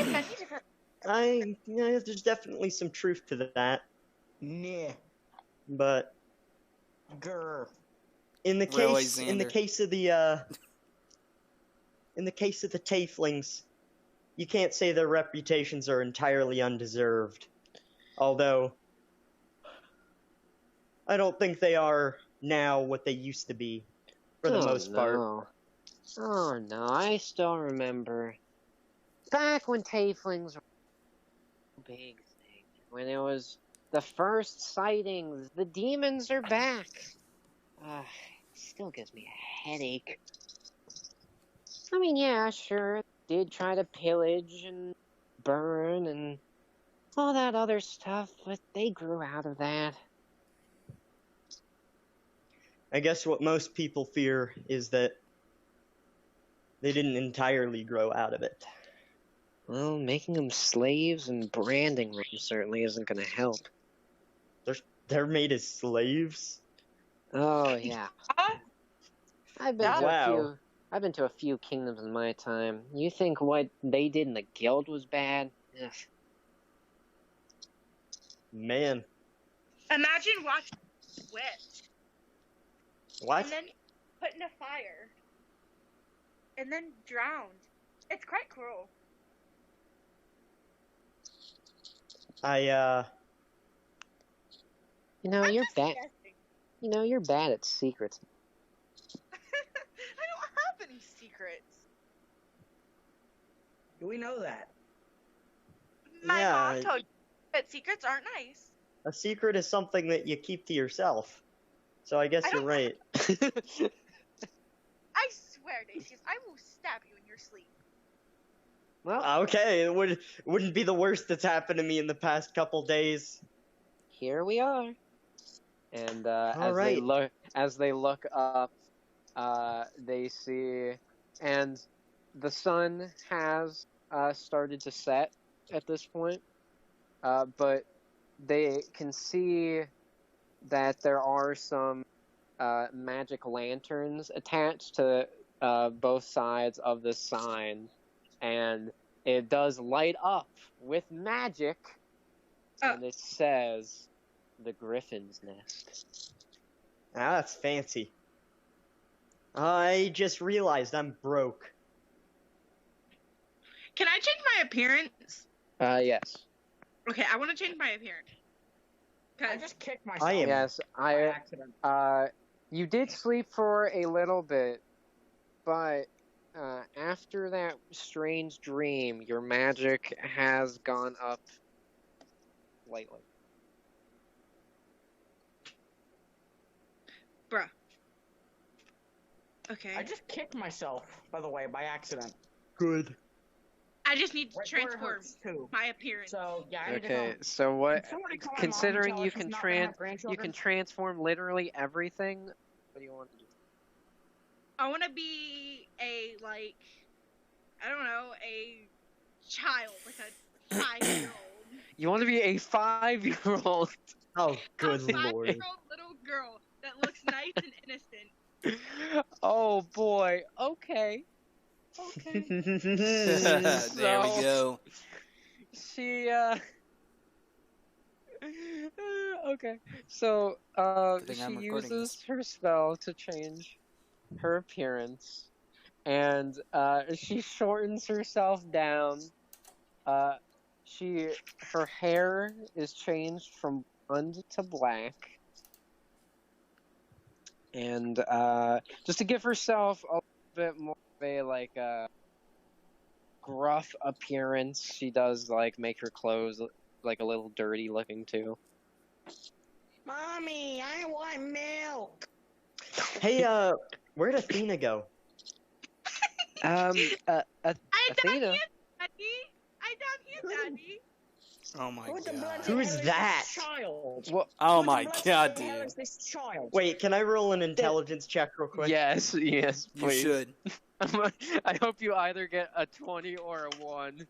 S2: there's definitely some truth to that.
S1: Nah.
S2: But
S1: Grr.
S2: in the
S7: Really,
S2: case
S7: Xander.
S2: in the case of the tieflings, you can't say their reputations are entirely undeserved. Although I don't think they are now what they used to be, for the most part.
S9: Oh no, I still remember back when tieflings were a big thing. When it was the first sightings, the demons are back. Still gives me a headache. I mean, yeah, sure, did try to pillage and burn and all that other stuff, but they grew out of that.
S2: I guess what most people fear is that they didn't entirely grow out of it.
S9: Well, making them slaves and branding them certainly isn't going to help.
S2: They're made as slaves?
S9: Oh, yeah. I've been to
S2: Wow.
S9: I've been to a few kingdoms in my time. You think what they did in the guild was bad? Ugh.
S2: Man.
S8: Imagine watching wet
S2: What?
S8: and then put in a fire and then drowned. It's quite cruel.
S9: You know,
S8: I'm
S9: you're
S8: just
S9: bad.
S8: guessing.
S9: You know, you're bad at secrets.
S8: I don't have any secrets.
S1: Do we know that?
S8: My
S2: Yeah.
S8: mom told you that secrets aren't nice.
S2: A secret is something that you keep to yourself. So I guess
S8: I
S2: you're
S8: don't-
S2: right.
S8: I swear, Dacius, I will stab you in your sleep.
S9: Well,
S2: Okay, it wouldn't be the worst that's happened to me in the past couple days.
S9: here we are. And
S2: Alright.
S9: as they look up, they see, and the sun has started to set at this point, but they can see that there are some magic lanterns attached to both sides of the sign, and it does light up with magic, and it says the Griffin's Nest.
S2: Ah, that's fancy. I just realized I'm broke.
S8: Can I change my appearance?
S9: Yes.
S8: Okay, I want to change my appearance.
S1: I just kicked myself.
S2: I am-
S9: Yes,
S1: by accident.
S9: you did sleep for a little bit, but after that strange dream, your magic has gone up slightly.
S8: Bruh. Okay.
S1: I just kicked myself, by the way, by accident.
S2: Good.
S8: I just need to
S1: Right where it
S8: transform
S1: hurts, too.
S8: my appearance.
S1: So, yeah, I need to
S9: Okay,
S1: go.
S9: so what?
S1: Can somebody call my mom and
S9: Considering
S1: tell
S9: you
S1: her she's
S9: can
S1: not gonna have
S9: you
S1: grandchildren?
S9: can transform literally everything. What do you want to do?
S8: I want to be a, like, I don't know, a child, like a 5-year-old.
S9: You want to be a 5-year-old?
S2: Oh,
S8: A
S2: good
S8: 5-year-old
S2: lord.
S8: little girl that looks nice and innocent.
S9: Oh boy. Okay. Okay.
S7: There we go.
S9: She okay. So
S7: Good thing
S9: she
S7: I'm recording
S9: uses
S7: this.
S9: her spell to change her appearance, and she shortens herself down. Her hair is changed from blonde to black, and just to give herself a bit more of a like gruff appearance, she does like make her clothes like a little dirty looking too.
S1: Mommy, I want milk.
S2: Hey, where'd Athena go?
S8: I down
S9: Athena.
S8: here, Daddy. I down here, Daddy.
S7: Oh my
S1: Who the
S7: god.
S1: bloody
S2: Who's
S1: hell is
S2: that?
S1: This child?
S9: What?
S7: Oh
S1: Who the
S7: my
S1: bloody
S7: god,
S1: hell
S7: dude.
S1: is this child?
S2: Wait, can I roll an intelligence check real quick?
S9: Yes,
S7: You
S9: please.
S7: should.
S9: I hope you either get a 20 or a 1.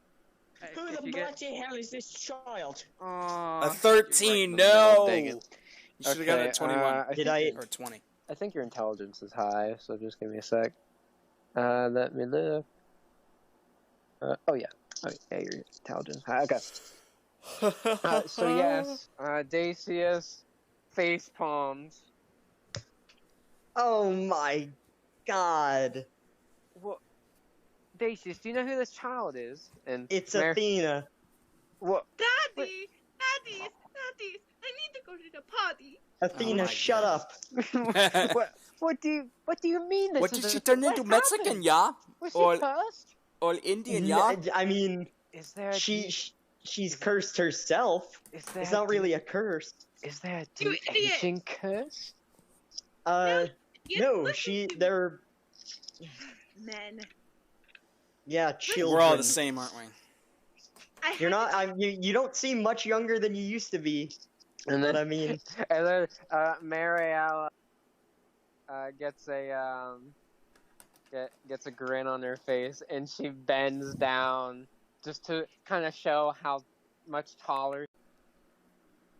S1: Who
S9: If
S1: the
S9: you get-
S1: bloody hell is this child?
S7: A 13,
S9: Right in the middle,
S7: no!
S9: dang
S7: You
S9: it.
S7: should have got a
S9: Okay,
S7: 21.
S2: Did I?
S7: Or 20.
S9: I think your intelligence is high, so just give me a sec. Let me look. Oh yeah, your intelligence is high. Okay. So yes, Dacius face palms.
S2: Oh my god.
S9: Well, Dacius, do you know who this child is? And
S2: It's
S9: Mer-
S2: Athena.
S9: What?
S8: Daddy, I need to go to the party.
S2: Athena,
S7: my
S2: shut
S7: God.
S2: up.
S9: What do you mean? This
S7: What
S9: is
S7: did
S9: a-
S7: she turn
S9: what
S7: into? Mexican,
S9: happened?
S7: yeah?
S9: Was she
S7: Or-
S9: cursed?
S7: Or Indian, yeah?
S2: I mean,
S9: Is there?
S2: she's cursed herself.
S9: Is there?
S2: It's not really a curse.
S9: Is there a
S8: You
S9: deep
S8: idiot.
S9: aging curse?
S2: No,
S8: listen to me,
S2: they're
S8: men.
S2: children.
S7: We're all the same, aren't we?
S2: You're not. You don't seem much younger than you used to be.
S6: And
S2: But
S6: then,
S2: I mean,
S6: and then Mariella gets a gets a grin on her face, and she bends down just to kind of show how much taller.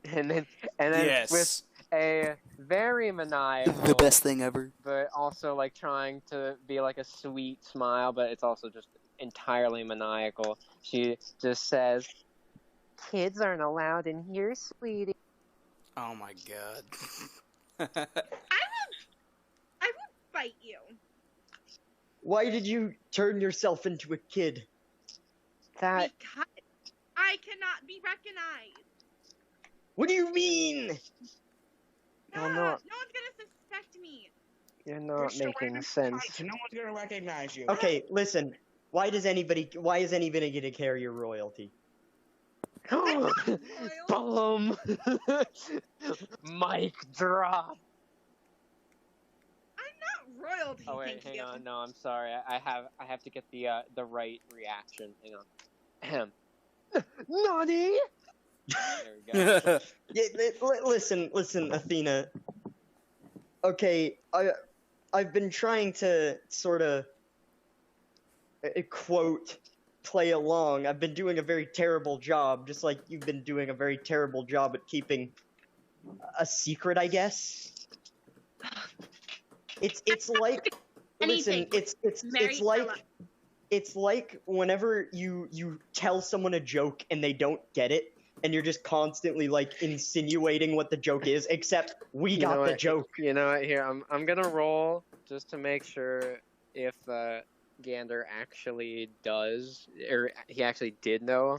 S6: And then
S7: Yes.
S6: with a very maniacal,
S7: The best thing ever.
S6: but also like trying to be like a sweet smile, but it's also just entirely maniacal. She just says, "Kids aren't allowed in here, sweetie."
S7: Oh my god.
S8: I will fight you.
S2: why did you turn yourself into a kid?
S6: That
S8: Because I cannot be recognized.
S2: What do you mean?
S6: You're
S8: No
S6: not-
S8: one's gonna suspect me.
S6: you're not
S1: just a
S6: making
S1: random
S6: sense.
S1: kite, no one's gonna recognize you.
S2: Okay, listen. Why is anybody gonna carry your royalty?
S6: Boom! Mic drop.
S8: I'm not royalty.
S6: Oh wait,
S8: thank
S6: hang
S8: you.
S6: on. No, I'm sorry. I have to get the right reaction. Hang on. Ahem. Nani? There we go.
S2: Listen, Athena. Okay, I've been trying to sort of quote play along. I've been doing a very terrible job, just like you've been doing a very terrible job at keeping a secret, I guess. It's like listen,
S8: Anything.
S2: it's like whenever you tell someone a joke and they don't get it, and you're just constantly like insinuating what the joke is, except we
S6: You know
S2: got the
S6: what?
S2: joke.
S6: You know what? Here, I'm gonna roll just to make sure if Gander actually does, or he actually did know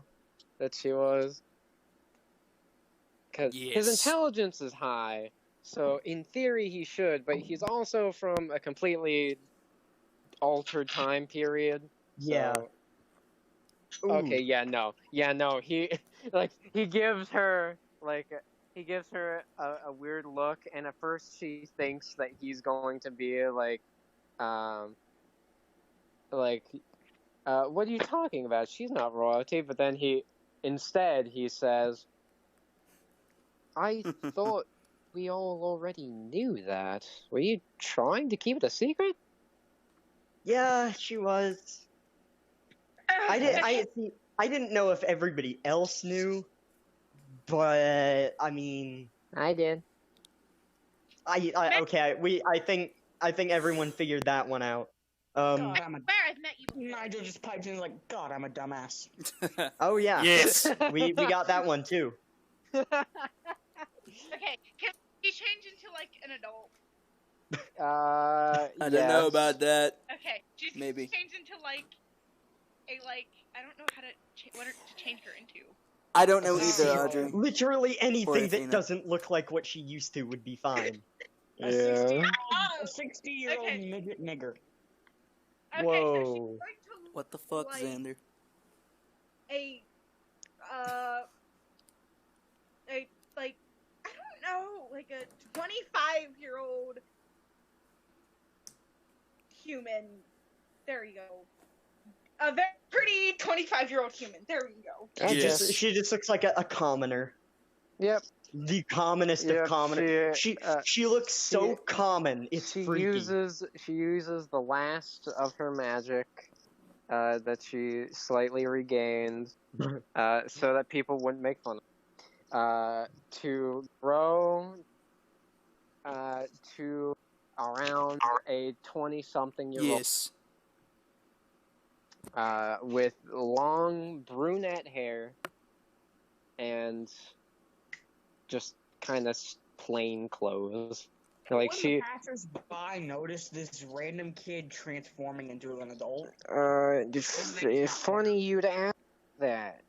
S6: that she was. Because his
S7: Yes.
S6: intelligence is high, so in theory he should, but he's also from a completely altered time period.
S2: Yeah.
S6: So,
S2: Ooh.
S6: okay, yeah, no. He he gives her a weird look, and at first she thinks that he's going to be what are you talking about? She's not royalty. But then instead he says, I thought we all already knew that. Were you trying to keep it a secret?
S2: Yeah, she was. I didn't know if everybody else knew, but I mean,
S6: I did.
S2: I think everyone figured that one out.
S1: God,
S8: I've met you before.
S1: Nigel just pipes in like, God, I'm a dumbass.
S2: Oh yeah.
S7: Yes.
S2: we got that one too.
S8: Okay, can he change into like an adult?
S7: I don't know about that.
S8: Okay, just
S7: Maybe.
S8: change into like I don't know how to what to change her into.
S7: I don't know either,
S2: See,
S7: Audrey.
S2: Literally anything that
S7: Athena.
S2: doesn't look like what she used to would be fine.
S1: A
S6: Yeah.
S1: 60-year-old
S8: Okay.
S1: midget nigger.
S8: Okay, so she's
S2: Whoa.
S8: going to
S7: What the fuck,
S8: Like-
S7: Xander?
S8: a like I don't know, like a 25-year-old human. There you go. A very pretty 25-year-old human. There you go.
S7: Yes.
S2: She just looks like a commoner.
S6: Yep.
S2: The commonest
S6: Yep,
S2: of commoners.
S6: she,
S2: She looks so
S6: she-
S2: common. It's
S6: She
S2: freaky.
S6: uses the last of her magic that she slightly regained so that people wouldn't make fun of her, to grow to around a 20-something-year-old
S7: Yes.
S6: with long brunette hair and just kind of plain clothes. Like
S1: When
S6: she,
S1: the passers-by notice this random kid transforming into an adult.
S6: it's funny you'd ask that.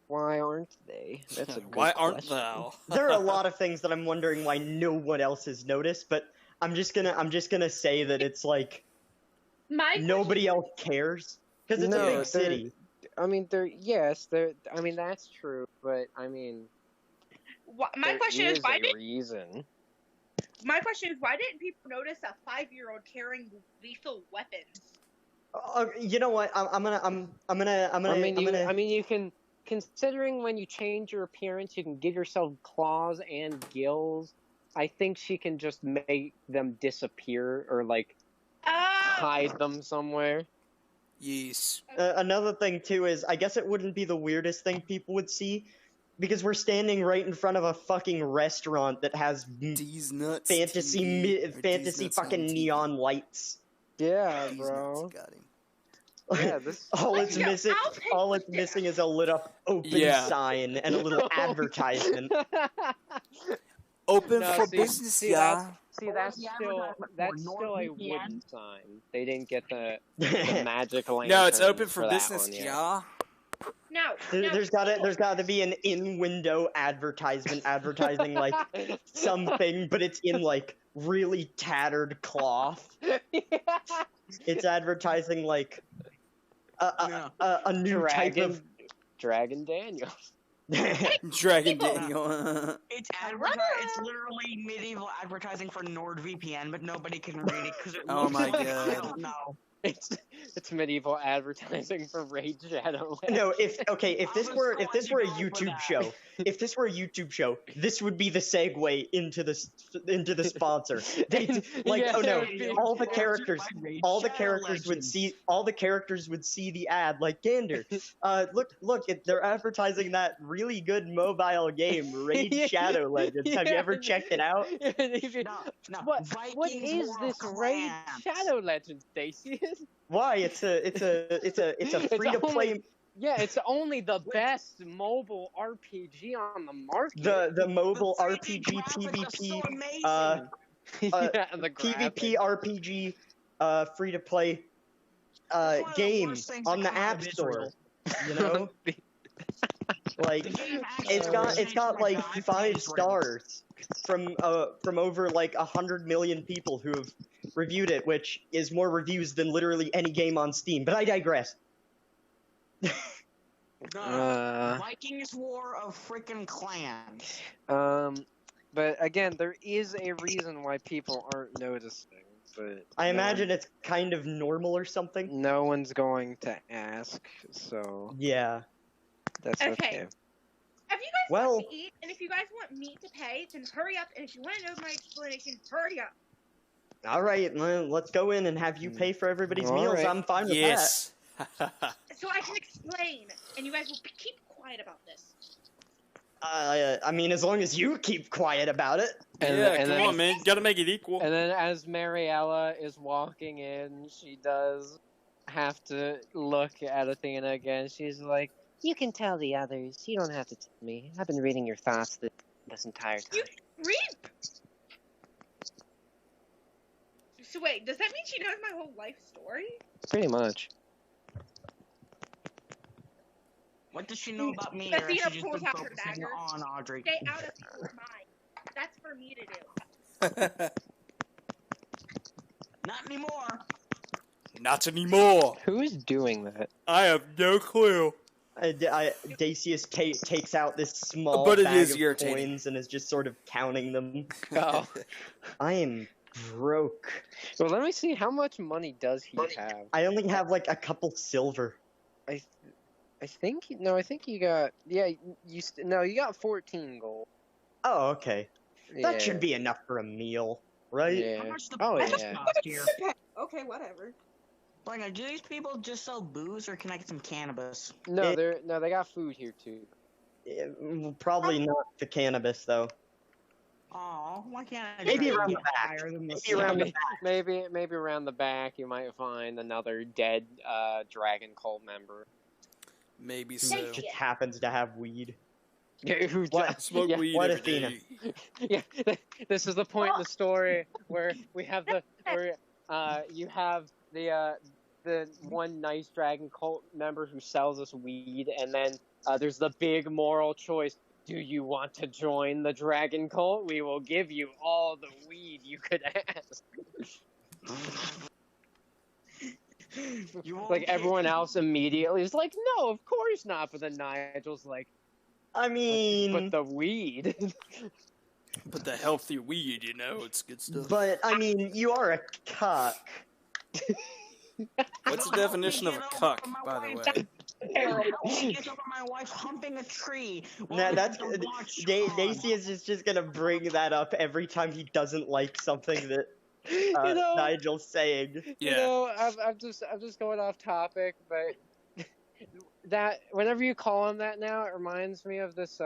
S6: Why aren't they? That's a good
S7: Why aren't
S6: question.
S7: thou?
S2: There are a lot of things that I'm wondering why no one else has noticed, but I'm just gonna say that it's like nobody else cares because it's
S6: No,
S2: a big
S6: they're-
S2: city.
S6: I mean, I mean, that's true, but I mean,
S8: My
S6: there
S8: question is, why
S6: a
S8: did
S6: reason?
S8: My question is, why didn't people notice a 5-year-old carrying lethal weapons?
S2: You know what? I'm gonna.
S9: You can, considering when you change your appearance, you can give yourself claws and gills. I think she can just make them disappear or like hide them somewhere.
S7: Yes.
S2: Another thing too is, I guess it wouldn't be the weirdest thing people would see, because we're standing right in front of a fucking restaurant that has
S7: D's nuts.
S2: fantasy
S7: TV, or D's
S2: fantasy
S7: nuts on
S2: fucking
S7: TV.
S2: neon lights.
S9: Yeah,
S7: D's
S9: bro.
S7: nuts, got him.
S9: Yeah, this.
S2: all
S8: Let's
S2: it's
S8: go.
S2: missing,
S8: I'll take
S2: all
S8: the
S2: it's
S8: dinner.
S2: missing is a lit up open
S7: Yeah.
S2: sign and a little advertisement.
S7: Open
S9: No,
S7: for
S9: see-
S7: business,
S9: see,
S7: yeah.
S9: See, that's
S1: the
S9: still
S1: advertisement for
S9: a
S1: NordVPN?
S9: wooden sign. They didn't get the magic lantern.
S7: No, it's open for
S9: that
S7: business,
S9: one yet.
S7: yeah.
S8: No.
S2: There's gotta be an in-window advertisement advertising like something, but it's in like really tattered cloth. It's advertising like a new type of.
S9: Dragon Daniel.
S7: Dragon
S8: People.
S7: Daniel.
S1: It's It's literally medieval advertising for NordVPN, but nobody can read it because it
S7: Oh
S1: looks
S7: my
S1: like I
S7: God.
S1: don't know.
S9: It's medieval advertising for Raid Shadow.
S2: No, if this
S1: I
S2: were
S1: was
S2: a
S1: going for
S2: YouTube
S1: that.
S2: show, if this were a YouTube show, this would be the segue into the sponsor. They like
S9: Yeah,
S2: oh no,
S9: it would be-
S2: all the characters
S1: Raid
S2: all the
S1: Shadow
S2: characters would
S1: Legends.
S2: see the ad like Gander. Look, they're advertising that really good mobile game, Raid Shadow Legends. Have you ever checked it out?
S1: No,
S9: What
S1: Vikings
S9: is
S1: War
S9: this
S1: of
S9: Raid
S1: Clans.
S9: Shadow Legends, Stacy?
S2: Why? It's a free to play.
S9: Yeah, it's only the best mobile RPG on the market.
S2: The mobile
S1: The
S2: RPG
S1: 3D graphics are so
S2: PvP
S1: amazing.
S9: yeah, the
S2: PvP
S9: graphics.
S2: RPG free to play
S1: one of the
S2: game
S1: worst things
S2: on
S1: to
S2: the
S1: come out
S2: App
S1: of
S2: Store.
S1: Israel.
S2: You know, like
S1: The game actually
S2: it's got
S1: originated
S2: like
S1: from
S2: 5
S1: Israel.
S2: stars from over like 100 million people who have reviewed it, which is more reviews than literally any game on Steam. But I digress.
S1: Vikings War of freaking Clans.
S9: But again, there is a reason why people aren't noticing. But
S2: I
S9: no
S2: imagine it's kind of normal or something.
S9: one, no one's going to ask, so
S2: Yeah.
S9: that's
S8: Okay.
S9: okay.
S8: If you guys
S2: Well-
S8: want to eat, and if you guys want meat to pay, then hurry up. And if you want to know my explanation, hurry up.
S2: All right, well, let's go in and have you pay for everybody's
S9: All
S2: meals.
S9: right.
S2: I'm fine with
S7: Yes.
S8: So I can explain, and you guys will keep quiet about this.
S2: that. I mean, as long as you keep quiet about it.
S9: And,
S7: Yeah,
S9: and
S7: come
S9: then,
S7: on, man. Gotta make it equal.
S9: And then as Mariella is walking in, she does have to look at Athena again. She's like, "You can tell the others. You don't have to tell me. I've been reading your thoughts this entire time."
S8: Read. So wait, does that mean she knows my whole life story?
S9: Pretty much.
S1: What does she know about me?
S8: Athena
S1: Or has she just
S8: pulls
S1: been
S8: out her
S1: focusing
S8: dagger.
S1: on Audrey?
S8: Stay out of people's mind. That's for me to do.
S1: Not anymore.
S7: Not anymore.
S9: Who is doing that?
S7: I have no clue.
S2: Dacius takes out this small
S7: But it
S2: bag
S7: is
S2: of
S7: irritating.
S2: coins and is just sort of counting them.
S9: Oh.
S2: I am broke.
S9: Well, let me see. How much money does he have?
S2: I only have like a couple silver.
S9: I think I think you got you got 14 gold.
S2: Oh, okay. That
S9: Yeah.
S2: should be enough for a meal, right?
S9: Yeah.
S1: How much the
S9: Oh,
S1: booze
S9: yeah.
S1: cost here?
S8: Okay, whatever.
S1: Like, do these people just sell booze, or can I get some cannabis?
S9: No, they got food here too.
S2: Probably not the cannabis though.
S1: Oh, why can't I
S2: Maybe
S1: try
S2: around
S1: to
S2: the
S1: get
S2: back.
S1: higher than the
S2: Maybe around the
S1: sun?
S2: back.
S9: Maybe around the back you might find another dead dragon cult member.
S7: Maybe
S2: Who
S7: so.
S2: just happens to have weed.
S9: Yeah, who
S2: What?
S7: Smoke
S9: yeah,
S7: weed
S2: What
S7: every
S2: Athena?
S7: day.
S9: yeah, this is the point in the story where we have you have the one nice dragon cult member who sells us weed, and then there's the big moral choice. Do you want to join the dragon cult? We will give you all the weed you could ask.
S1: You won't
S9: Like
S1: get-
S9: everyone else immediately is like, no, of course not. But then Nigel's like,
S2: I mean,
S9: but the weed.
S7: But the healthy weed, you know, it's good stuff.
S2: But I mean, you are a cuck.
S7: What's the definition of a cuck, by the way?
S1: Get over my wife humping a tree.
S2: Nah, that's Daisy is just gonna bring that up every time he doesn't like something that Nigel's saying.
S6: You know, I'm just going off topic, but that whenever you call him that now, it reminds me of this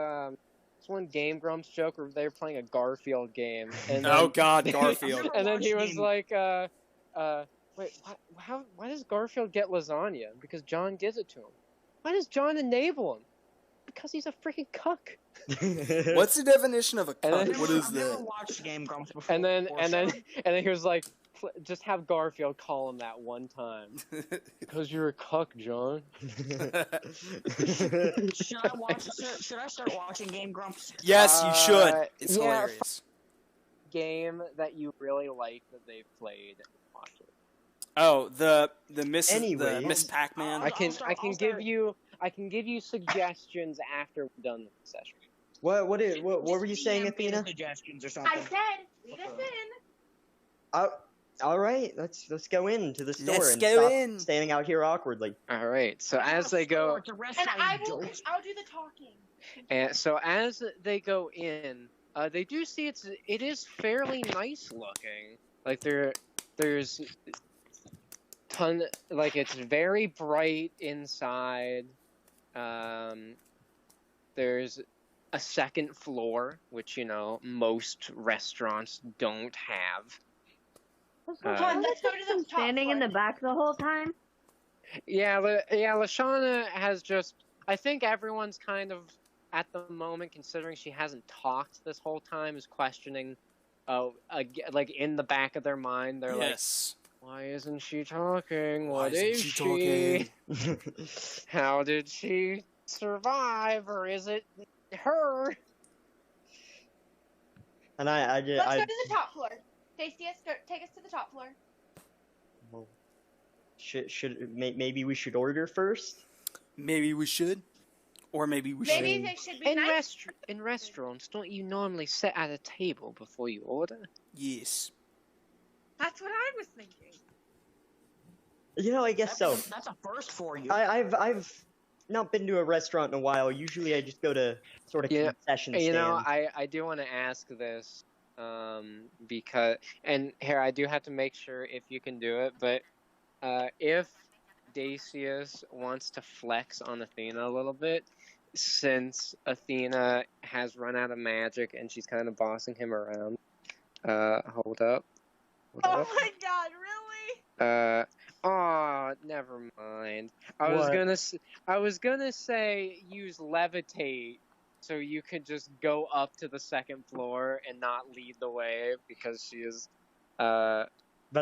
S6: one Game Grumps joke where they were playing a Garfield game. And
S7: Oh God, Garfield.
S6: And then he was like, wait, why does Garfield get lasagna? Because John gives it to him. Why does John enable him? Because he's a freaking cuck.
S7: What's the definition of a cuck?
S6: then-
S7: What is
S1: I've never
S7: that?
S1: watched Game Grumps before.
S6: And then he was like, just have Garfield call him that one time. Because you're a cuck, John.
S1: Should I start watching Game Grumps?
S7: Yes, you should. It's
S6: yeah,
S7: hilarious.
S6: Game that you really like that they've played. Watch it.
S7: Oh, the Miss
S2: Anyways.
S7: the Miss Pac-Man.
S6: I can give you suggestions after we're done with the session.
S2: What were you saying, Athena?
S1: Suggestions or something.
S8: I said, lead us in.
S2: All right, let's go into the store
S7: Let's
S2: and
S7: go
S2: stop
S7: in.
S2: standing out here awkwardly.
S6: All right. So as they go,
S8: And I'll do the talking.
S6: and so as they go in, they do see it is fairly nice looking. Like there's it's very bright inside. There's a second floor, which most restaurants don't have.
S3: Let's go to the standing in the back the whole time.
S6: Yeah, Lashana has just. I think everyone's kind of at the moment, considering she hasn't talked this whole time, is questioning. Like in the back of their mind, they're
S7: Yes.
S6: like, "Why isn't she talking?
S7: Why
S6: What
S7: isn't
S6: is
S7: she talking?
S6: How did she survive, or is it her?"
S2: And
S8: Let's go to the top floor. Stacy, take us to the top floor.
S2: Maybe we should order first?
S7: Maybe we should, or maybe we
S8: Maybe
S7: shouldn't.
S8: they should be nice.
S6: In restaurants, don't you normally sit at a table before you order?
S7: Yes.
S8: That's what I was thinking.
S2: I guess so.
S1: That's a first for you.
S2: I've not been to a restaurant in a while. Usually I just go to sort of concession stand.
S6: I do want to ask this, because, and here I do have to make sure if you can do it, but if Dacius wants to flex on Athena a little bit, since Athena has run out of magic and she's kind of bossing him around. Hold up.
S8: Oh my God! Really?
S6: Never mind. I was gonna say use levitate, so you could just go up to the second floor and not lead the way because she is.
S2: But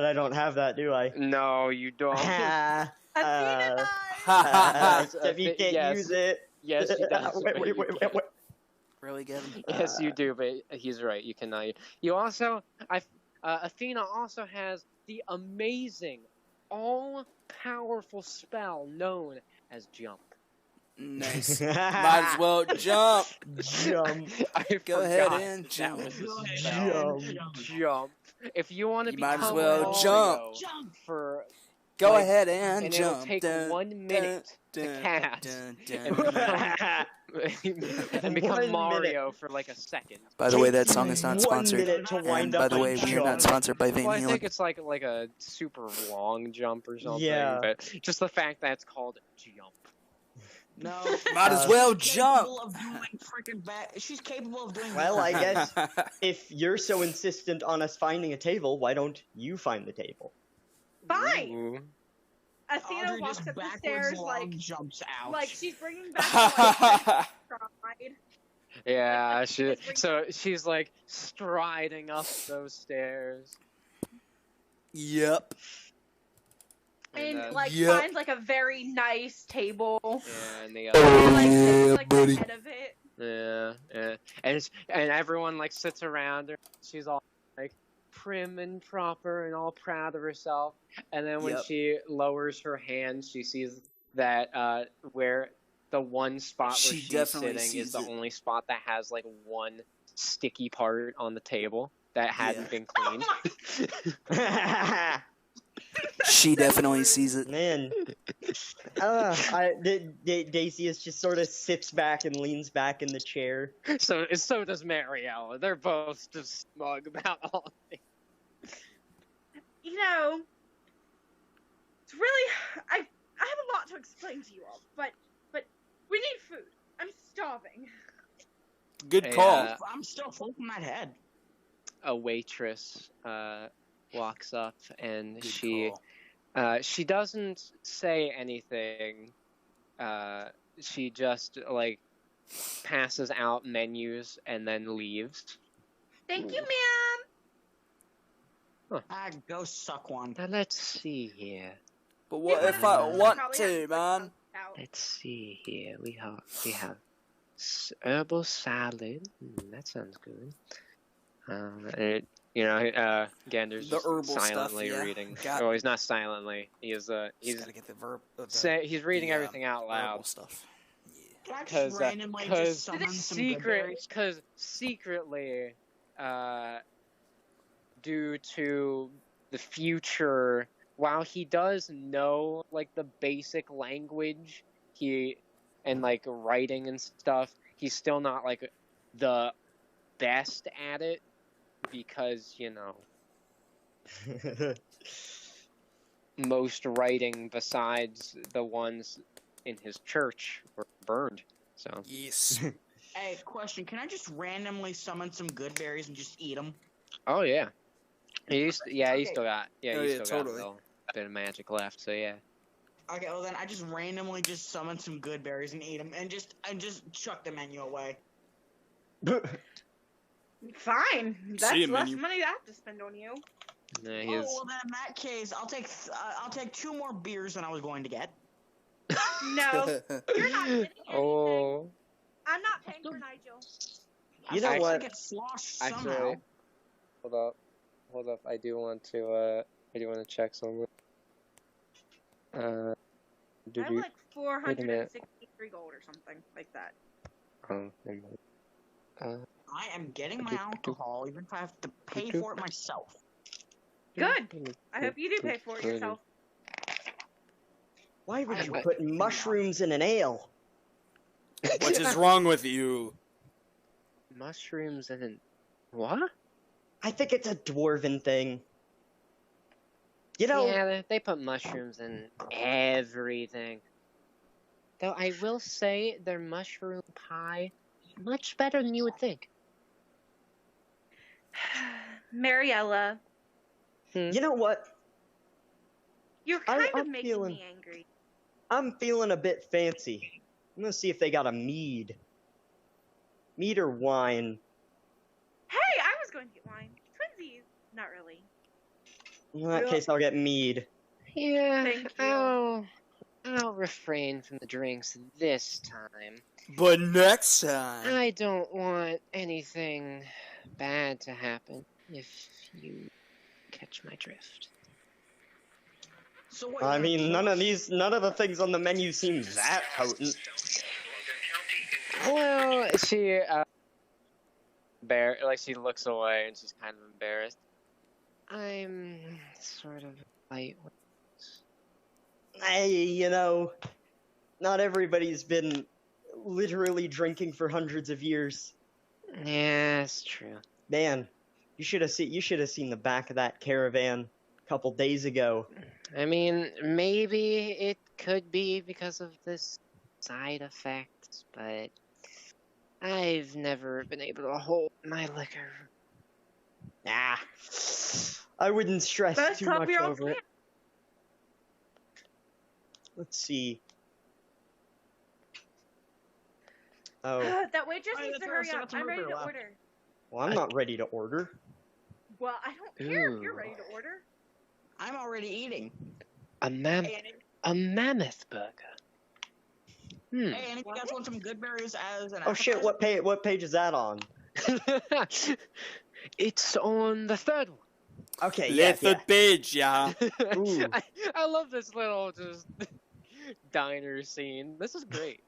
S2: I don't have that, do I?
S6: No, you don't.
S8: Athena does.
S2: If you can't use it.
S6: Yes, she does.
S2: Wait.
S7: Really, Gavin?
S6: Yes, you do, but he's right. You cannot. You also, Athena also has the amazing, all-powerful spell known as jump.
S7: Nice. Might as well jump.
S2: Jump.
S7: Go ahead and jump.
S6: Jump. If you want to
S7: You might
S6: become
S7: as well
S6: Mario
S1: Jump.
S6: for
S7: Go
S6: like,
S7: ahead and
S6: and
S7: jump.
S6: it'll take 1 minute to cast and become
S2: 1
S6: Mario for like a second.
S7: By the way, that song is not
S2: 1
S7: sponsored.
S2: minute to
S7: And
S2: wind
S7: by
S2: up
S7: the way,
S2: and
S7: we are not
S2: jump.
S7: sponsored by Van
S6: Well, I think
S7: Halen.
S6: it's like a super long jump or something.
S2: Yeah.
S6: But just the fact that it's called jump.
S1: No.
S7: Might as well jump.
S1: She's capable of doing.
S2: Well, I guess if you're so insistent on us finding a table, why don't you find the table?
S8: Fine.
S6: Ooh.
S8: Athena
S1: Audrey
S8: walks
S1: just
S8: up the
S1: backwards
S8: stairs
S1: long jumps out.
S8: like she's bringing back the stride.
S6: Yeah, she's like striding up those stairs.
S7: Yep.
S8: And like
S7: Yep.
S8: finds like a very nice table.
S6: Yeah, and the
S8: And, like,
S7: Yeah,
S8: sits, like
S7: buddy.
S8: the head of it.
S6: yeah, and everyone like sits around her. She's all like prim and proper and all proud of herself. And then when
S7: Yep.
S6: she lowers her hand, she sees that where the one spot where
S7: She
S6: she's
S7: definitely
S6: sitting is
S7: sees
S6: the
S7: it.
S6: only spot that has like one sticky part on the table that hadn't been cleaned.
S7: She definitely sees it.
S2: Man, Dacius just sort of sits back and leans back in the chair.
S6: So does Mariella. They're both just smug about all of it.
S8: You know, it's really I have a lot to explain to you all, but we need food. I'm starving.
S7: Good
S6: Hey,
S7: call.
S1: I'm still full from that head.
S6: A waitress walks up and
S7: Good
S6: she
S7: call.
S6: she doesn't say anything. She just like passes out menus and then leaves.
S8: Thank you, ma'am.
S1: Go suck one.
S6: Now let's see here.
S7: But what if I want to, man?
S6: Let's see here. We have herbal salad. That sounds good. Gender's
S7: The
S6: just
S7: herbal stuff,
S6: silently
S7: yeah.
S6: reading.
S7: Got-
S6: Oh, he's not silently. He's
S7: Just gotta get the verb.
S6: he's reading everything out
S7: herbal
S6: loud.
S7: stuff. Yeah.
S1: Can I just
S6: Because
S1: randomly just summon some good berries?
S6: because secretly, due to the future, while he does know like the basic language, and like writing and stuff, he's still not like the best at it because most writing besides the ones in his church were burned. So
S7: Yes.
S1: Hey, question. Can I just randomly summon some good berries and just eat them?
S6: oh yeah, he still got
S7: Oh,
S6: he still
S7: yeah,
S6: got
S7: totally.
S6: a little bit of magic left. So yeah.
S1: Okay, well then I just randomly just summon some good berries and eat them, and just chuck the menu away.
S8: Fine. That's
S7: See you,
S8: less
S7: menu.
S8: money I have to spend on you.
S6: No,
S1: Oh,
S6: he's
S1: well then in that case, I'll take 2 more beers than I was going to get.
S8: No, you're not getting anything.
S6: oh.
S8: I'm not paying for Nigel.
S2: You know
S1: I
S2: what?
S1: Get sloshed
S6: Actually,
S1: somehow.
S6: hold up. I do want to check something.
S8: I have like 463 gold or something like that.
S6: Oh, never mind.
S1: I am getting my alcohol, even if I have to pay for it myself.
S8: Good. I hope you do pay for it yourself.
S2: Why would
S1: I
S2: you
S1: would.
S2: put mushrooms in an ale?
S7: What is wrong with you?
S6: Mushrooms and what?
S2: I think it's a dwarven thing. You know,
S6: Yeah, they put mushrooms in everything. Though I will say their mushroom pie much better than you would think.
S8: Mariella,
S2: you know what?
S8: you're kind of
S2: I'm
S8: making
S2: feeling-
S8: me angry.
S2: I'm feeling a bit fancy. I'm gonna see if they got a mead. Mead or wine.
S8: Hey, I was going to get wine. Twinsies. Not really.
S2: In that case, I'll get mead.
S6: Yeah,
S8: Thank you.
S6: I'll refrain from the drinks this time.
S7: But next time.
S6: I don't want anything bad to happen if you catch my drift.
S1: So what?
S2: I
S1: you're
S2: mean,
S1: gonna
S2: none of the things on the menu seem that potent.
S6: Well, she she looks away and she's kind of embarrassed. I'm sort of light.
S2: Hey, not everybody's been literally drinking for hundreds of years.
S6: Yeah, it's true.
S2: Man, you should have seen the back of that caravan a couple days ago.
S6: I mean, maybe it could be because of this side effect, but I've never been able to hold my liquor.
S2: Nah, I wouldn't stress
S8: Best
S2: too
S8: help
S2: much
S8: your own
S2: over it. Let's see. Oh,
S8: That waitress
S1: Alright,
S8: needs to
S1: that's
S8: hurry
S1: all, so
S8: up.
S1: that's
S8: I'm
S1: a
S8: ready
S1: burger
S8: to
S1: left.
S8: order.
S2: well, I'm not ready to order.
S8: Well, I don't care if you're
S6: Ooh.
S8: ready to order.
S1: I'm already eating.
S6: A mammoth burger.
S1: Hey, and if you guys want some good berries as an
S2: Oh shit!
S1: appetizer-
S2: What page is that on?
S6: It's on the third one.
S2: Okay, yeah,
S7: Left foot page, yeah.
S2: Ooh.
S6: I love this little just diner scene. This is great.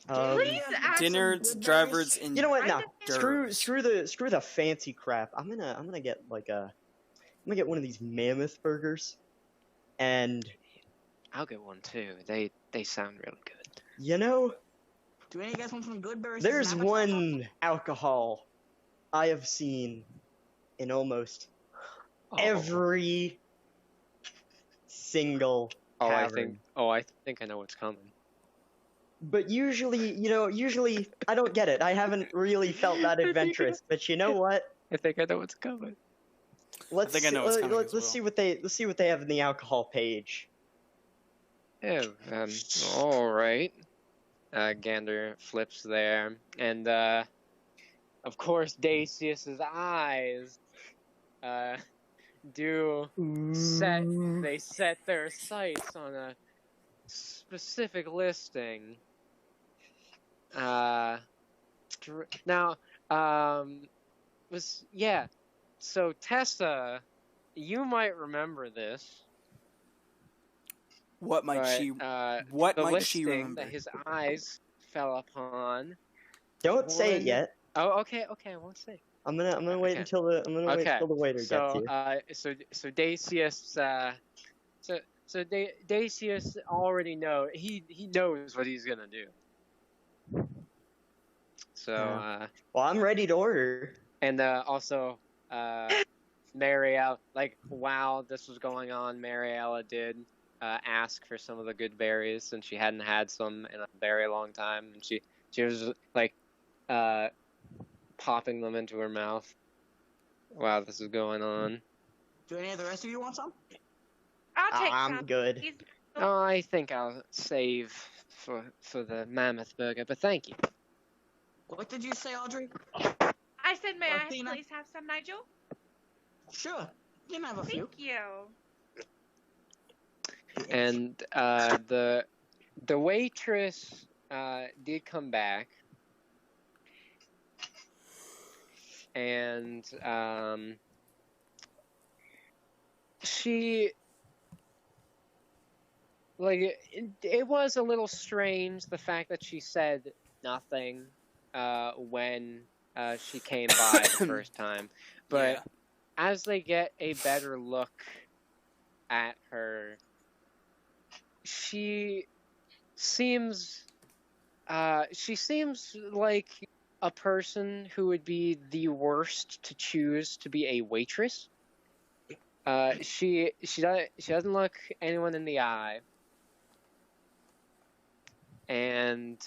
S8: Please add
S7: Dinner,
S8: some
S7: drivers, and
S2: You know what?
S8: I
S2: No,
S8: think-
S2: screw the fancy crap. I'm gonna get like I'm gonna get one of these mammoth burgers, and
S6: I'll get one too. They sound really good.
S2: you know,
S1: Do any of you guys want some good berries?
S2: there's one alcohol I have seen in almost every single tavern.
S6: I think I know what's coming.
S2: But usually I don't get it. I haven't really felt that adventurous. But you know what?
S6: I think I know what's coming.
S2: Let's
S7: think I know what's coming as well.
S2: see what they have in the alcohol page.
S6: Oh, all right. Gander flips there, and of course, Dacius's eyes set their sights on a specific listing. So Tessa, you might remember this.
S7: What might
S6: but,
S7: she?
S6: What
S7: might
S6: listing
S7: she remember?
S6: that his eyes fell upon.
S2: Don't say it yet.
S6: Oh, okay, I won't say.
S2: I'm gonna wait until the waiter gets here.
S6: So Dacius, Dacius already he knows what he's gonna do. So
S2: well, I'm ready to order.
S6: And also Mariella, like while this was going on, Mariella did ask for some of the good berries since she hadn't had some in a very long time, and she was like popping them into her mouth while this is going on.
S1: Do any of the rest of you want some?
S8: I'll take
S2: I'm
S8: some.
S2: good.
S6: Oh, I think I'll save for the mammoth burger, but thank you.
S1: What did you say, Audrey?
S4: I said, may I
S1: Athena?
S4: please have some, Nigel?
S1: Sure. You can have a few.
S4: Thank you.
S6: And the waitress did come back, and she it was a little strange the fact that she said nothing when she came by the first time, but
S7: Yeah.
S6: as they get a better look at her, she seems like a person who would be the worst to choose to be a waitress. She doesn't look anyone in the eye, and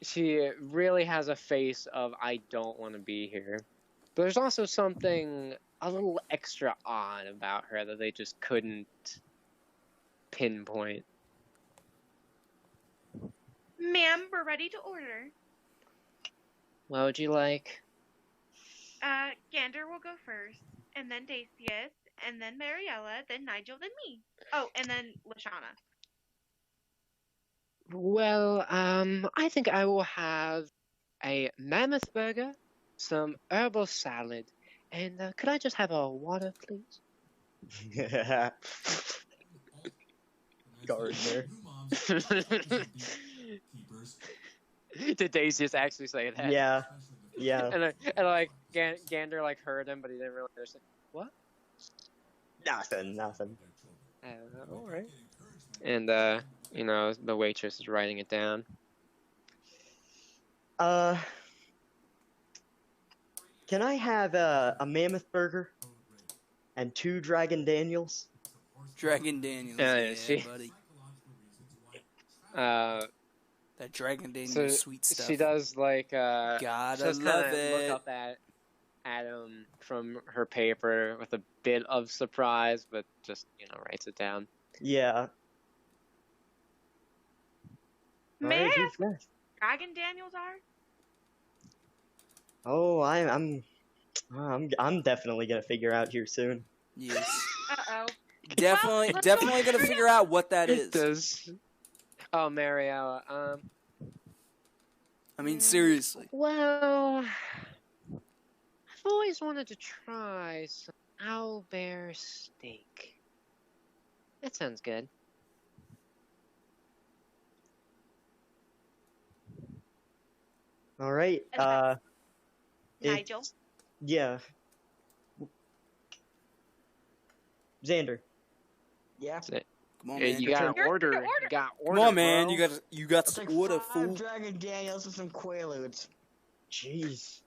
S6: she really has a face of I don't want to be here. But there's also something a little extra odd about her that they just couldn't pinpoint.
S4: Ma'am, we're ready to order.
S6: What would you like?
S4: Gander will go first, and then Dacius, and then Mariella, then Nigel, then me. Oh, and then Lashana.
S6: Well, I think I will have a mammoth burger, some herbal salad, and could I just have a water, please?
S2: Gardner.
S6: Did Dacius actually say that?
S2: Yeah.
S6: And like Gander like heard him, but he didn't really understand. What?
S2: Nothing.
S6: All right. And the waitress is writing it down.
S2: Can I have a mammoth burger and 2 Dragon Daniels?
S7: Dragon Daniels, buddy. That Dragon Daniels sweet stuff.
S6: She does like
S7: Gotta
S6: she
S7: love
S6: kinda
S7: it.
S6: look up at him from her paper with a bit of surprise, but just writes it down.
S2: Yeah.
S4: May I
S2: Alright,
S4: ask
S2: who's next?
S4: what Dragon Daniels are?
S2: Oh, I'm definitely gonna figure out here soon.
S7: Yes.
S4: Uh-oh.
S7: Definitely gonna figure out what that is.
S6: It does. Oh, Mariella.
S7: I mean, seriously.
S6: Well, I've always wanted to try some owlbear steak. That sounds good.
S2: All right. it's-
S4: Nigel.
S2: Yeah. Xander.
S1: Yeah.
S7: Come on,
S6: You
S7: man.
S6: gotta
S8: You're
S6: order.
S8: gonna
S6: You
S8: order.
S6: got
S7: Come
S6: order.
S7: on, man.
S6: Bro.
S7: You got
S1: I'll take
S7: to order,
S1: 5
S7: fool.
S1: Dragon Daniels and some Quaaludes.
S2: Jeez.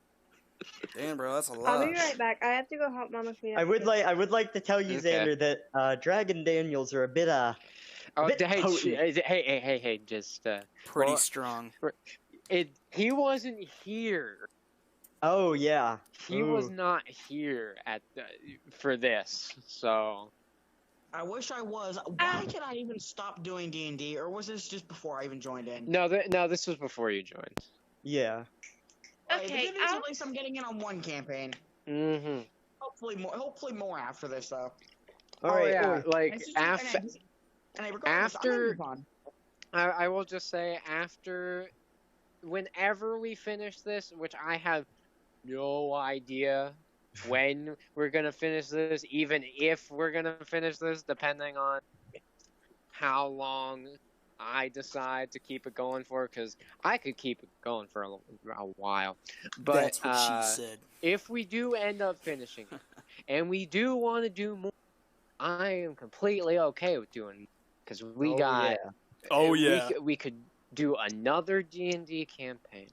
S7: Damn, bro, that's a
S3: I'll
S7: lot.
S3: be right back. I have to go help Mama clean up.
S2: I would like to tell you,
S6: Okay.
S2: Xander, that Dragon Daniels are a bit
S6: Oh,
S2: bit
S6: hey,
S2: potent.
S6: hey, just
S7: Pretty
S6: well,
S7: strong.
S6: he wasn't here.
S2: Oh yeah.
S6: He was
S2: Ooh.
S6: not here for this. So
S1: I wish I was. Why did I even stop doing D&D, or was this just before I even joined in?
S6: no, this was before you joined.
S2: Yeah.
S1: Alright,
S4: Okay,
S1: the good news, at least I'm getting in on one campaign.
S6: Mm-hmm.
S1: Hopefully more after this, though.
S2: All right.
S6: yeah,
S2: Oi.
S6: like
S1: It's just-
S6: after.
S1: and regardless, I'm gonna
S6: after-
S1: move on.
S6: I will just say whenever we finish this, which I have no idea when we're gonna finish this, even if we're gonna finish this, depending on how long I decide to keep it going for, because I could keep it going for a while. But
S7: That's what she said.
S6: if we do end up finishing it, and we do want to do more, I am completely okay with doing, because we
S2: Oh,
S6: got.
S2: yeah.
S7: Oh, yeah.
S6: We could do another D&D campaign.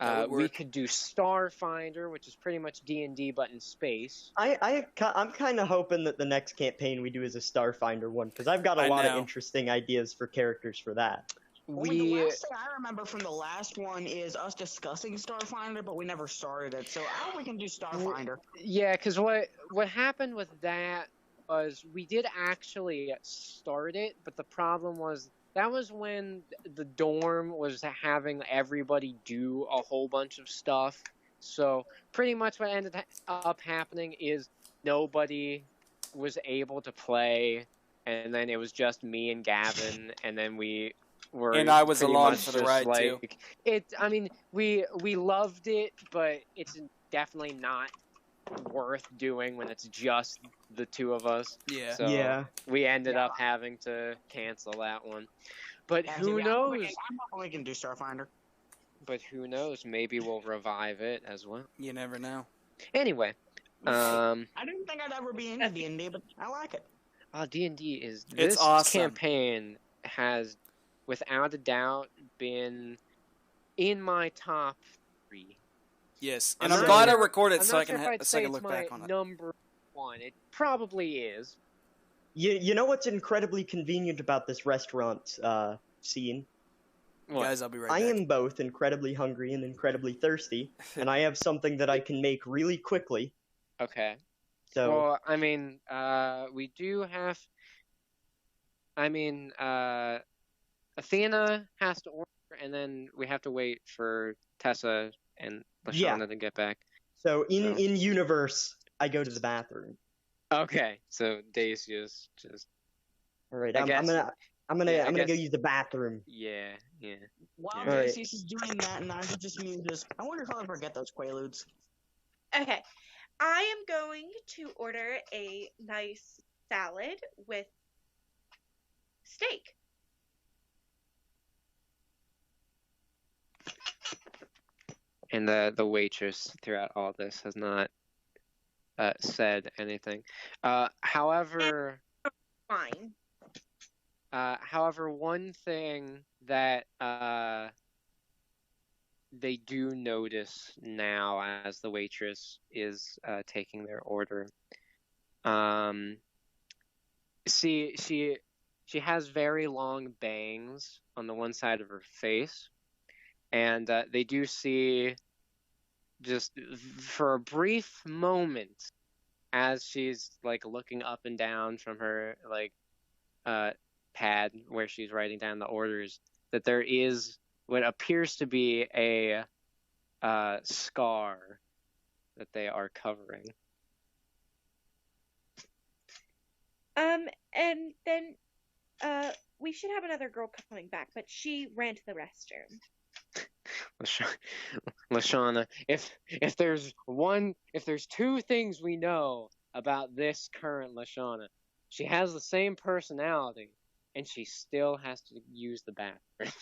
S7: That would
S6: We
S7: work.
S6: could do Starfinder, which is pretty much D&D but in space.
S2: I'm kind of hoping that the next campaign we do is a Starfinder one, because I've got a
S7: I
S2: lot of
S7: know.
S2: interesting ideas for characters for that.
S1: Well, the last thing I remember from the last one is us discussing Starfinder, but we never started it. So I hope we can do Starfinder.
S6: Yeah, because what happened with that was we did actually start it, but the problem was that was when the dorm was having everybody do a whole bunch of stuff. So pretty much what ended up happening is nobody was able to play, and then it was just me and Gavin, and then we were.
S7: And I was
S6: pretty
S7: along
S6: much
S7: for the
S6: just
S7: ride,
S6: like,
S7: too.
S6: I mean, we loved it, but it's definitely not worth doing when it's just the two of us.
S7: Yeah.
S6: So
S2: Yeah.
S6: we ended up having to cancel that one. But
S1: Yeah,
S6: who
S1: see,
S6: knows?
S1: I'm hoping we can do Starfinder.
S6: But who knows? Maybe we'll revive it as well.
S7: You never know.
S6: Anyway,
S1: I didn't think I'd ever be into D&D, but I like it.
S6: D&D is
S7: It's
S6: this
S7: awesome.
S6: campaign has, without a doubt, been in my top 3.
S7: Yes.
S6: I'm
S7: And I'm
S6: not
S7: glad I
S6: sure-
S7: recorded
S6: I'm
S7: so I
S6: not
S7: can
S6: sure if I'd say
S7: look
S6: it's
S7: back
S6: my
S7: on it.
S6: number 1. It probably is.
S2: You know what's incredibly convenient about this restaurant scene?
S6: What?
S7: Guys, I'll be right
S2: I
S7: back.
S2: am both incredibly hungry and incredibly thirsty, and I have something that I can make really quickly.
S6: Okay.
S2: So
S6: Well, I mean, we do have. I mean, Athena has to order, and then we have to wait for Tessa and
S2: Yeah.
S6: Lashana to get back.
S2: so in universe, I go to the bathroom.
S6: Okay, so Daisy is just
S2: All right,
S6: I
S2: I'm
S6: guess-
S2: gonna I'm gonna
S6: yeah, I
S2: I'm gonna go
S6: guess-
S2: use the bathroom.
S6: yeah.
S1: While
S2: All right.
S1: JC's doing that, and Nigel just muses, I wonder if I'll ever get those Quaaludes.
S8: Okay. I am going to order a nice salad with steak.
S6: And the waitress throughout all this has not said anything. However,
S8: Fine.
S6: one thing that they do notice now as the waitress is taking their order. She has very long bangs on the one side of her face, and they do see just for a brief moment as she's like looking up and down from her like pad where she's writing down the orders that there is what appears to be a scar that they are covering.
S8: And then, we should have another girl coming back, but she ran to the restroom.
S6: Lashana, if there's two things we know about this current Lashana, she has the same personality, and she still has to use the bathroom.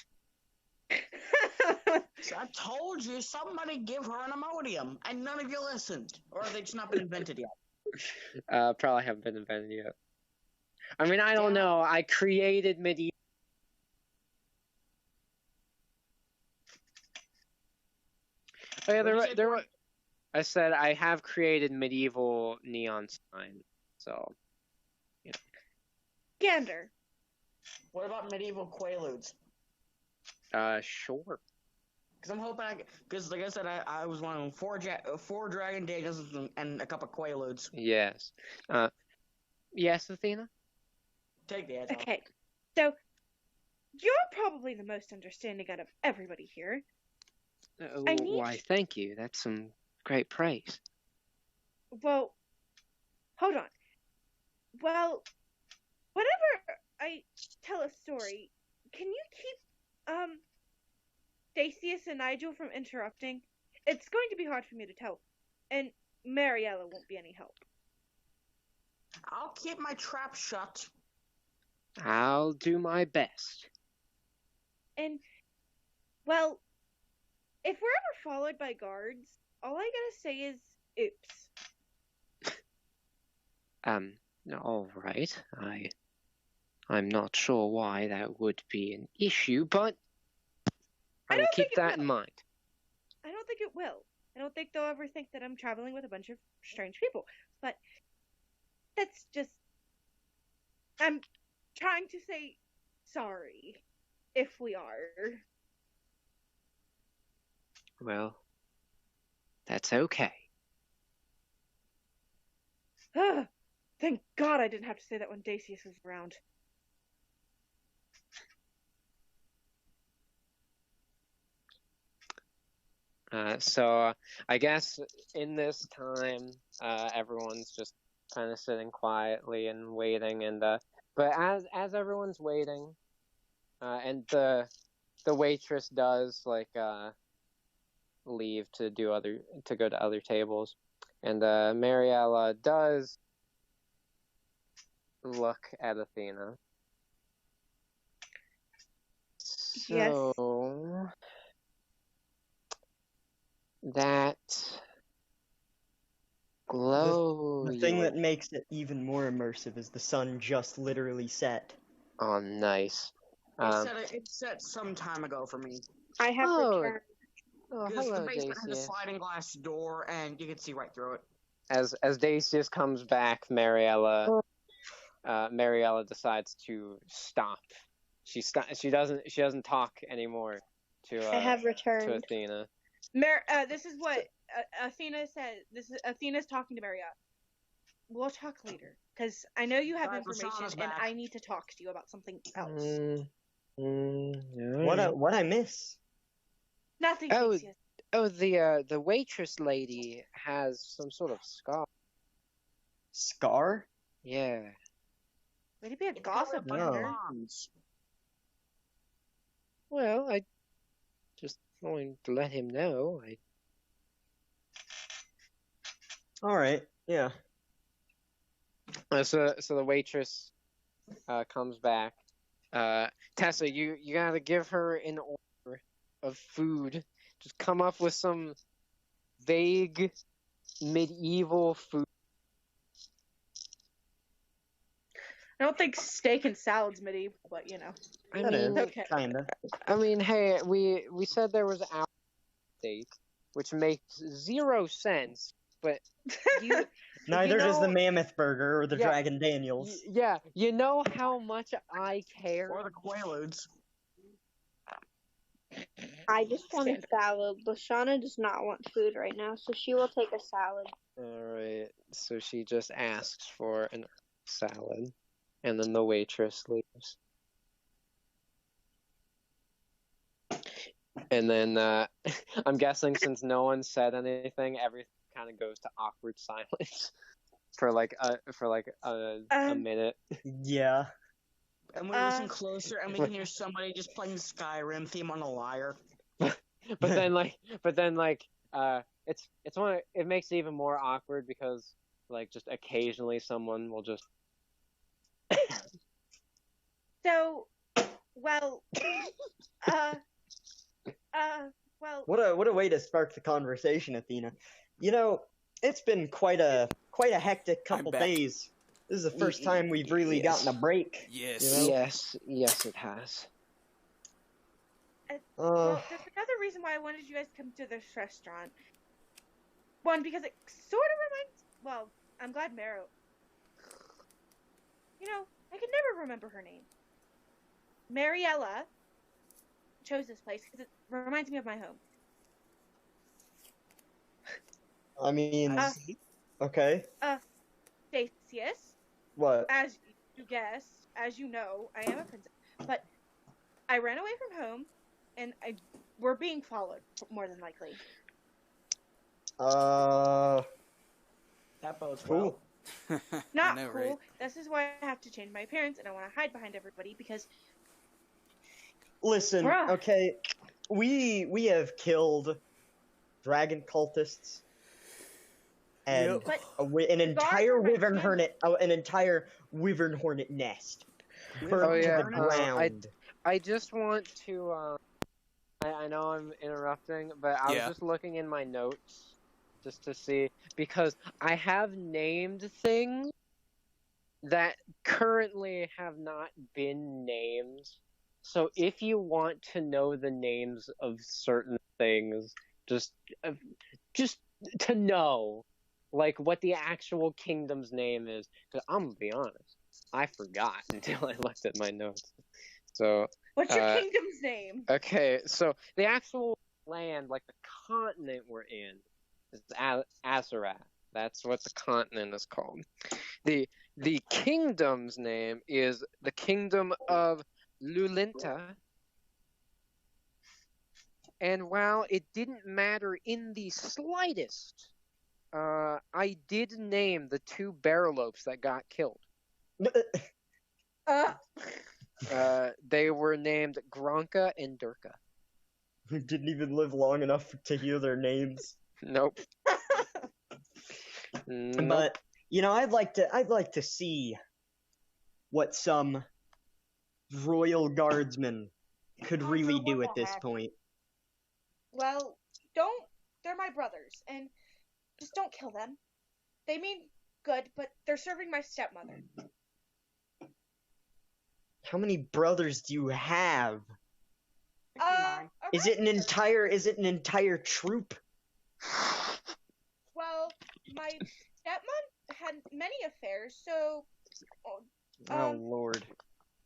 S1: So I told you, somebody give her an Imodium, and none of you listened. Or they just not been invented yet.
S6: Probably haven't been invented yet. I mean, I don't
S1: Yeah.
S6: know. I created medieval. Oh yeah,
S1: What'd you say,
S6: there.
S1: Corey?
S6: I said I have created medieval neon sign. So.
S8: Gander.
S1: What about medieval Quaaludes?
S6: Sure.
S1: Because I'm hoping because like I said, I was wanting four Dragon Daniels and a couple of Quaaludes.
S6: Yes. Yes, Athena?
S1: Take the edge off.
S8: Okay, so you're probably the most understanding out of everybody here. I need-
S6: Why, thank you. That's some great praise.
S8: Well, hold on. Well, whenever I tell a story, can you keep Dacius and Nigel from interrupting? It's going to be hard for me to tell, and Mariella won't be any help.
S1: I'll keep my trap shut.
S6: I'll do my best.
S8: And, well, if we're ever followed by guards, all I gotta say is, oops.
S6: All right. I'm not sure why that would be an issue, but I will
S8: don't
S6: keep
S8: think it
S6: that
S8: will.
S6: in mind.
S8: I don't think it will. I don't think they'll ever think that I'm traveling with a bunch of strange people. But that's just... I'm trying to say sorry, if we are.
S6: Well, that's okay.
S8: Thank God I didn't have to say that when Dacius was around.
S6: So I guess in this time, everyone's just kind of sitting quietly and waiting, and but as everyone's waiting, and the waitress does leave to go to other tables, and Mariella does look at Athena.
S8: Yes.
S6: So that glow.
S2: The thing that makes it even more immersive is the sun just literally set.
S6: Oh, nice.
S1: It set some time ago for me.
S3: I have returned.
S6: Oh,
S1: Because the
S6: hello,
S1: basement has a
S6: Dacius.
S1: sliding glass door, and you can see right through it.
S6: As Dacius comes back, Mariella decides to stop. She doesn't talk anymore to
S3: I have
S6: to
S3: returned.
S6: Athena.
S8: This is what Athena said. Athena's talking to Mariella. We'll talk later, because I know you have
S1: Alright,
S8: information,
S1: Rashana's
S8: and
S1: back.
S8: I need to talk to you about something else.
S2: What I miss?
S8: Nothing,
S6: Oh,
S8: Dacius.
S6: Oh, the waitress lady has some sort of scar.
S2: Scar?
S6: Yeah.
S8: Way to be a
S1: It's covered
S8: gossip,
S1: by
S2: No.
S8: Gander.
S1: bonds.
S6: Well, I just wanted to let him know.
S2: Alright, yeah.
S6: So the waitress comes back. Tessa, you gotta give her an order of food. Just come up with some vague medieval food.
S8: I don't think steak and salad's medieval, but you know.
S6: I
S2: That
S6: mean,
S2: is,
S8: okay.
S2: kinda.
S6: I mean, hey, we said there was our steak, which makes 0 sense. But you,
S2: Neither does the
S6: know-
S2: Mammoth Burger or the
S6: Yeah.
S2: Dragon Daniels.
S6: yeah, you know how much I care.
S1: Or the Quaaludes.
S3: I just want a salad. Lashana does not want food right now, so she will take a salad.
S6: Alright, so she just asks for an salad, and then the waitress leaves. And then, I'm guessing since no one said anything, everything kind of goes to awkward silence for like a minute.
S2: Yeah.
S1: And we listen closer, and we can hear somebody just playing the Skyrim theme on a lyre.
S6: But then it makes it even more awkward because just occasionally someone will just
S8: So, well, Well,
S2: What a way to spark the conversation, Athena. You know, it's been quite a hectic couple
S7: back.
S2: days. This is the first time we've really
S5: Yes.
S2: gotten a break.
S7: Yes.
S2: You know?
S6: Yes, it has.
S8: well, there's another reason why I wanted you guys to come to this restaurant. One, because it sort of reminds. Well, I'm glad Maro. You know, I could never remember her name. Mariella chose this place because it reminds me of my home.
S2: I mean,
S8: Uh,
S2: okay.
S8: Theseus,
S2: What?
S8: as you guessed, as you know, I am a princess. But I ran away from home, and we're being followed, more than likely.
S1: That bodes
S2: Cool.
S1: well.
S8: Not
S7: I know,
S8: cool.
S7: right?
S8: This is why I have to change my appearance, and I want to hide behind everybody because
S2: Listen,
S8: Bruh.
S2: okay, we have killed dragon cultists and
S7: Yep.
S8: But
S2: an entire
S8: are my
S2: wyvern
S8: family.
S2: hornet, an entire wyvern hornet nest burned
S6: Oh, yeah,
S2: to the ground.
S6: I just want to. I know I'm interrupting, but I
S7: Yeah.
S6: was just looking in my notes just to see because I have named things that currently have not been named. So if you want to know the names of certain things, just to know, like what the actual kingdom's name is, because I'm gonna be honest, I forgot until I looked at my notes. So
S8: what's your kingdom's name?
S6: okay, so the actual land, like the continent we're in, is Azarath. That's what the continent is called. The kingdom's name is the Kingdom of Lulinta. And while it didn't matter in the slightest, I did name the two Barrelopes that got killed. They were named Gronka and Durka.
S2: Who didn't even live long enough to hear their names.
S6: Nope. Nope.
S2: But you know, I'd like to see what some royal guardsmen could really
S8: What
S2: do
S8: the
S2: at this
S8: heck?
S2: point.
S8: Well, they're my brothers, and just don't kill them. They mean good, but they're serving my stepmother.
S2: How many brothers do you have? Is
S8: around
S2: it an entire troop?
S8: Well, my stepmom had many affairs, so
S6: Oh Lord.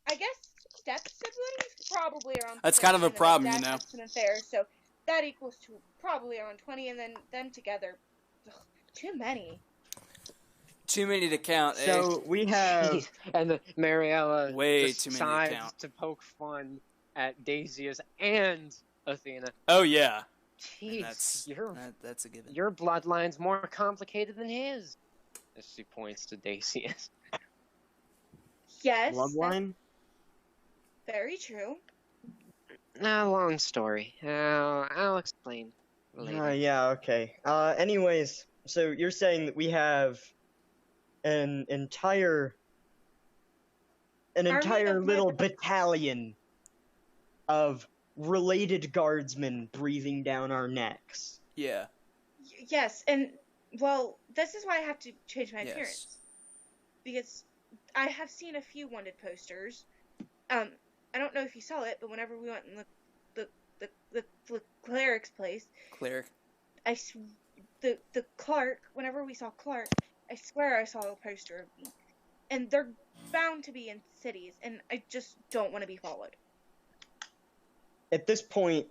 S8: I guess step siblings probably around.
S7: That's kind of a
S8: 13, and my
S7: problem,
S8: dad
S7: you know.
S8: had some affairs, so that equals to probably around 20, and then them together, ugh, too many.
S7: Too many to count. eh?
S2: So we have
S6: Jeez. And the Mariella
S7: Way too many to
S6: decides
S7: count.
S6: to poke fun at Daisius and Athena.
S7: Oh yeah.
S6: Jeez,
S7: That's that's a given.
S6: your bloodline's more complicated than his. As she points to Daisius.
S8: Yes, that's
S2: bloodline.
S8: very true.
S6: Long story. I'll explain later.
S2: Yeah, okay. Anyways, so you're saying that we have an entire
S8: Army of my
S2: little
S8: brothers.
S2: battalion of related guardsmen breathing down our necks.
S7: Yeah.
S8: Yes, and well, this is why I have to change my
S7: Yes.
S8: appearance because I have seen a few wanted posters. I don't know if you saw it, but whenever we went in the cleric's place,
S7: Cleric.
S8: the Clark. Whenever we saw Clark, I swear I saw a poster of me, and they're bound to be in cities, and I just don't want to be followed.
S2: At this point,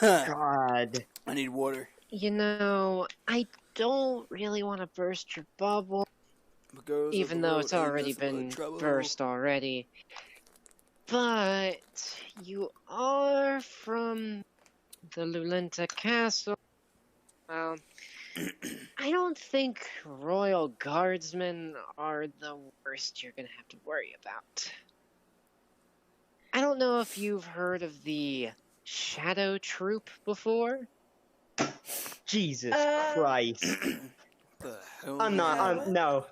S2: God.
S7: I need water.
S9: You know, I don't really want to burst your bubble,
S7: Because
S9: even though it's already been burst already. But you are from the Lulinta Castle. Well, I don't think royal guardsmen are the worst you're gonna have to worry about. I don't know if you've heard of the Shadow Troop before.
S2: Jesus Christ.
S7: The hell
S2: I'm
S7: is
S2: not.
S7: that?
S2: No.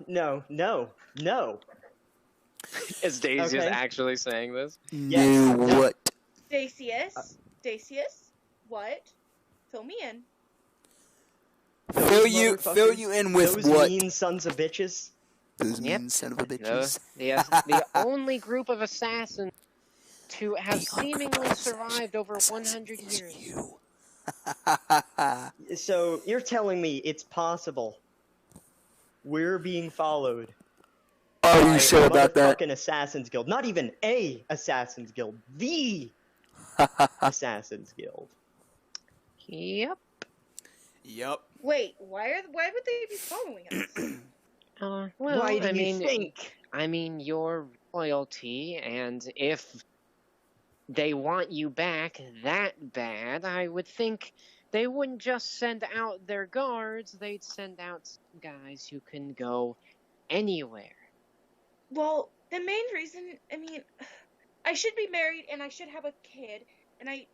S6: Is Daisy
S2: Okay.
S6: actually saying this?
S7: No,
S2: No.
S7: what?
S8: Dacius, what? Fill me in.
S7: Fill
S2: Those
S7: you
S2: motherfuckers,
S7: in with
S2: those
S7: what?
S2: mean sons of bitches.
S7: Those
S9: Yep.
S7: mean son of a
S9: The,
S7: bitches.
S9: the only group of assassins to have
S7: The
S9: seemingly
S7: uncriminal
S9: survived over
S7: assassin
S9: 100
S7: is
S9: years.
S7: you.
S2: So you're telling me it's possible we're being followed
S7: Are
S2: by
S7: you sure
S2: a
S7: about that?
S2: motherfucking Assassin's Guild? Not even a Assassin's Guild, the Assassin's Guild.
S9: Yep.
S7: Yup.
S8: Wait, why would they be following us?
S9: Well,
S2: Why do
S9: I
S2: you
S9: mean,
S2: think?
S9: your loyalty, and if they want you back that bad, I would think they wouldn't just send out their guards, they'd send out some guys who can go anywhere.
S8: Well, the main reason, I mean, I should be married and I should have a kid, and I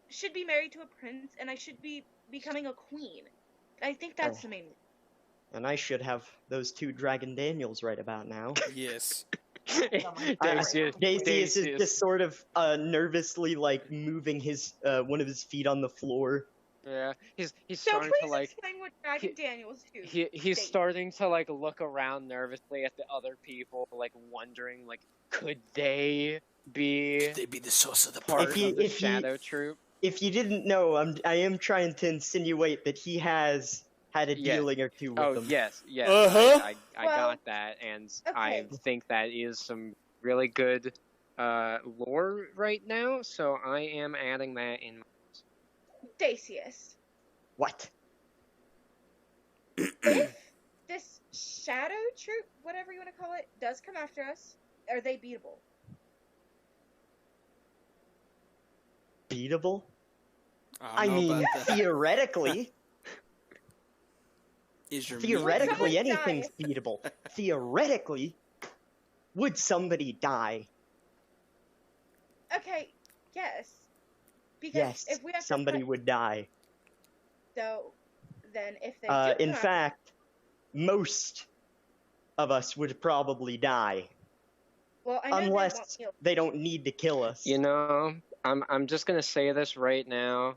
S8: should be married to a prince, and I should be becoming a queen. I think that's
S2: Oh.
S8: the main.
S2: And I should have those 2 Dragon Daniels right about now.
S7: Yes.
S6: Daisy,
S2: Dacius is just sort of nervously like moving his one of his feet on the floor.
S6: yeah, he's
S8: So
S6: starting
S8: please
S6: to like
S8: explain what Dragon Daniels do.
S6: he's
S8: State.
S6: starting to like look around nervously at the other people, like wondering like could they be
S7: They be the source of the
S6: part
S2: If you-
S6: of the
S2: if you-
S6: Shadow Troop?
S2: If you didn't know, I am trying to insinuate that he has had a
S6: Yeah.
S2: dealing or two with
S6: Oh
S2: them.
S6: yes, yes,
S7: Uh-huh.
S6: I
S8: Well,
S6: got that, and I
S8: okay.
S6: think that is some really good lore right now. So I am adding that in.
S8: Dacius,
S2: What?
S8: if this Shadow Troop, whatever you want to call it, does come after us, are they beatable?
S2: Beatable? I
S7: don't know
S2: mean,
S7: about that.
S2: theoretically,
S7: Is your
S2: theoretically,
S8: Someone
S2: anything's beatable. Theoretically, would somebody die?
S8: Okay, yes. Because
S2: Yes,
S8: if we have
S2: somebody
S8: to fight,
S2: would die.
S8: so then if they do
S2: In
S8: come
S2: fact, most of us would probably die,
S8: well, I know they won't
S2: unless
S8: kill.
S2: they don't need to kill us.
S6: You know, I'm just gonna say this right now.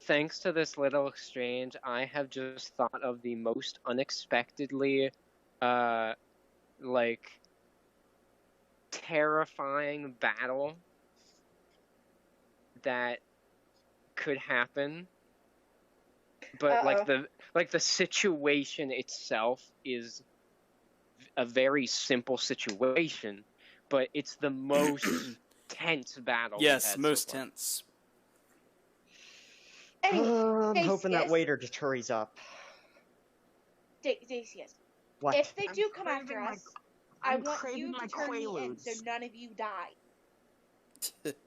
S6: Thanks to this little exchange, I have just thought of the most unexpectedly, like, terrifying battle that could happen. But like the situation itself is a very simple situation, but it's the most tense battle. we've
S7: Yes,
S6: had so
S7: most
S6: far.
S7: tense.
S8: Anyway,
S2: I'm hoping that
S8: Dacius.
S2: waiter just hurries up.
S8: Dacius,
S2: What?
S8: if they
S1: I'm
S8: do come
S1: craving
S8: after
S1: my-
S8: us, I
S1: I'm
S8: want
S1: craving
S8: you
S1: my
S8: to turn me in
S1: Quaaludes.
S8: so none of you die.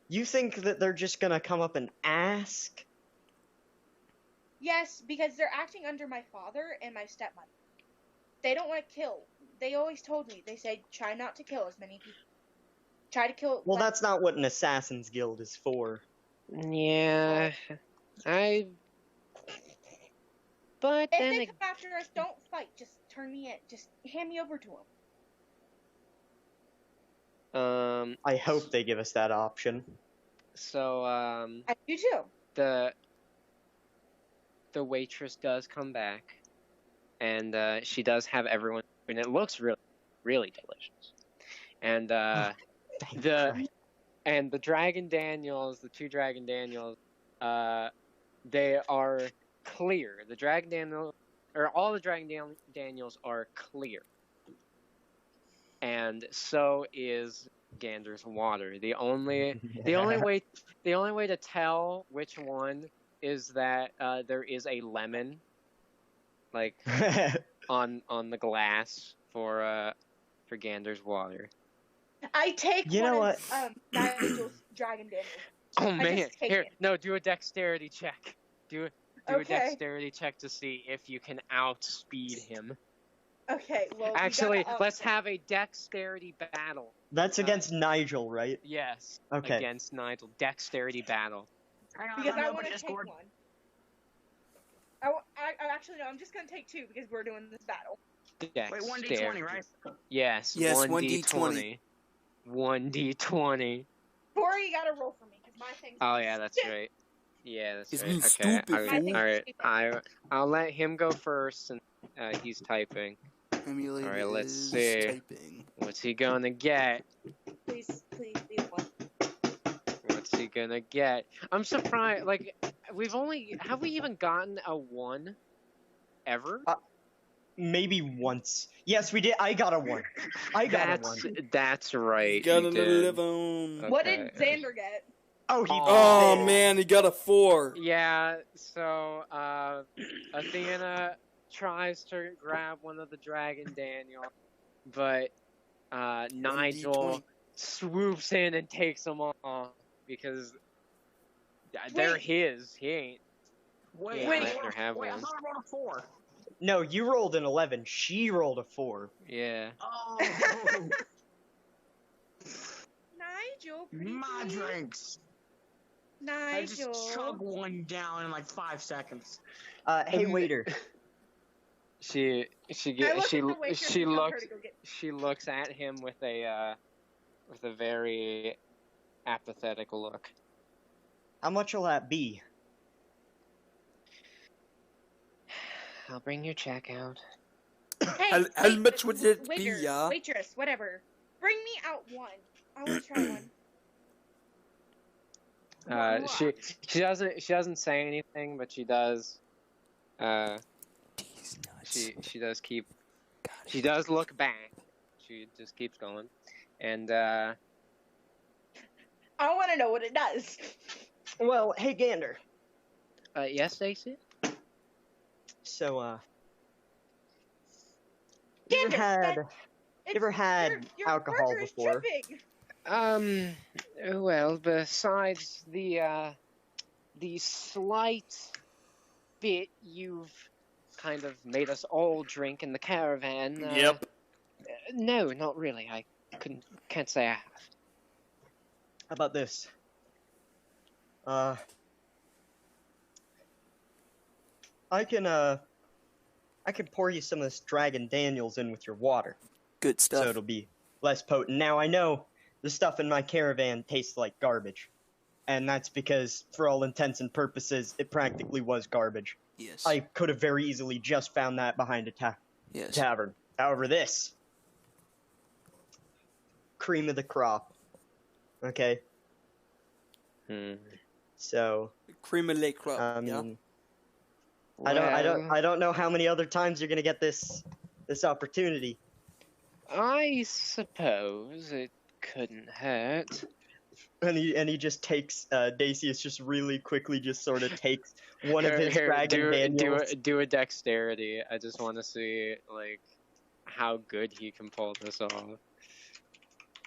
S2: You think that they're just gonna come up and ask?
S8: Yes, because they're acting under my father and my stepmother. They don't want to kill. They always told me. They said, try not to kill as many people. Try to kill.
S2: Well, that's not what an assassin's guild is for.
S9: Yeah, But
S8: If
S9: then
S8: they
S9: ag-
S8: come after us, don't fight. Just turn me in. Just hand me over to them.
S2: I hope they give us that option.
S6: So
S8: I do too.
S6: the waitress does come back, and she does have everyone, and it looks really, really delicious. And
S2: Thank
S6: the
S2: Christ.
S6: and the Dragon Daniels, the 2 Dragon Daniels, they are clear. The Dragon Daniel, or all the Dragon Daniels are clear, and so is Gander's water. The only way to tell which one is that there is a lemon, like on the glass for Gander's water.
S8: I take
S2: You
S8: one
S2: know
S8: of Nigel's Dragon Daniels.
S6: Oh
S8: I
S6: man!
S8: just take
S6: Here,
S8: it.
S6: no, do a dexterity check. Do a
S8: Okay.
S6: dexterity check to see if you can outspeed him.
S8: Okay, well. we
S6: Actually,
S8: gotta,
S6: let's have a dexterity battle.
S2: That's against Nigel, right?
S6: Yes.
S2: Okay.
S6: Against Nigel. Dexterity battle.
S1: Hang on,
S8: Because
S1: I'm
S8: I
S1: over
S8: want to take
S1: Discord.
S8: one. I actually no. I'm just gonna take 2 because we're doing this battle.
S6: dexterity.
S1: Wait, 1d20, right?
S6: Yes,
S7: Yes,
S6: 1d20. 1d20.
S8: Corey, you gotta roll for me because my thing's.
S6: Oh yeah, that's right. Yeah, that's
S7: It's
S6: right.
S7: me,
S6: Okay,
S7: stupid
S8: My thing's
S7: fool.
S6: alright. I'll let him go first, and he's typing.
S7: Emulator
S6: Alright, let's
S7: is
S6: see.
S7: typing.
S6: What's he gonna get?
S8: Please be the one.
S6: What's he gonna get? I'm surprised. Like, have we even gotten a 1 ever?
S2: Maybe once. Yes, we did. I got a 1. I got a 1.
S6: That's right.
S7: Got
S6: you
S7: a
S6: did.
S7: live on.
S8: What
S6: Okay.
S8: did Xander get?
S2: Oh, he.
S7: Oh
S2: did.
S7: man, he got a 4.
S6: Yeah, so Athena tries to grab one of the Dragon Daniel, but Nigel
S7: 1d20.
S6: swoops in and takes them all because they're
S8: Wait.
S6: his. He ain't.
S1: Wait,
S6: Wait.
S1: I
S6: Let her have
S1: wait, I
S6: one.
S1: thought I rolled a 4.
S2: No, you rolled an 11. She rolled a 4.
S6: Yeah.
S1: Oh,
S8: Nigel, pretty
S1: my
S8: please.
S1: drinks. I just chug
S8: Nigel.
S1: one down in like 5 seconds.
S2: Hey, waiter.
S6: She
S8: I
S6: get
S8: look
S6: she
S8: at the waitress
S6: she
S8: and tell her
S6: looks
S8: to go get.
S6: she looks at him with a very apathetic look.
S2: How much will that be?
S6: I'll bring your check out.
S8: Hey,
S7: How much would it be,
S8: waiter,
S7: yeah?
S8: Waitress, whatever. Bring me out one. I want to try one.
S6: She doesn't say anything, but she does.
S7: These nuts.
S6: She does keep. She does look back. She just keeps going, and
S8: I want to know what it does.
S2: Well, hey, Gander.
S6: yes, Stacy.
S2: So,
S8: Gander,
S2: you ever had
S8: your
S2: alcohol
S8: burger is
S2: before?
S8: tripping.
S6: Well, besides the slight bit you've kind of made us all drink in the caravan.
S7: Yep.
S6: No, not really. I can't say I have.
S2: How about this? I can pour you some of this Dragon Daniels in with your water,
S7: Good
S2: so
S7: stuff.
S2: it'll be less potent. Now, I know the stuff in my caravan tastes like garbage, and that's because, for all intents and purposes, it practically was garbage.
S7: Yes.
S2: I could have very easily just found that behind a
S7: Yes.
S2: tavern. However, this cream of the crop. Okay, so
S7: Cream of lake crop.
S2: I
S7: yeah.
S2: mean, I don't know how many other times you're gonna get this opportunity.
S6: I suppose it couldn't hurt.
S2: And he just takes Dacius just really quickly just sort of takes one of his Dragon Daniels.
S6: do a dexterity. I just want to see like how good he can pull this off.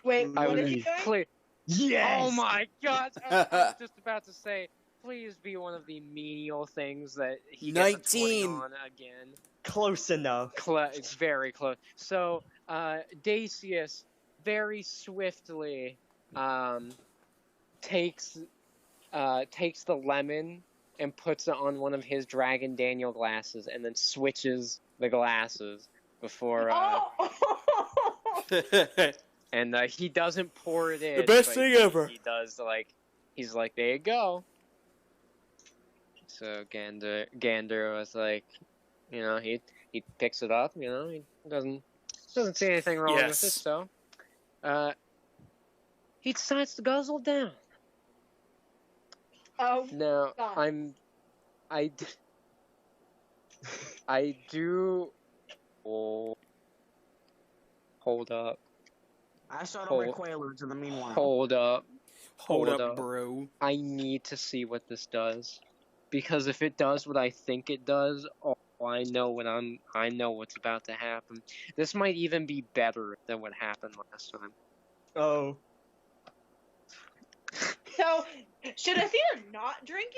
S8: Wait,
S6: I
S8: what
S6: would
S8: is he doing?
S6: please.
S2: Yes.
S6: Oh my God! I was just about to say, please be one of the menial things that he gets a 20
S7: 19.
S6: on again.
S2: Close enough.
S6: It's very close. So, Dacius very swiftly takes the lemon and puts it on one of his Dragon Daniel glasses, and then switches the glasses before. And he doesn't pour it in.
S7: The best
S6: but
S7: thing ever.
S6: He does he's like, there you go. So Gander was like, he picks it up. He doesn't see anything wrong with it.
S7: Yes.
S6: So, he decides to guzzle down.
S8: Oh,
S6: Now
S8: God.
S6: I do. Oh, hold up.
S1: I started my Quaaludes in the meanwhile.
S6: Hold up.
S7: Hold
S6: Hold
S7: up,
S6: up.
S7: bro.
S6: I need to see what this does, because if it does what I think it does, I know what's about to happen. This might even be better than what happened last time.
S2: Oh.
S8: So, should Athena not drink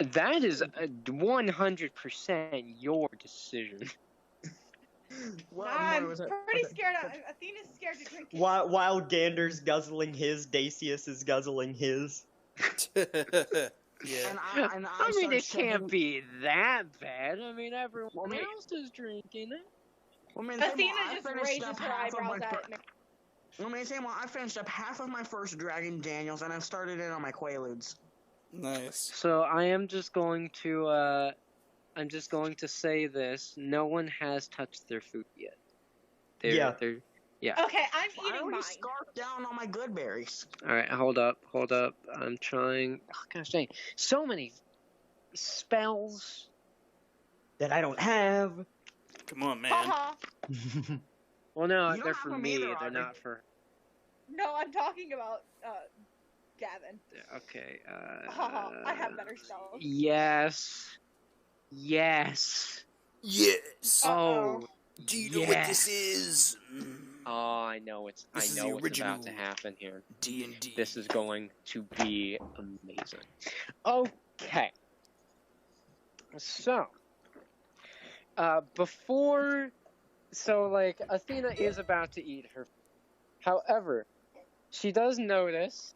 S8: it?
S6: That is 100% your decision.
S8: I'm pretty scared. Athena's scared to drink it.
S2: While Gander's guzzling his, Dacius is guzzling his.
S7: Yeah.
S1: And I
S6: I mean,
S1: started
S6: it can't
S1: shaking-
S6: be that bad. I mean, everyone
S1: Well, I mean-
S6: else is drinking it.
S1: Well, I mean,
S8: Athena
S1: I
S8: just
S1: finished
S8: raises
S1: up
S8: her
S1: half of
S8: eyebrows
S1: my
S8: at
S1: fir-
S8: me.
S1: I mean, Samuel, I finished up half of my first Dragon Daniels, and I've started in on my Quaaludes.
S7: Nice.
S6: So I am just going to I'm just going to say this: no one has touched their food yet.
S2: Yeah.
S6: Yeah.
S8: Okay, I'm
S1: I
S8: eating
S1: already
S8: mine.
S1: scarfed down all my good berries.
S6: All right, hold up. I'm trying. Oh, gosh dang, so many spells.
S2: That I don't have.
S7: Come on, man.
S8: Haha.
S6: Well, no,
S1: You don't
S6: they're
S1: have
S6: for
S1: them
S6: me.
S1: either,
S6: They're
S1: Audrey.
S6: not for.
S8: No, I'm talking about Gavin.
S6: Okay.
S8: Haha, I have better spells.
S6: Yes. Yes.
S7: Yes.
S6: Oh.
S7: Do you know what this is?
S6: Oh, I know it's.
S7: This
S6: I
S7: is
S6: know
S7: the
S6: what's about to
S7: original
S6: happen here.
S7: D&D.
S6: This is going to be amazing. Okay. So, like, Athena is about to eat her. However, she does notice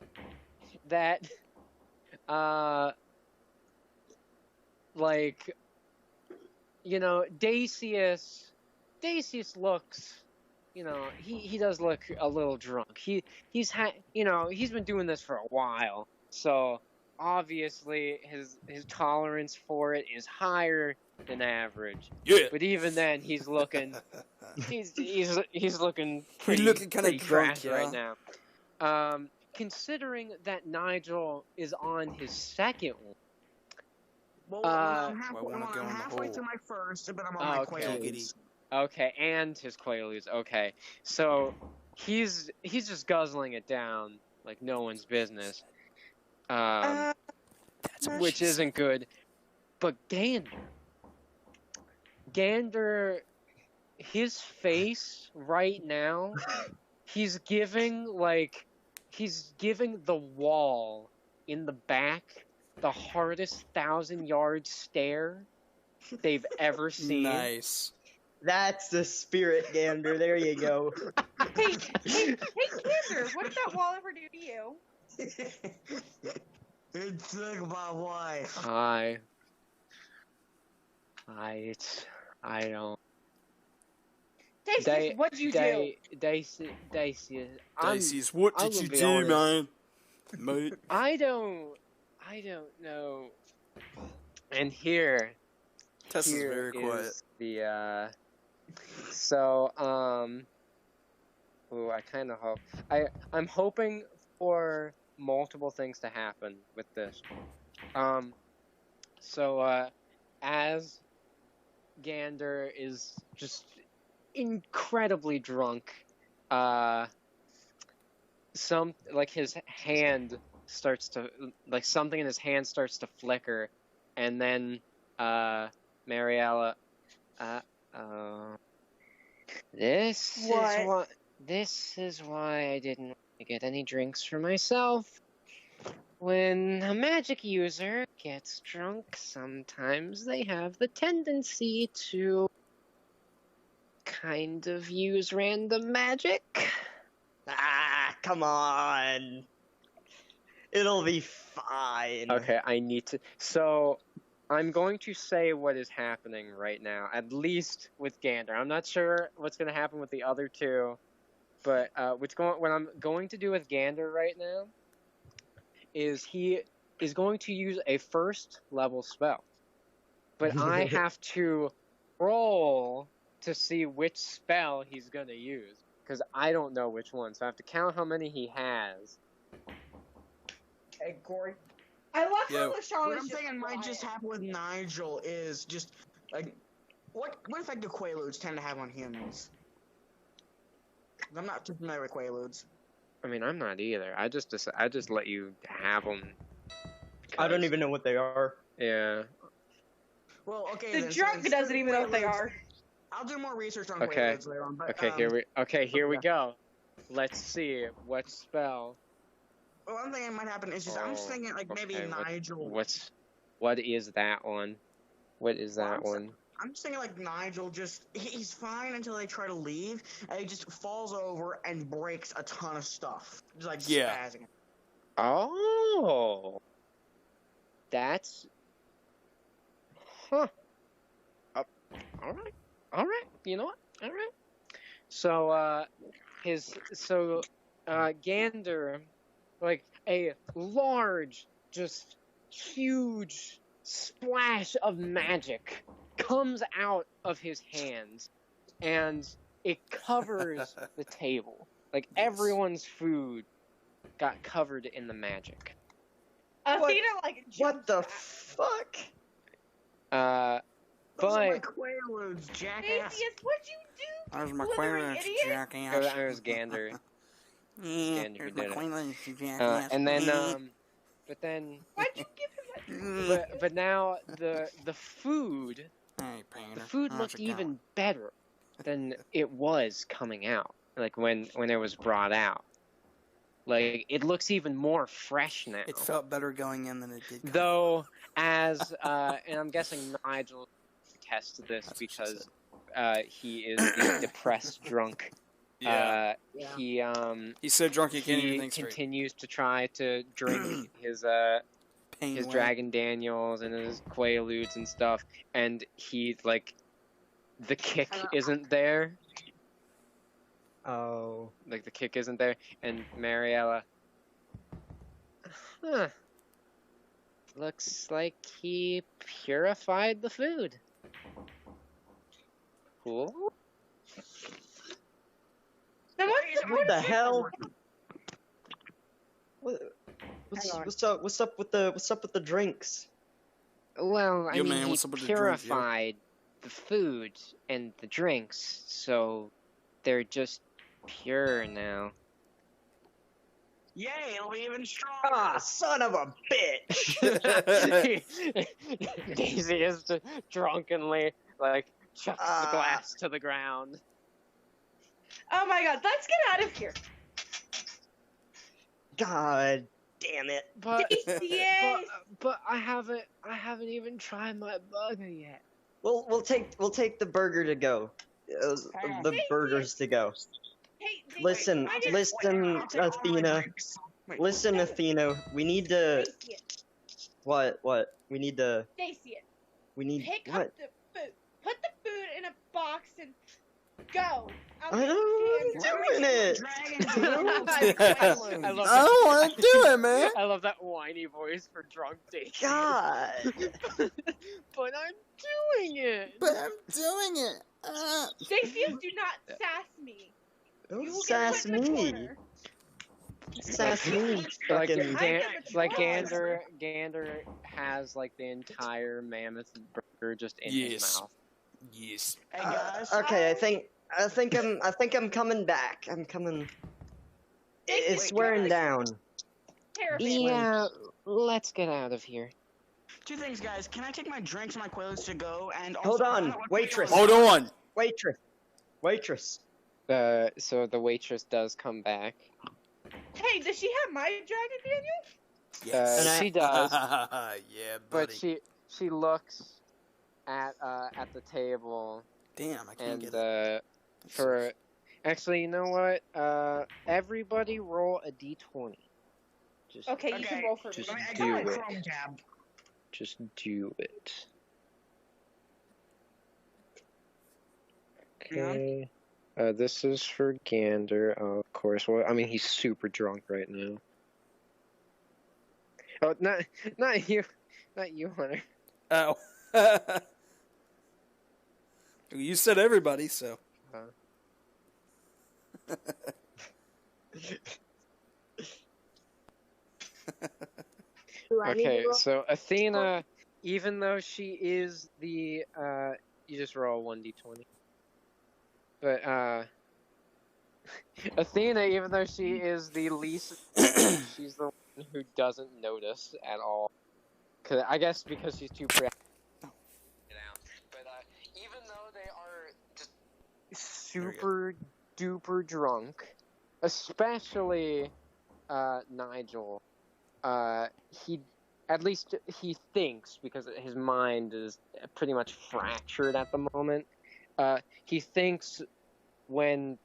S6: that, like, you know, Dacius looks, you know, he does look a little drunk. He's been doing this for a while, so obviously his tolerance for it is higher than average.
S7: Yeah.
S6: But even then, he's looking he's looking pretty,
S7: looking kinda
S6: pretty
S7: drunk,
S6: trash
S7: yeah.
S6: right now. Considering that Nigel is on his second one.
S1: Well, I'm halfway through my first, but I'm on my
S6: Okay.
S1: Quaaludes.
S6: Okay, and his Quaaludes. Okay, so he's just guzzling it down like no one's business,
S7: That's what
S6: which
S7: she
S6: isn't good. But Gander, his face right now, he's giving the wall in the back the hardest 1,000-yard stare they've ever seen.
S7: Nice.
S2: That's the spirit, Gander. There you go.
S8: Hey, Gander, what did that wall ever do to you?
S1: It took my wife.
S6: I don't.
S8: Dacius, what'd you do?
S6: Dacius,
S7: Dacius, what
S6: I
S7: did
S6: will
S7: you
S6: be
S7: do,
S6: honest.
S7: man? Mate.
S6: I don't know. And here
S7: Tessa's very
S6: is
S7: quiet.
S6: the ooh, I kind of hope I'm hoping for multiple things to happen with this. As Gander is just incredibly drunk, his hand starts to, like, something in his hand starts to flicker, and then Mariella, this is why I didn't want to get any drinks for myself. When a magic user gets drunk, sometimes they have the tendency to kind of use random magic.
S2: Ah, come on. It'll be fine.
S6: Okay, I need to. So, I'm going to say what is happening right now, at least with Gander. I'm not sure what's going to happen with the other two, but what I'm going to do with Gander right now is he is going to use a first level spell. But I have to roll to see which spell he's going to use, because I don't know which one, so I have to count how many he has.
S1: Hey, Corey.
S8: I love
S7: Yo.
S8: how
S1: What
S8: LaShawn
S1: I'm
S8: is
S1: thinking might
S8: quiet.
S1: just happen with Nigel is just like what effect do Quaaludes tend to have on humans? I'm not too familiar with Quaaludes.
S6: I mean, I'm not either. I just let you have them.
S2: I don't even know what they are.
S6: Yeah.
S1: Well, okay.
S8: The
S1: then,
S8: drunk
S1: so
S8: doesn't even know what they
S1: Quaaludes-
S8: are.
S1: I'll do more research on
S6: Okay.
S1: Quaaludes later on. But,
S6: Here we go. Let's see what spell.
S1: What I'm thinking might happen is just I'm just thinking like maybe
S6: okay,
S1: Nigel.
S6: What is that one? What is that one?
S1: I'm just thinking like Nigel he's fine until they try to leave, and he just falls over and breaks a ton of stuff, just like
S7: Yeah.
S1: spazzing.
S6: Oh. That's... Huh. All right. You know what? All right. So, Gander, like a large, just huge splash of magic comes out of his hands, and it covers the table. Like, everyone's food got covered in the magic.
S8: Athena, like,
S2: What the
S8: jumps
S2: fuck?
S1: Those are my
S6: But
S1: Quaaludes,
S8: back.
S1: jackass.
S8: Theseus, what'd you do?
S7: There's my
S8: Slithering
S7: Quaaludes,
S8: idiot?
S7: jackass.
S6: it was Gander.
S7: Yeah,
S6: Gander
S7: here's
S6: who
S7: my
S6: did it.
S7: Quaaludes, you jackass.
S6: And then,
S8: Why'd you give him that?
S6: but now the food
S7: Hey, Painter.
S6: the food
S7: how's
S6: looked
S7: it going?
S6: even better than it was coming out. Like when it was brought out. Like it looks even more fresh now.
S7: It felt better going in than it did. coming
S6: Though, as and I'm guessing Nigel tests this
S7: That's what she
S6: because he is the depressed drunk.
S7: Yeah.
S6: He's
S7: so drunk he can't even
S6: he
S7: think straight.
S6: continues to try to drink his
S7: Pain
S6: his
S7: away.
S6: Dragon Daniels and his Quaaludes and stuff, and he like the kick isn't there.
S2: Oh.
S6: Like the kick isn't there, and Mariella. Huh. Looks like he purified the food. Cool.
S8: Then
S2: What the
S8: is
S2: hell? What's
S1: Hang on.
S2: what's up with the drinks?
S6: Well, I
S7: Yo,
S6: mean,
S7: man,
S6: he
S7: what's up with the drinks, yo?
S6: purified the food and the drinks, so they're just pure now.
S1: Yay, it'll be even stronger.
S2: Ah, son of a bitch!
S6: Daisy is just drunkenly like chucks the
S2: Ah.
S6: glass to the ground.
S8: Oh my god, let's get out of here.
S2: God damn it!
S6: But
S8: Yes.
S6: but I haven't even tried my burger yet.
S2: We'll take the burger to go.
S1: Hang on.
S2: The burgers to go.
S8: Hey, Daisy,
S2: Listen,
S8: I just-
S2: listen,
S1: I'll take all my
S2: Athena.
S1: drinks. Wait,
S2: Listen, Athena. We need to.
S8: Daisy,
S2: What? We need to.
S8: Daisy,
S2: We need
S8: pick
S2: what?
S8: up the food. Put the food in a box and go. I'll
S2: I
S8: get
S2: don't
S8: the
S2: know doing it.
S1: Dragon
S6: I love
S7: I don't want to do it, man.
S6: I love that whiny voice for drunk Daisy.
S2: God.
S6: But I'm doing it.
S7: But I'm doing it.
S8: Daisy, do not sass me. You
S2: Don't
S8: will
S2: sass
S8: get put in the
S2: me.
S8: corner.
S2: Sass me.
S6: Like,
S2: Fucking.
S6: like Gander has like the entire mammoth burger just in his
S7: Yes.
S6: mouth.
S7: Yes.
S1: Hey guys.
S2: Okay, I think I'm coming back. I'm coming. It's
S1: Wait,
S2: wearing
S1: guys.
S2: down.
S8: Terrifying.
S6: Yeah, let's get out of here.
S1: Two things, guys. Can I take my drinks and my Quaaludes to go? And also,
S2: Hold on,
S1: find out what
S2: waitress.
S1: Quaaludes
S7: Hold
S1: are?
S7: on.
S2: Waitress.
S6: So the waitress does come back.
S8: Hey, does she have my Dragon Daniel?
S7: Yes.
S6: She does,
S7: Yeah,
S6: but
S7: buddy.
S6: she looks at the table
S7: Damn, I can't
S6: and
S7: get it.
S6: for actually, you know what? Everybody roll a d20. Just
S8: Okay, you can
S1: Okay,
S8: roll for me.
S6: just
S1: I got
S6: do
S1: my
S6: it.
S1: Chrome tab.
S6: Just do it.
S1: Yeah.
S6: Okay. This is for Gander, of course. Well, I mean, he's super drunk right now. Oh, not you, Hunter.
S7: Oh. You said everybody, so.
S3: Do I need to
S6: Okay,
S3: roll?
S6: so Athena, even though she is the, you just roll 1d20. But, Athena, even though she is the least, she's the one who doesn't notice at all. Cause I guess because she's too preoccupied. But, even though they are just super duper drunk, especially, Nigel, he thinks, because his mind is pretty much fractured at the moment, he thinks when,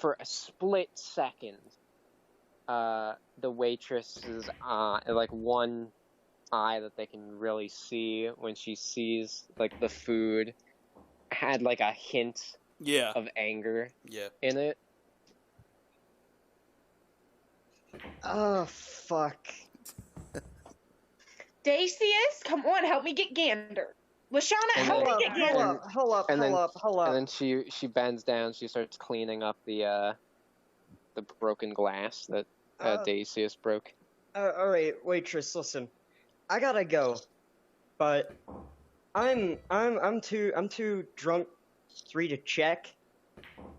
S6: for a split second, the waitress's, like one eye that they can really see when she sees like the food had like a hint
S7: Yeah.
S6: of anger
S7: Yeah.
S6: in it.
S2: Oh, fuck.
S8: Dacius, come on, help me get Gander. Lashana,
S6: And
S8: help
S6: then-
S8: me get Gander.
S2: Hold up.
S6: And then she bends down. She starts cleaning up the broken glass that Dacius broke.
S2: Alright, waitress, listen. I gotta go. But I'm too drunk to check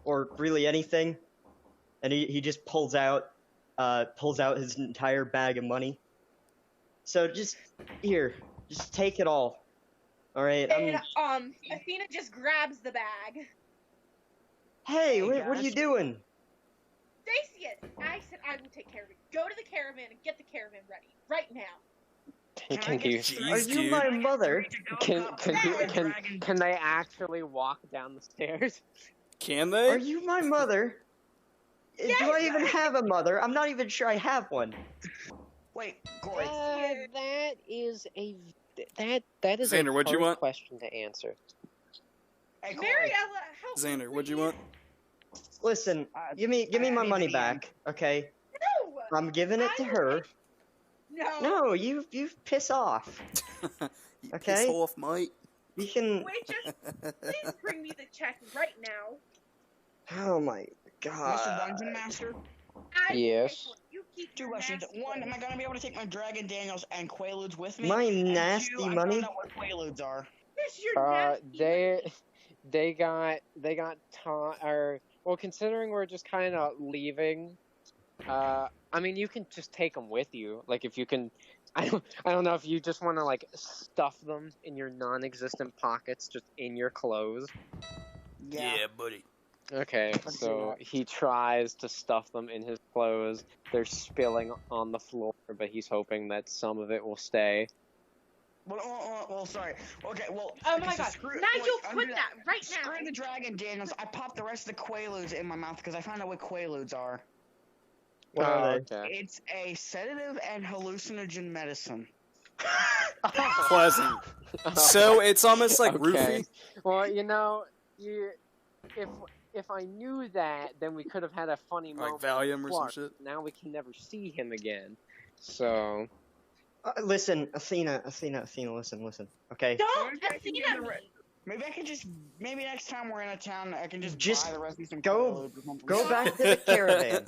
S2: or really anything. And he just pulls out his entire bag of money. So just take it all. Alright,
S8: And Athena just grabs the bag.
S2: Hey,
S1: Hey,
S2: what are
S1: guys.
S2: you doing?
S8: Dacius, I said I will take care of it. Go to the caravan and get the caravan ready right now.
S6: Can you
S7: Jeez,
S2: Are you
S7: dude.
S2: my mother?
S6: can they actually walk down the stairs?
S7: Can they?
S2: Are you my mother? Do I even have a mother? I'm not even sure I have one.
S1: Wait, Corey.
S6: That is a
S7: Xander, what'd you
S6: hard
S7: want?
S6: question to answer.
S1: Hey, Corey.
S8: Mariella, help me,
S7: Xander, what'd you
S8: please.
S7: want?
S2: Listen, give me
S1: I
S2: my
S1: need
S2: money
S1: the
S2: back, okay?
S8: No!
S2: I'm giving it to her.
S8: No.
S2: No, you piss off.
S7: You
S2: Okay.
S7: Piss off, mate.
S2: You can.
S8: Waitress, please bring me the check right now.
S2: Oh my
S1: Mr.
S2: god.
S1: Dungeon Master,
S8: I will
S6: Yes.
S8: pay for it. You keep
S1: two
S8: your
S1: questions.
S8: nasty
S1: One, am I
S8: ways.
S1: gonna be able to take my Dragon Daniels and Quaaludes with me?
S2: My
S1: And
S2: nasty
S1: two, I
S2: money?
S1: found out what Quaaludes are.
S8: Yes, you're nasty.
S6: They got taught, or well, considering we're just kind of leaving, I mean, you can just take them with you. Like if you can, I don't know if you just want to like stuff them in your non-existent pockets, just in your clothes.
S1: Yeah.
S7: buddy.
S6: Okay,
S1: Let's
S6: so
S1: do
S6: he tries to stuff them in his clothes. They're spilling on the floor, but he's hoping that some of it will stay.
S1: Well, sorry. Okay, well.
S8: Oh my
S1: so
S8: god.
S1: screw-
S8: Nigel,
S1: wait,
S8: put
S1: undo
S8: that right now.
S1: Screw the Dragon Daniels. I popped the rest of the Quaaludes in my mouth because I found out what Quaaludes are.
S2: What are they?
S6: Okay.
S1: It's a sedative and hallucinogen medicine.
S7: Pleasant. So it's almost like
S6: Okay.
S7: roofie.
S6: Well, if I knew that, then we could have had a funny
S7: Like
S6: moment.
S7: Valium or some
S6: Clark.
S7: shit.
S6: Now we can never see him again. So
S2: Listen, Athena, listen. Okay.
S8: Don't
S1: Maybe I can
S8: Athena
S1: get the
S8: me.
S1: Maybe I can just. Maybe next time we're in a town, I can just buy the rest of some
S2: go-
S1: Quaaludes or something.
S2: Go back to the caravan.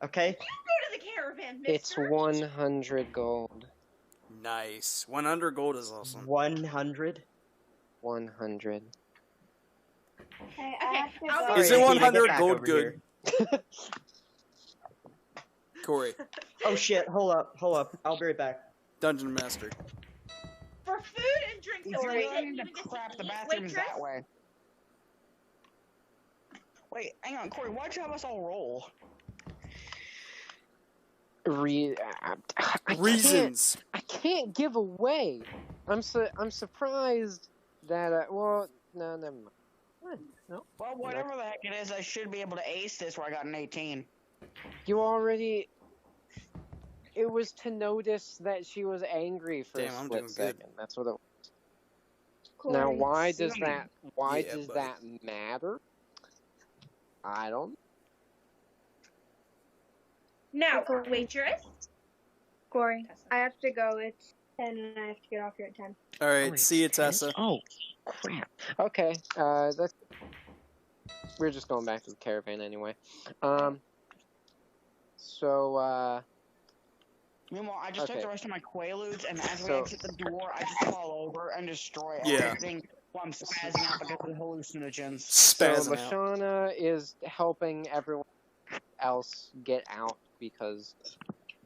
S2: Okay.
S8: Go to the caravan,
S6: it's
S8: mister.
S6: 100 gold.
S7: Nice. 100 gold is awesome.
S2: 100.
S6: 100.
S3: Hey,
S8: Okay, I'll
S2: Alright,
S7: Is it
S2: Athena,
S7: 100
S2: get back
S7: gold
S2: over
S7: good?
S2: here.
S7: Corey,
S2: Oh shit! Hold up. I'll be right back.
S7: Dungeon Master.
S8: For food and drink,
S1: He's
S8: don't
S1: going
S8: forget
S1: to
S8: you get to
S1: crap the
S8: eat,
S1: bathrooms
S8: waitress.
S1: that way. Wait, hang on, Corey. Why'd you have us all roll?
S6: I
S7: Reasons.
S6: I can't give away. I'm surprised that. Well, no, never mind. What? No.
S1: Well, whatever the heck it is, I should be able to ace this where I got an 18.
S6: You already. It was to notice that she was angry for
S7: Damn,
S6: a
S7: I'm
S6: split
S7: doing good.
S6: second. That's what it was. Now, why does
S1: silly.
S6: that? Why
S7: Yeah,
S6: does
S7: buddy.
S6: that matter? I don't.
S8: Now,
S3: Okay.
S8: waitress.
S3: Corey, I have to go. It's 10 and I have to get off here at 10.
S7: Alright,
S6: Wait,
S7: see you, Tessa.
S6: Oh, crap. Okay. That's. We're just going back to the caravan anyway. So.
S1: Meanwhile, I just took
S6: Okay.
S1: the rest of my Quaaludes, and as we
S6: So-
S1: exit the door, I just fall over and destroy
S7: Yeah.
S1: everything while I'm spazzing out because of the hallucinogens.
S6: So
S7: Spazzing out.
S6: Lashana is helping everyone else get out because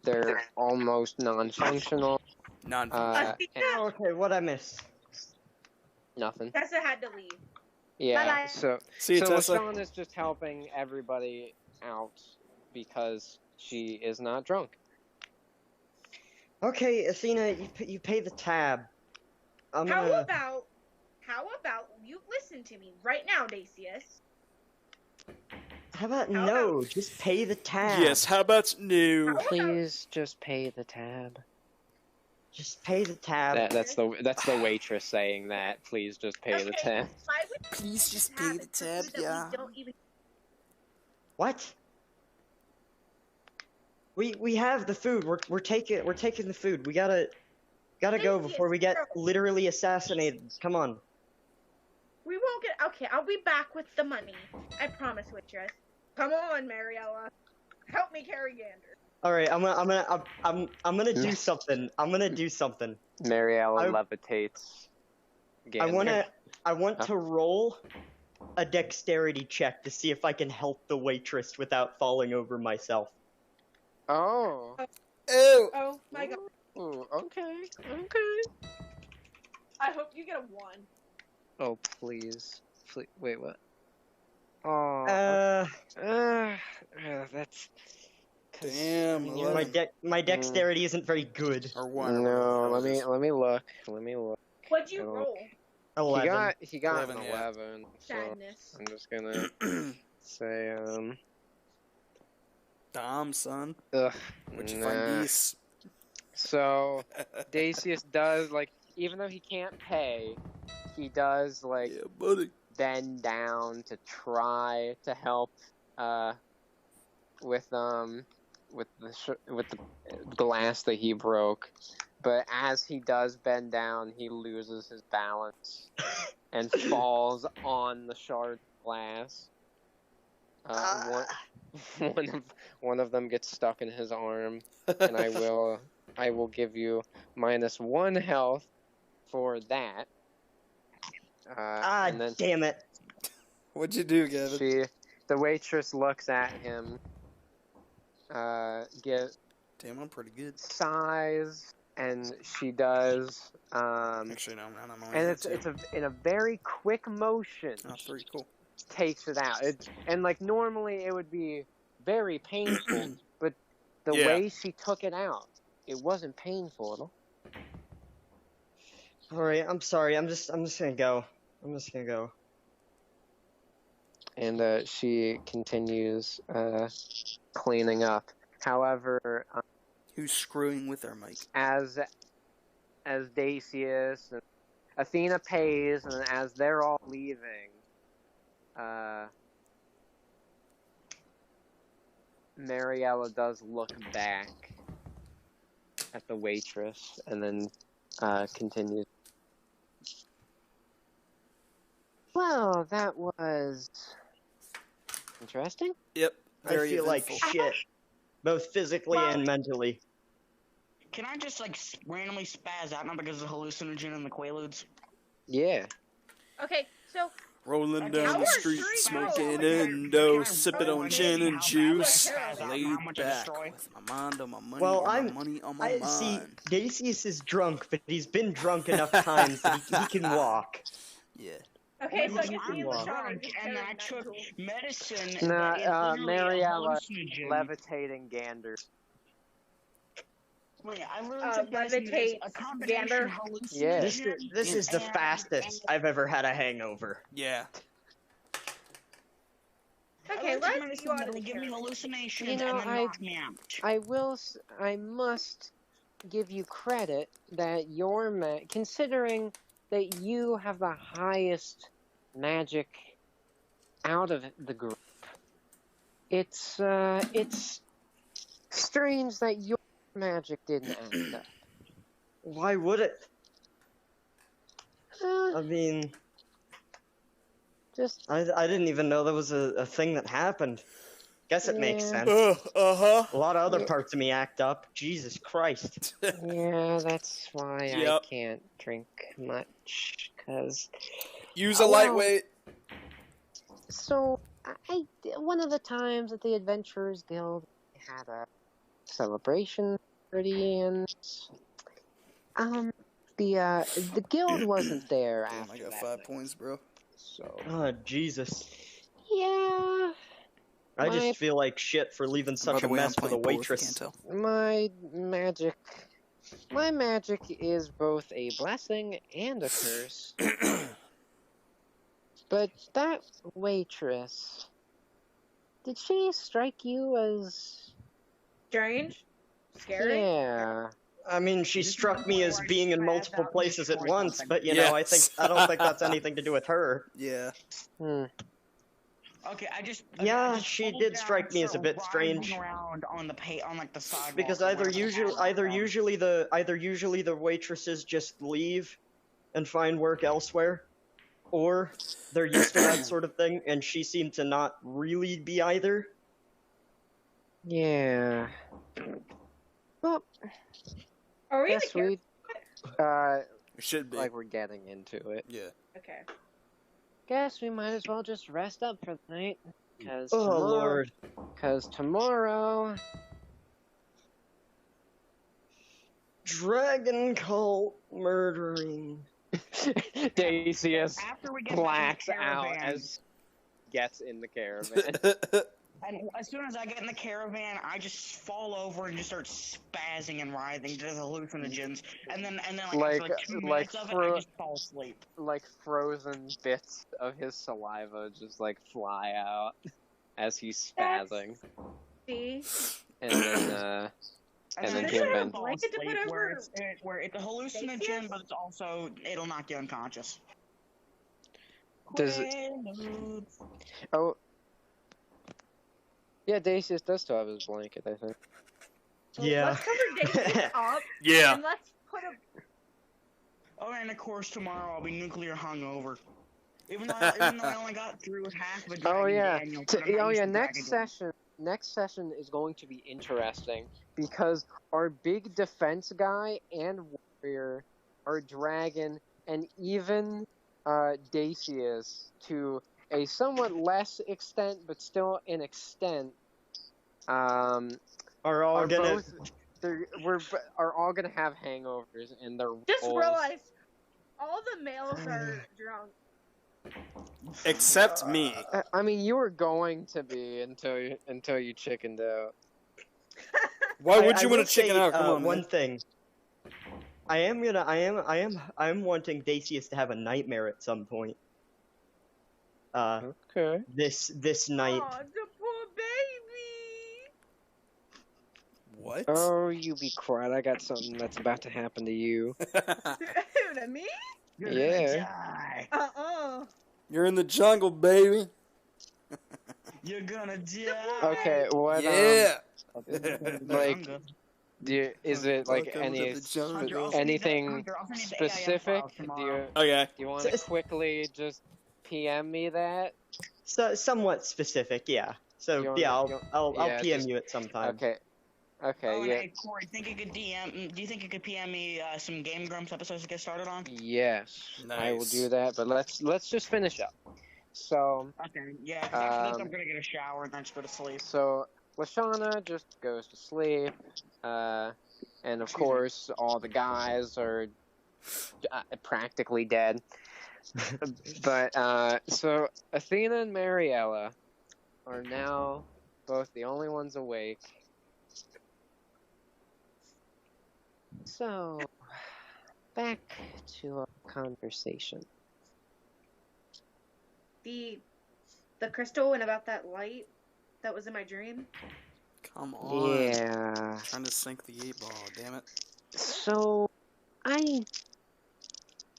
S6: they're almost non-functional.
S7: Non
S8: Athena,
S2: Okay, what I miss?
S6: Nothing.
S8: Tessa had to leave.
S6: Yeah.
S3: Bye-bye.
S6: So
S7: See you, Tessa.
S6: Lashana's just helping everybody out because she is not drunk.
S2: Okay, Athena, you pay the tab. I'm
S8: How
S2: gonna.
S8: about you listen to me right now, Dacius?
S2: How about
S8: how
S2: no? Just pay the tab.
S7: Yes, how about new?
S8: How about
S6: Please just pay the tab.
S2: Just pay the tab.
S6: That's the waitress saying that. Please just pay the tab.
S8: Why would you
S7: Please just
S8: have
S7: pay
S8: it
S7: the
S8: for
S7: tab,
S8: food that
S7: yeah.
S8: we don't even...
S2: What? We have the food. We're taking the food. We gotta go before we get literally assassinated. Come on.
S8: We won't get... Okay, I'll be back with the money. I promise, waitress. Come on, Mariella. Help me carry Gander.
S2: All right, I'm gonna do something. I'm gonna do something.
S6: Mariella levitates. Gander.
S2: I want to roll a dexterity check to see if I can help the waitress without falling over myself.
S6: Oh.
S7: Ew.
S8: Oh my god.
S6: Ooh, okay.
S8: I hope you get a 1.
S6: Oh, please. Wait, what? Oh. That's.
S7: Damn.
S2: My dexterity isn't very good.
S7: Or one.
S6: No, let me look.
S8: What'd you roll?
S2: 11.
S6: He got
S7: 11,
S6: an
S7: yeah.
S6: 11. So
S8: Sadness.
S6: I'm just gonna say
S7: Dom, son.
S6: ugh.
S7: Where'd you
S6: nah.
S7: find these?
S6: So Dacius does, like, even though he can't pay, he does, like,
S7: Yeah, buddy.
S6: bend down to try to help with the glass that he broke. But as he does bend down, he loses his balance and falls on the shard of glass. One of them gets stuck in his arm, and I will give you -1 health for that. And then
S2: Damn it.
S7: What'd you do, Gavin?
S6: the waitress looks at him,
S7: Damn, I'm pretty good.
S6: sighs, and she does.
S7: Actually, no, I'm only
S6: And
S7: at
S6: it's
S7: 2.
S6: in a very quick motion.
S7: Oh, 3, cool.
S6: Takes it out. And like normally it would be very painful, but the
S7: Yeah.
S6: way she took it out, it wasn't painful at all.
S2: All right, I'm sorry. I'm just gonna go.
S6: And she continues cleaning up. However,
S7: Who's screwing with our mic?
S6: as Dacius and Athena pays, and as they're all leaving, Mariella does look back at the waitress and then continues. Well, that was interesting.
S7: Yep.
S2: I
S7: Very
S2: feel like
S7: eventful.
S2: shit, both physically and mentally.
S1: Can I just like randomly spaz out now because of the hallucinogen and the quaaludes?
S6: Yeah.
S8: Okay, so
S7: Rolling
S1: Okay,
S7: down the
S8: our
S7: street,
S8: street
S7: smoking
S8: roll.
S7: Endo, sipping on gin and
S1: How
S7: juice,
S1: bad how
S7: laid
S1: much I
S7: back
S1: destroy?
S7: with my mind on my money,
S2: Well,
S7: and my money on my
S2: I
S7: mind.
S2: see. Dacius is drunk, but he's been drunk enough times that he can walk.
S7: Yeah.
S8: okay, so
S1: Because
S8: you
S1: I'm
S8: see
S2: Wow.
S1: drunk,
S8: just
S1: and then I
S8: carrying that
S1: took
S8: tool.
S1: medicine.
S6: No,
S1: that is literally a
S6: Mariella
S1: hallucinogen.
S6: levitating Gander.
S1: Wait, I literally took medicine that is a
S8: levitates
S1: combination
S8: Gander.
S1: hallucinogen.
S6: Yeah.
S2: This is the
S1: and-
S2: fastest I've ever had a hangover.
S7: Yeah.
S8: Okay,
S1: I took
S8: let's
S1: medicine
S8: go on
S1: that'll
S8: to
S1: give me
S8: Karen.
S1: hallucinations
S6: You know,
S1: and then knock me out.
S6: I must give you credit that considering that you have the highest magic out of the group, it's strange that your magic didn't act up.
S2: Why would it?
S6: Uh,
S2: I mean,
S6: just
S2: I didn't even know there was a thing that happened. Guess it makes
S6: Yeah.
S2: sense.
S7: Uh-huh.
S2: A lot of other
S6: Yeah.
S2: parts of me act up. Jesus Christ.
S6: yeah, that's why I
S7: Yep.
S6: can't drink much, cause
S7: Use a
S6: Oh, well.
S7: lightweight.
S6: so one of the times at the Adventurers Guild we had a celebration party, and the guild wasn't there
S7: Damn,
S6: after
S7: I got
S6: that
S7: 5
S6: night.
S7: points, bro.
S6: So
S2: Oh, Jesus.
S6: yeah,
S2: I
S6: My-
S2: just feel like shit for leaving
S7: By
S2: such
S7: the
S2: a
S7: way,
S2: mess
S7: I'm
S2: for the
S7: playing pool, if you
S2: waitress.
S7: can't tell.
S6: my magic is both a blessing and a curse. But that waitress, did she strike you as
S8: Strange? Scary?
S6: yeah?
S2: I mean, she
S1: This is
S2: struck
S1: the
S2: me
S1: point
S2: as
S1: where I
S2: being in
S1: spazzed
S2: multiple
S1: out and
S2: places at
S1: destroyed
S2: once,
S1: something.
S2: but you
S7: Yeah.
S2: know, I don't think that's anything to do with her.
S7: Yeah.
S6: Hmm.
S1: Okay, I just
S2: Yeah,
S1: I just
S2: she
S1: pulled
S2: did
S1: down
S2: strike
S1: and
S2: me as a
S1: started
S2: bit
S1: writhing
S2: strange.
S1: around on the on like the sidewalk.
S2: Because
S1: or
S2: either
S1: wherever the
S2: usually
S1: path was.
S2: either usually the waitresses just leave and find work elsewhere, or they're used to that sort of thing, and she seemed to not really be either.
S6: Yeah. Well,
S8: Are we in the
S6: guess
S8: carriage?
S6: we
S7: It should be.
S6: like we're getting into it.
S7: Yeah.
S8: Okay.
S6: Guess we might as well just rest up for the night.
S2: Oh lord.
S6: Cause tomorrow.
S2: Dragon cult murdering.
S6: Dacius
S1: After we get
S6: blacks
S1: back in the
S6: out
S1: caravan,
S6: as gets in the caravan.
S1: and as soon as I get in the caravan, I just fall over and just start spazzing and writhing to the hallucinogens, and then like after like 2 minutes of it, I just fall asleep.
S6: Like frozen bits of his saliva just like fly out as he's spazzing.
S8: See?
S6: And then
S1: And
S6: then
S1: then
S8: Does
S6: give
S8: it have
S6: Ben-
S8: a blanket to put over?
S1: where it's a hallucinogen,
S8: Dacius?
S1: but it's also it'll knock you unconscious.
S6: Does it-
S1: Quaaludes.
S6: Oh. Yeah, Dacius does still have his blanket, I think.
S8: So
S2: Yeah.
S8: Let's cover Dacius up
S7: Yeah.
S8: and let's put a.
S1: Oh, and of course tomorrow I'll be nuclear hungover. Even though I only got through half of a Dragon
S6: Oh yeah.
S1: Daniel, but I'm not
S6: Oh
S1: used
S6: yeah.
S1: to
S6: Next
S1: Dragon
S6: session. Next session is going to be interesting because our big defense guy and warrior, our dragon, and even Dacius to a somewhat less extent, but still an extent,
S2: Are all
S6: are
S2: gonna
S6: both are all gonna have hangovers and their
S8: Just
S6: roles.
S8: realized all the males are drunk.
S7: Except me.
S6: I mean, you were going to be until you chickened out.
S7: Why would
S2: I
S7: you want
S2: will
S7: to chicken
S2: say,
S7: out? Come on,
S2: one
S7: man.
S2: thing. I'm wanting Dacius to have a nightmare at some point.
S6: Okay.
S2: This night.
S8: Oh, the poor baby.
S7: What?
S6: Oh, you be quiet. I got something that's about to happen to you.
S8: To me?
S1: You're
S6: Yeah.
S1: gonna die.
S7: You're in the jungle, baby.
S1: You're gonna die.
S6: Okay, what?
S7: Yeah.
S6: Like, is it like
S7: Welcome
S6: any
S7: to the jungle.
S1: Hunter, I'll send you the-
S6: anything
S1: Hunter, I'll send you the AIF
S6: specific?
S1: files
S6: Do
S1: tomorrow.
S7: Okay.
S6: you want to quickly just PM me that?
S2: So somewhat specific, yeah. So
S6: You
S2: yeah,
S6: wanna-
S2: I'll
S6: yeah,
S2: PM
S6: just-
S2: you at some time.
S6: Okay. Okay.
S1: Oh, and
S6: Yeah.
S1: hey, Corey, do you think you could PM me some Game Grumps episodes to get started on?
S6: Yes, I will
S7: Nice.
S6: do that. But let's just finish up. So
S1: Okay, yeah, 'cause after this
S6: Um,
S1: I'm gonna get a shower and then just go to sleep.
S6: Lashana just goes to sleep, and of
S1: Excuse me.
S6: course all the guys are practically dead. But so Athena and Mariella are now both the only ones awake. So back to our conversation.
S8: The crystal and about that light that was in my dream.
S7: Come on.
S6: Yeah.
S7: Trying to sink the 8-ball, damn it.
S6: So, I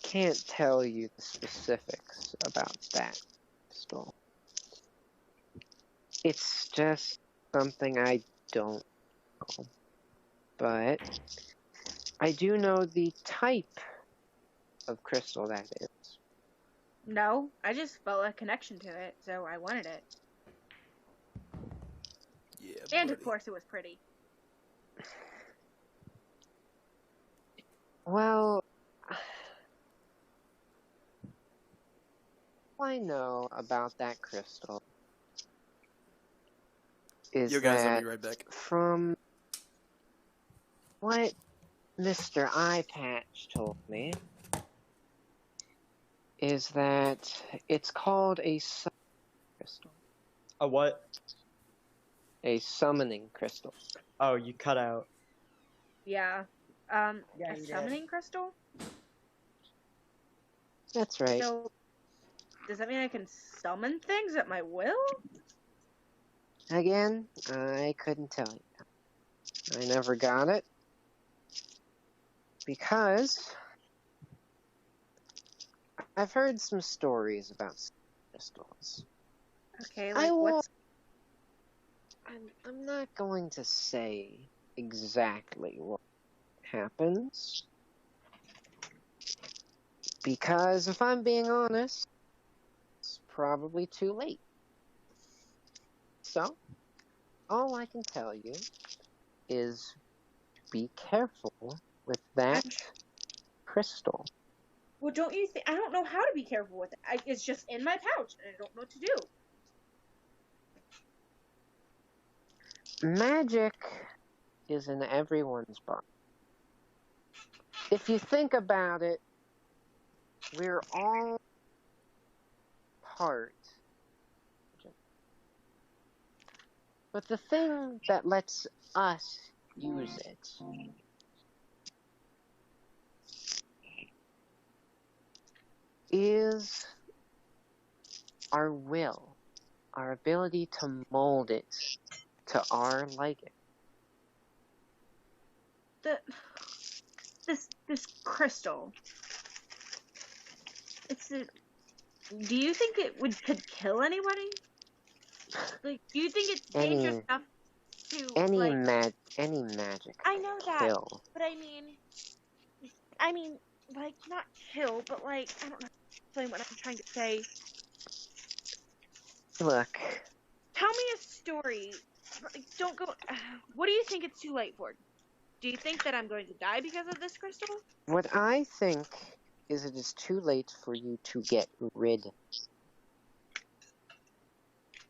S6: can't tell you the specifics about that crystal. It's just something I don't know. But I do know the type of crystal that is.
S8: No, I just felt a connection to it, so I wanted it.
S7: Yeah,
S8: And
S7: buddy.
S8: of course, it was pretty.
S6: Well, all I know about that crystal is
S7: You guys, I'll
S6: that
S7: be right back.
S6: from what Mr. Eyepatch told me, is that it's called a summoning crystal.
S2: A what?
S6: A summoning crystal.
S2: Oh, you cut out.
S8: Yeah.
S1: Yeah,
S8: A
S1: you did.
S8: summoning crystal?
S6: That's right.
S8: So, does that mean I can summon things at my will?
S6: Again, I couldn't tell you. I never got it.
S9: Because I've heard some stories about crystals.
S8: Okay,
S9: I
S8: like
S9: will.
S8: what's
S9: I'm not going to say exactly what happens. Because if I'm being honest, it's probably too late. So, all I can tell you is be careful with that crystal.
S8: well, don't you think? I don't know how to be careful with it. It's just in my pouch, and I don't know what to do.
S9: Magic is in everyone's body. If you think about it, we're all part. But the thing that lets us use it is our will, our ability to mold it to our liking.
S8: This crystal. Do you think it could kill anybody? Like, do you think it's dangerous enough to
S9: Any
S8: like?
S9: magic
S8: I know that,
S9: kill.
S8: but I mean, like not kill, but like I don't know how to explain what I'm trying to say.
S9: Look,
S8: Tell me a story. Don't go. What do you think it's too late for? Do you think that I'm going to die because of this crystal?
S9: what I think is it is too late for you to get rid.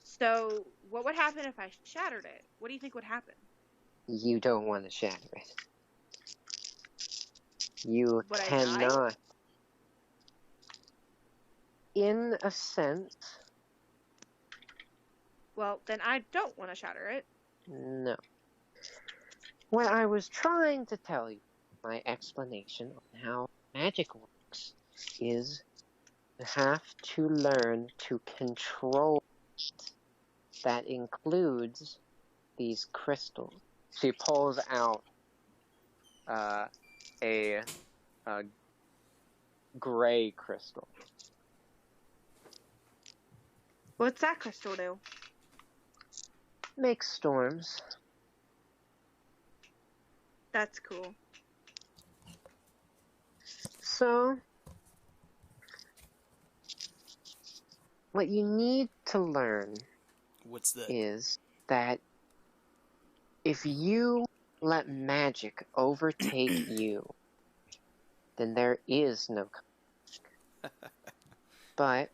S8: So, what would happen if I shattered it? What do you think would happen?
S9: You don't want to shatter it. You
S8: Would I die?
S9: cannot. In a sense,
S8: Well, then I don't want to shatter it.
S9: no. What I was trying to tell you, my explanation on how magic works, is you have to learn to control it. That includes these crystals. She pulls out a gray crystal.
S8: What's that crystal do?
S9: Makes storms.
S8: That's cool.
S9: So, what you need to learn
S7: What's that?
S9: is that if you let magic overtake you, then there is no magic. But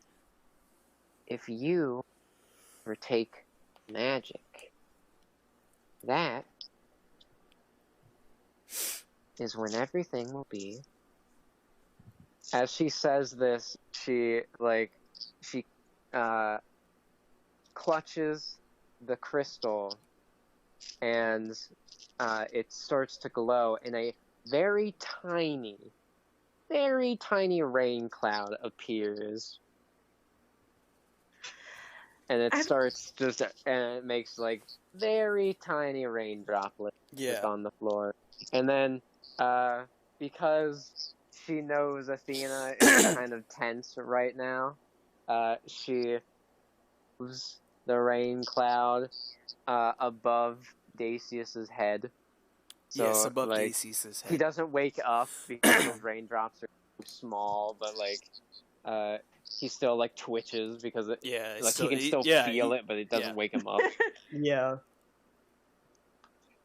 S9: if you overtake magic, that is when everything will be. As she says this, she clutches the crystal, and it starts to glow, and a very tiny rain cloud appears. And it starts and it makes like very tiny rain droplets on the floor. And then, because she knows Athena is kind of tense right now, she moves the rain cloud above Dacius's head. So,
S7: Yes, above
S9: like,
S7: Dacius's head.
S9: he doesn't wake up because those raindrops are small, but like, he still like twitches because he can still feel it, but it doesn't wake him up.
S2: Yeah.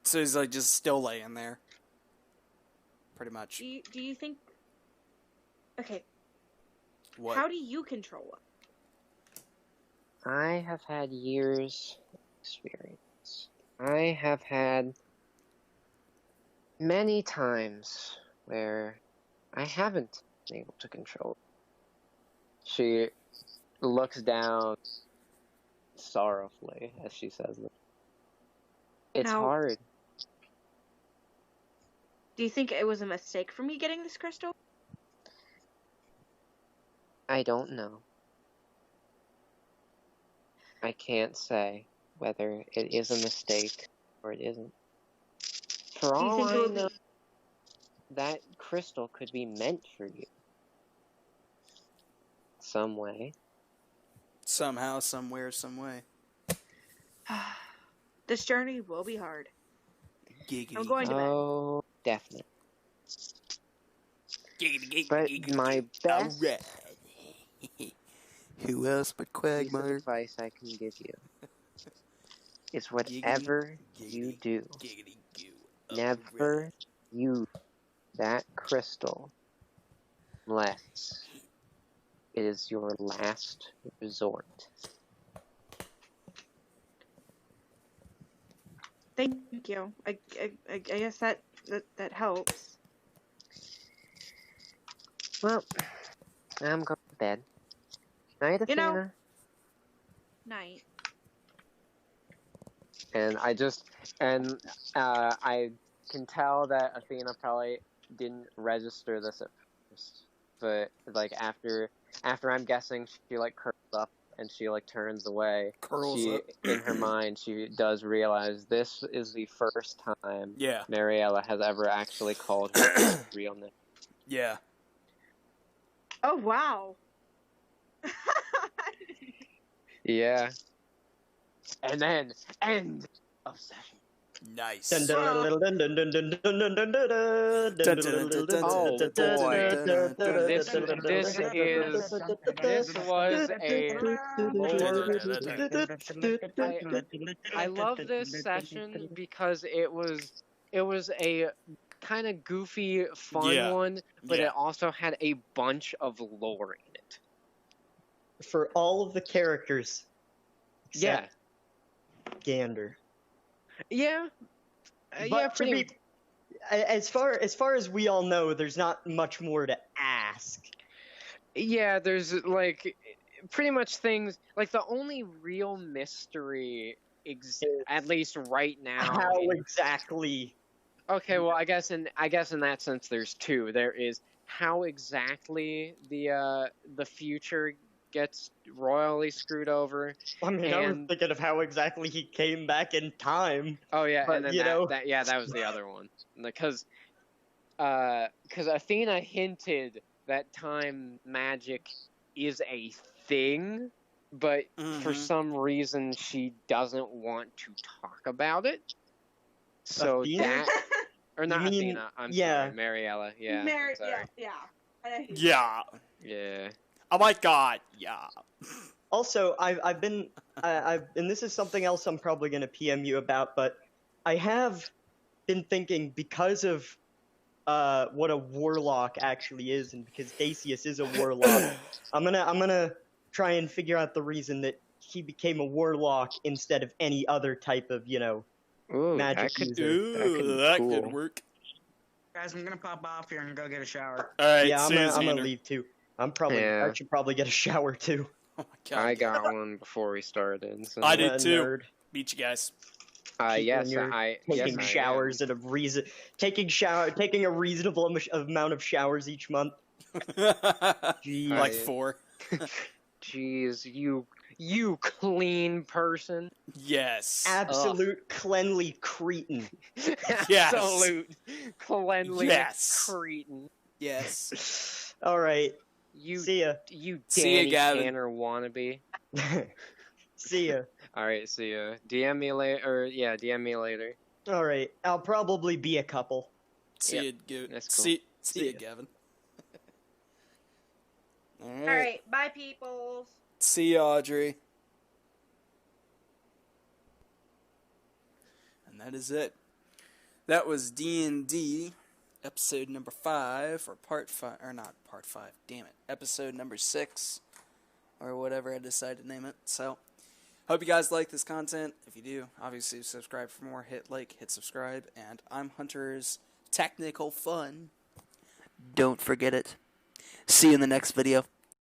S7: So he's like just still laying there, pretty much.
S8: Do you think? Okay.
S7: What?
S8: How do you control it?
S9: I have had years of experience. I have had many times where I haven't been able to control it. She looks down sorrowfully as she says this. It's hard.
S8: Do you think it was a mistake for me getting this crystal?
S9: I don't know. I can't say whether it is a mistake or it isn't. For all I know, that crystal could be meant for you. Some way.
S7: Somehow, somewhere, some way.
S8: This journey will be hard.
S7: Giggity.
S8: I'm going to bed.
S9: Oh, definitely.
S7: Giggity,
S9: But
S7: giggity,
S9: my
S7: giggity.
S9: best
S7: Alright. Who else but
S9: piece of
S7: Quagmire?
S9: advice I can give you is whatever you do,
S7: Giggity goo.
S9: never use that crystal unless it is your last resort.
S8: Thank you. I guess that helps.
S9: Well, I'm going to bed. Night,
S8: You know-
S9: Athena.
S8: Night.
S6: And I can tell that Athena probably didn't register this at first, but like after I'm guessing she like curls up and she like turns away.
S7: Curls up.
S6: In her mind, she does realize this is the first time
S7: Yeah.
S6: Mariella has ever actually called her real name.
S7: Yeah.
S8: Oh wow.
S6: Yeah. And then end of session.
S7: Nice.
S2: Dun, dun, dun, dun, dun, dun, dun, dun, dun, dun, dun, dun, dun, dun, dun, dun, dun,
S6: Oh,
S2: dun, dun,
S6: boy.
S2: dun, dun, dun,
S6: This
S2: dun, dun,
S6: was
S2: dun,
S6: I love this session because it was a kind of goofy, fun
S7: Yeah.
S6: one, but
S7: Yeah.
S6: it also had a bunch of lore in it.
S2: for all of the characters.
S6: Yeah.
S2: except Gander.
S6: Yeah.
S2: But
S6: Yeah,
S2: to
S6: pretty
S2: be, as far as we all know, there's not much more to ask.
S6: Yeah, there's like pretty much things like the only real mystery at least right now.
S2: How exactly?
S6: Okay, well, I guess in that sense there's two. There is how exactly the future gets royally screwed over.
S2: I mean, I was
S6: And-
S2: thinking of how exactly he came back in time.
S6: Oh yeah,
S2: But,
S6: and then
S2: you know-
S6: that was the other one because Athena hinted that time magic is a thing, but for
S7: Mhm.
S6: some reason she doesn't want to talk about it. So
S2: Athena?
S6: that or not
S2: You mean-
S6: Athena, I'm
S2: yeah.
S6: sorry, Mariella. Yeah, I'm sorry.
S8: Yeah.
S7: Yeah.
S6: Yeah.
S7: Oh my god. Yeah.
S2: Also, I've been, and this is something else I'm probably going to PM you about, but I have been thinking because of what a warlock actually is, and because Dacius is a warlock, I'm gonna try and figure out the reason that he became a warlock instead of any other type of,
S6: Ooh,
S2: Magic
S6: that could,
S2: user.
S7: Ooh,
S6: that could be
S7: that
S6: cool.
S7: could work.
S1: Guys, I'm gonna pop off here and go get a shower.
S7: Alright,
S2: yeah,
S7: see you,
S2: I'm gonna
S7: Xander.
S2: leave too. I
S6: Yeah.
S2: should probably get a shower too.
S7: Oh my god.
S6: I got one before we started. So.
S7: I did
S2: I'm a
S7: too.
S2: nerd.
S7: Meet you guys.
S2: People
S6: Yes,
S2: when you're
S6: I
S2: Taking
S6: yes,
S2: showers at a taking a reasonable amount of showers each month. Jeez.
S7: Like
S6: I-
S7: 4.
S6: I am. Jeez, you clean person.
S7: Yes.
S2: Absolute cleanly cretin.
S7: Yes.
S6: Absolute cleanly
S7: Yes.
S6: cretin.
S7: Yes.
S2: All right.
S6: You
S2: See ya.
S6: you
S7: See ya,
S6: Danny
S7: Gavin.
S6: Tanner wannabe.
S2: See ya.
S6: All right, see ya. DM me later. Or yeah, DM me later.
S2: All right. I'll probably be a couple.
S7: See
S6: Yep.
S7: you, Goot.
S6: That's cool.
S7: See
S2: See
S7: you,
S2: ya.
S7: Gavin.
S8: Alright, bye peoples.
S7: See you, Audrey. And that is it. That was D&D episode number 5, or part 5, or not part 5, damn it, episode number 6, or whatever I decided to name it. So, hope you guys like this content. If you do, obviously subscribe for more, hit like, hit subscribe, and I'm Hunter's Technical Fun. Don't forget it. See you in the next video.